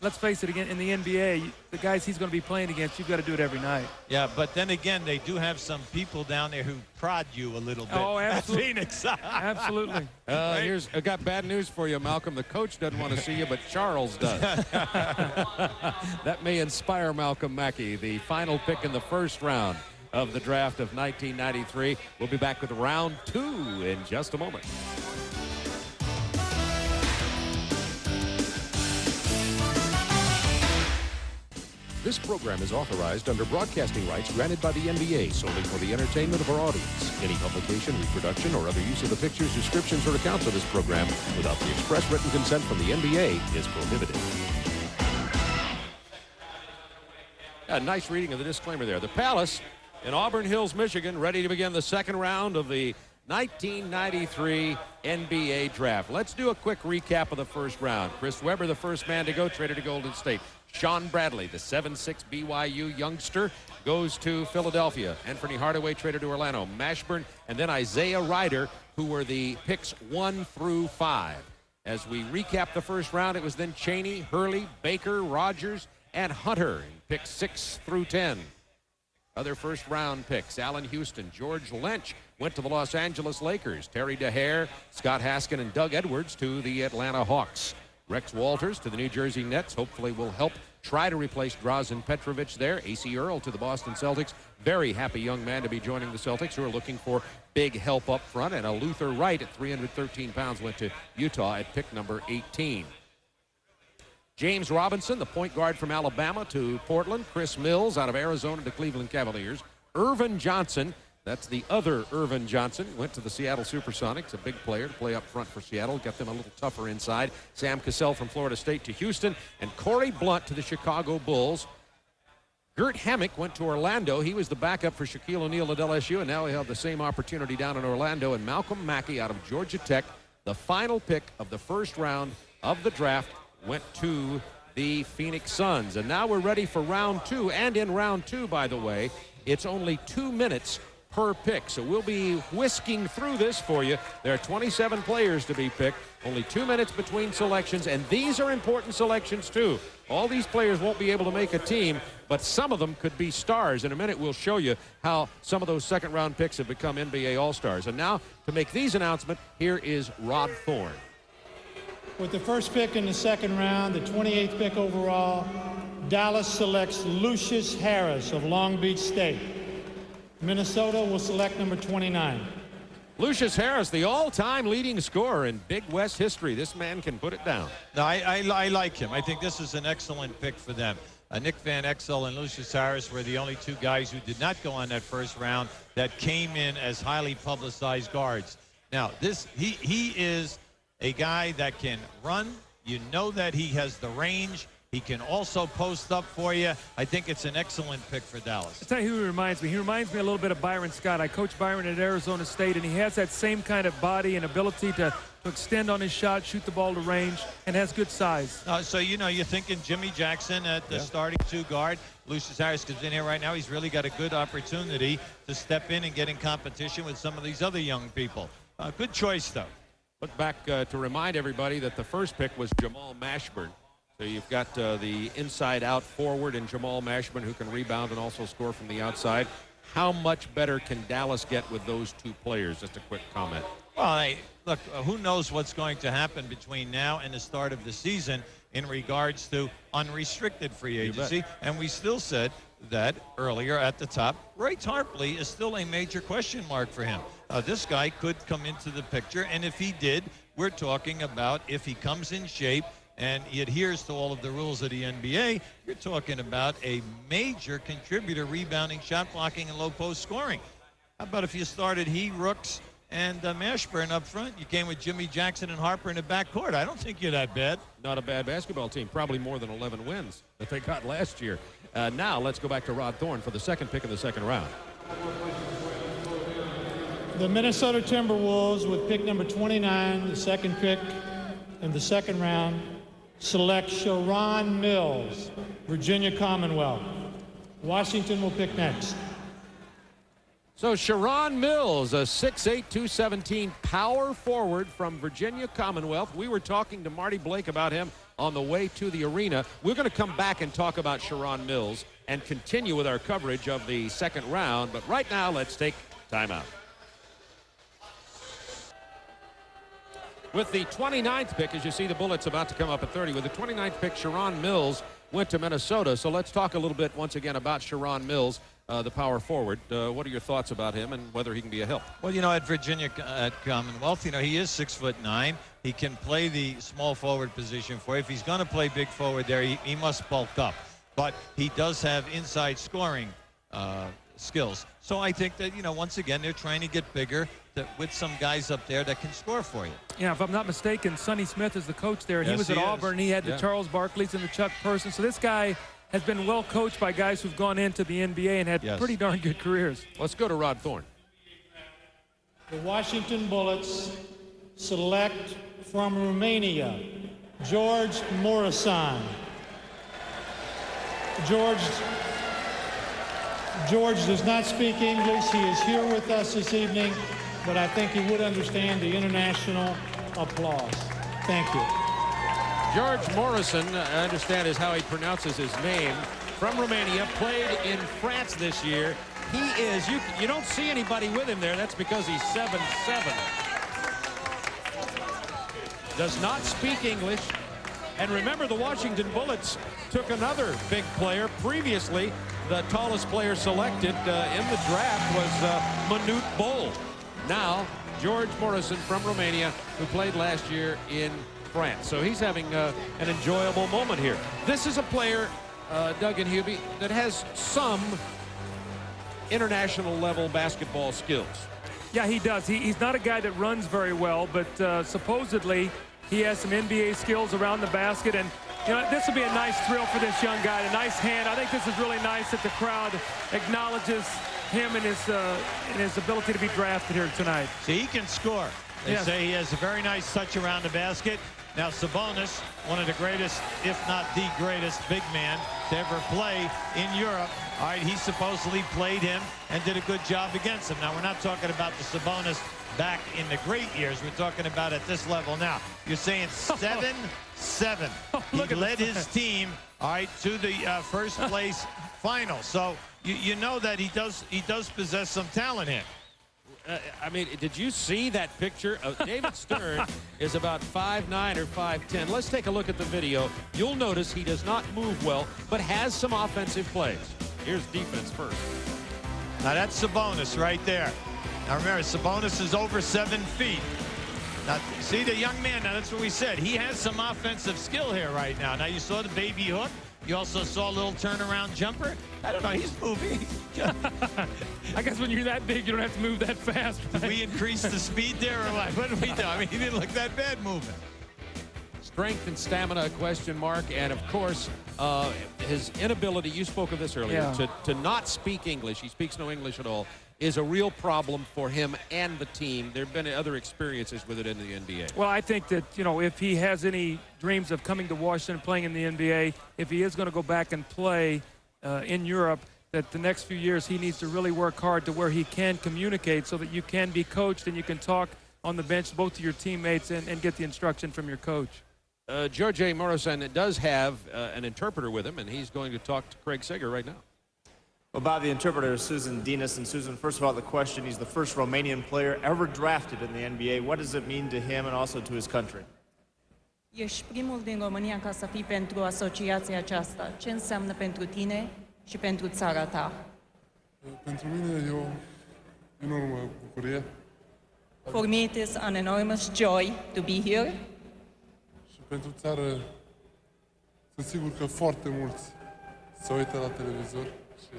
let's face it, again, in the NBA, the guys he's going to be playing against, you've got to do it every night. Yeah, but then again, they do have some people down there who prod you a little bit. Oh, absolutely. Phoenix. Absolutely. I got bad news for you, Malcolm. The coach doesn't want to see you, but Charles does. That may inspire Malcolm Mackey, the final pick in the first round of the draft of 1993. We'll be back with round 2 in just a moment. This program is authorized under broadcasting rights granted by the NBA solely for the entertainment of our audience. Any publication, reproduction, or other use of the pictures, descriptions, or accounts of this program without the express written consent from the NBA is prohibited. A nice reading of the disclaimer there. The Palace in Auburn Hills, Michigan, ready to begin the second round of the 1993 NBA Draft. Let's do a quick recap of the first round. Chris Webber, the first man to go, traded to Golden State. Shawn Bradley, the 7'6" BYU youngster, goes to Philadelphia. Anfernee Hardaway traded to Orlando. Mashburn, and then Isaiah Ryder, who were the picks 1 through 5. As we recap the first round, it was then Chaney, Hurley, Baker, Rogers, and Hunter in picks 6 through 10. Other first-round picks, Allen Houston, George Lynch went to the Los Angeles Lakers. Terry DeHare, Scott Haskin, and Doug Edwards to the Atlanta Hawks. Rex Walters to the New Jersey Nets, hopefully will help try to replace Drazen Petrovic there. A.C. Earl to the Boston Celtics. Very happy young man to be joining the Celtics, who are looking for big help up front. And a Luther Wright at 313 pounds went to Utah at pick number 18. James Robinson, the point guard from Alabama, to Portland. Chris Mills out of Arizona to Cleveland Cavaliers. Irvin Johnson, that's the other Irvin Johnson, went to the Seattle Supersonics, a big player to play up front for Seattle, got them a little tougher inside. Sam Cassell from Florida State to Houston, and Corey Blunt to the Chicago Bulls. Gert Hammock went to Orlando. He was the backup for Shaquille O'Neal at LSU, and now he had the same opportunity down in Orlando. And Malcolm Mackey out of Georgia Tech, the final pick of the first round of the draft, went to the Phoenix Suns. And now we're ready for round two. And in round two, by the way, it's only 2 minutes per pick. So we'll be whisking through this for you. There are 27 players to be picked, only 2 minutes between selections, and these are important selections too. All these players won't be able to make a team, but some of them could be stars. In a minute, we'll show you how some of those second-round picks have become NBA All-Stars. And now, to make these announcements, here is Rod Thorne. With the first pick in the second round, the 28th pick overall, Dallas selects Lucius Harris of Long Beach State. Minnesota will select number 29. Lucius Harris, the all-time leading scorer in Big West history. This man can put it down. No, I like him. I think this is an excellent pick for them. Nick Van Exel and Lucius Harris were the only two guys who did not go on that first round that came in as highly publicized guards. Now, he is a guy that can run. You know that he has the range. He can also post up for you. I think it's an excellent pick for Dallas. I'll tell you who he reminds me. He reminds me a little bit of Byron Scott. I coached Byron at Arizona State, and he has that same kind of body and ability to extend on his shot, shoot the ball to range, and has good size. So, you know, you're thinking Jimmy Jackson at the starting two guard. Lucius Harris comes in here right now. He's really got a good opportunity to step in and get in competition with some of these other young people. Good choice, though. Look back to remind everybody that the first pick was Jamal Mashburn. So you've got the inside-out forward in Jamal Mashburn, who can rebound and also score from the outside. How much better can Dallas get with those two players? Just a quick comment. Well, hey, look, who knows what's going to happen between now and the start of the season in regards to unrestricted free agency. And we still said that earlier at the top. Roy Tarpley is still a major question mark for him. This guy could come into the picture, and if he did, we're talking about if he comes in shape and he adheres to all of the rules of the NBA, you're talking about a major contributor, rebounding, shot blocking, and low post scoring. How about if you started Rooks and Mashburn up front? You came with Jimmy Jackson and Harper in the backcourt. I don't think you're that bad. Not a bad basketball team. Probably more than 11 wins that they got last year. Now let's go back to Rod Thorne for the second pick of the second round. The Minnesota Timberwolves with pick number 29, the second pick in the second round, select Shawn Mills, Virginia Commonwealth. Washington will pick next. So Shawn Mills, a 6'8", 217 power forward from Virginia Commonwealth. We were talking to Marty Blake about him on the way to the arena. We're going to come back and talk about Shawn Mills and continue with our coverage of the second round. But right now, let's take timeout. With the 29th pick, as you see the Bullets about to come up at 30, with the 29th pick, Shawn Mills went to Minnesota. So let's talk a little bit once again about Shawn Mills, the power forward. What are your thoughts about him and whether he can be a help? Well, you know, at Virginia at Commonwealth, you know, he is 6'9". He can play the small forward position for you. If he's going to play big forward there, he must bulk up. But he does have inside scoring skills. So I think that, you know, once again, they're trying to get bigger with some guys up there that can score for you. Yeah, if I'm not mistaken, Sonny Smith is the coach there. Yes, he was at Auburn. He had the Charles Barkleys and the Chuck Person. So this guy has been well coached by guys who've gone into the NBA and had pretty darn good careers. Let's go to Rod Thorne. The Washington Bullets select from Romania, George Morisan. George does not speak English. He is here with us this evening, but I think he would understand the international applause. Thank you. George Morrison, I understand, is how he pronounces his name, from Romania, played in France this year. He is, you don't see anybody with him there. That's because he's 7'7". Does not speak English. And remember, the Washington Bullets took another big player. Previously, the tallest player selected in the draft was Manute Bol. Now, George Morrison from Romania, who played last year in France. So he's having an enjoyable moment here. This is a player, Doug and Hubie, that has some international level basketball skills. Yeah, he does. He's not a guy that runs very well, but supposedly he has some NBA skills around the basket. And you know, this will be a nice thrill for this young guy, a nice hand. I think this is really nice that the crowd acknowledges him and his ability to be drafted here tonight. See, he can score. They say he has a very nice touch around the basket. Now, Sabonis, one of the greatest, if not the greatest, big man to ever play in Europe. All right, he supposedly played him and did a good job against him. Now, we're not talking about the Sabonis back in the great years. We're talking about at this level now. You're saying 7-7. He led his team, all right, to the first place final. So you know that he does possess some talent here. I mean, did you see that picture? David Stern is about 5'9" or 5'10". Let's take a look at the video. You'll notice he does not move well, but has some offensive plays. Here's defense first. Now, that's Sabonis right there. Now, remember, Sabonis is over 7 feet. Now, see the young man, now that's what we said. He has some offensive skill here right now. Now, you saw the baby hook. You also saw a little turnaround jumper. I don't know, he's moving. I guess when you're that big, you don't have to move that fast. Right? Did we increase the speed there or what? What did we do? I mean, he didn't look that bad moving. Strength and stamina, a question mark. And, of course, his inability, you spoke of this earlier, to not speak English. He speaks no English at all. Is a real problem for him and the team. There have been other experiences with it in the NBA. Well, I think that, you know, if he has any dreams of coming to Washington, playing in the NBA, if he is going to go back and play in Europe, that the next few years he needs to really work hard to where he can communicate so that you can be coached and you can talk on the bench both to your teammates and get the instruction from your coach. George Morrison does have an interpreter with him, and he's going to talk to Craig Sager right now. Well, Bob, the interpreter is Susan Dinas. And Susan, first of all, the question, he's the first Romanian player ever drafted in the NBA. What does it mean to him and also to his country? Ești primul din România ca să fii pentru asociația aceasta. Ce înseamnă pentru tine și pentru țara ta? Pentru mine e o enormă bucurie. For me it is an enormous joy to be here. Și pentru țară sunt sigur că foarte mulți se uită la televizor.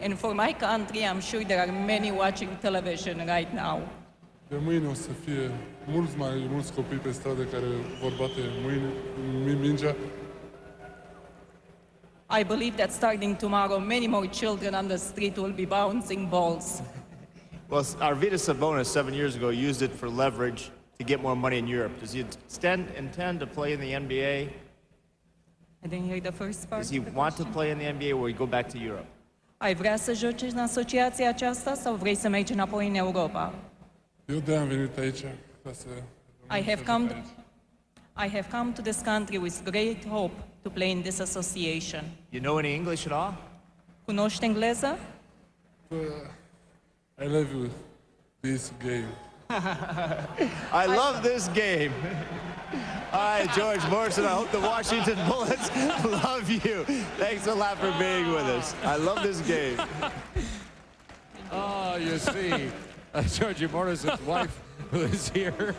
And for my country, I'm sure there are many watching television right now. De mâine o să fie mai mulți copii pe stradă care vor bate mingea. I believe that starting tomorrow, many more children on the street will be bouncing balls. Well, Arvydas Sabonis 7 years ago used it for leverage to get more money in Europe. Does he intend to play in the NBA? I didn't hear the first part. Does he want to play in the NBA or will he go back to Europe? Ai vrea să joci în asociația aceasta sau vrei să mergi înapoi în Europa? Eu de-aia am venit aici ca să... I have come to this country with great hope to play in this association. You know any English at all? Cunoști engleză? I love you, this game. I love this game. All right, George Morrison, I hope the Washington Bullets love you. Thanks a lot for being with us. I love this game. Oh, you see, George Morrison's wife who is here.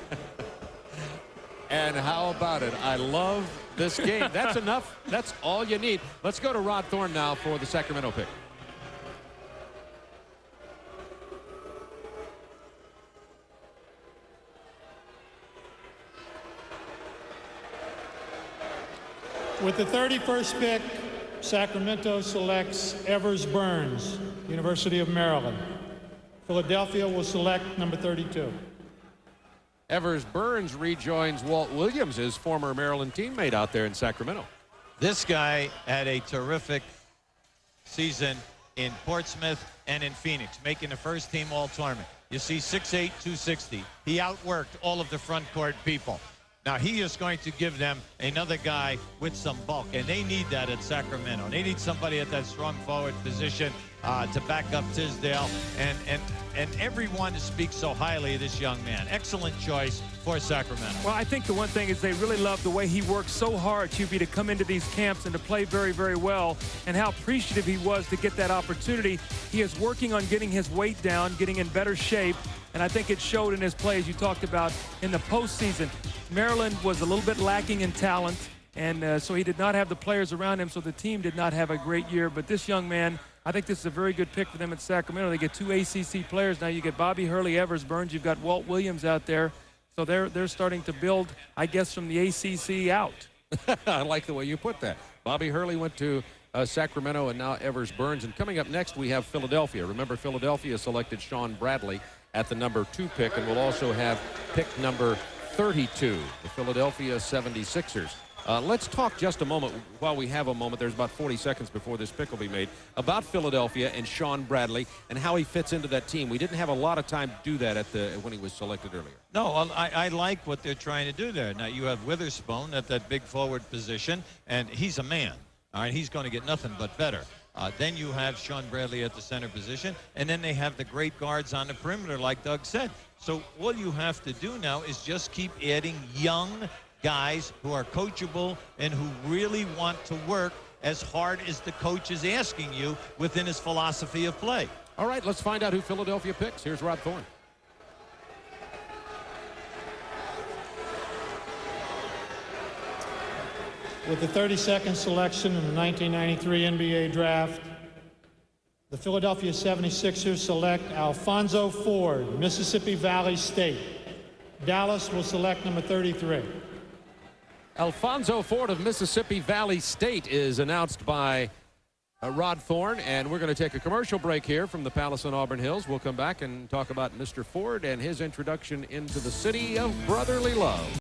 And how about it? I love this game. That's enough. That's all you need. Let's go to Rod Thorne now for the Sacramento pick. With the 31st pick, Sacramento selects Evers Burns, University of Maryland. Philadelphia will select number 32. Evers Burns rejoins Walt Williams, his former Maryland teammate out there in Sacramento. This guy had a terrific season in Portsmouth and in Phoenix, making the first team all-tournament. You see 6'8", 260. He outworked all of the front court people. Now, he is going to give them another guy with some bulk, and they need that at Sacramento. They need somebody at that strong forward position to back up Tisdale, and everyone speaks so highly of this young man. Excellent choice for Sacramento. Well, I think the one thing is they really love the way he works so hard, QB, to come into these camps and to play very, very well, and how appreciative he was to get that opportunity. He is working on getting his weight down, getting in better shape, and I think it showed in his play, as you talked about, in the postseason. Maryland was a little bit lacking in talent, and so he did not have the players around him, so the team did not have a great year. But this young man, I think this is a very good pick for them at Sacramento. They get 2 ACC players now. You get Bobby Hurley, Evers Burns. You've got Walt Williams out there. So they're starting to build, I guess, from the ACC out. I like the way you put that. Bobby Hurley went to Sacramento, and now Evers Burns. And coming up next, we have Philadelphia. Remember, Philadelphia selected Shawn Bradley at the number 2 pick, and we'll also have pick number 32, the Philadelphia 76ers. Let's talk just a moment, while we have a moment, there's about 40 seconds before this pick will be made, about Philadelphia and Shawn Bradley and how he fits into that team. We didn't have a lot of time to do that when he was selected earlier. No, I like what they're trying to do there. Now, you have Witherspoon at that big forward position, and he's a man. All right, he's going to get nothing but better. Then you have Shawn Bradley at the center position, and then they have the great guards on the perimeter, like Doug said. So all you have to do now is just keep adding young guys who are coachable and who really want to work as hard as the coach is asking you within his philosophy of play. All right, let's find out who Philadelphia picks. Here's Rod Thorne. With the 32nd selection in the 1993 NBA Draft, the Philadelphia 76ers select Alphonso Ford, Mississippi Valley State. Dallas will select number 33. Alphonso Ford of Mississippi Valley State is announced by Rod Thorne, and we're going to take a commercial break here from the Palace on Auburn Hills. We'll come back and talk about Mr. Ford and his introduction into the city of brotherly love.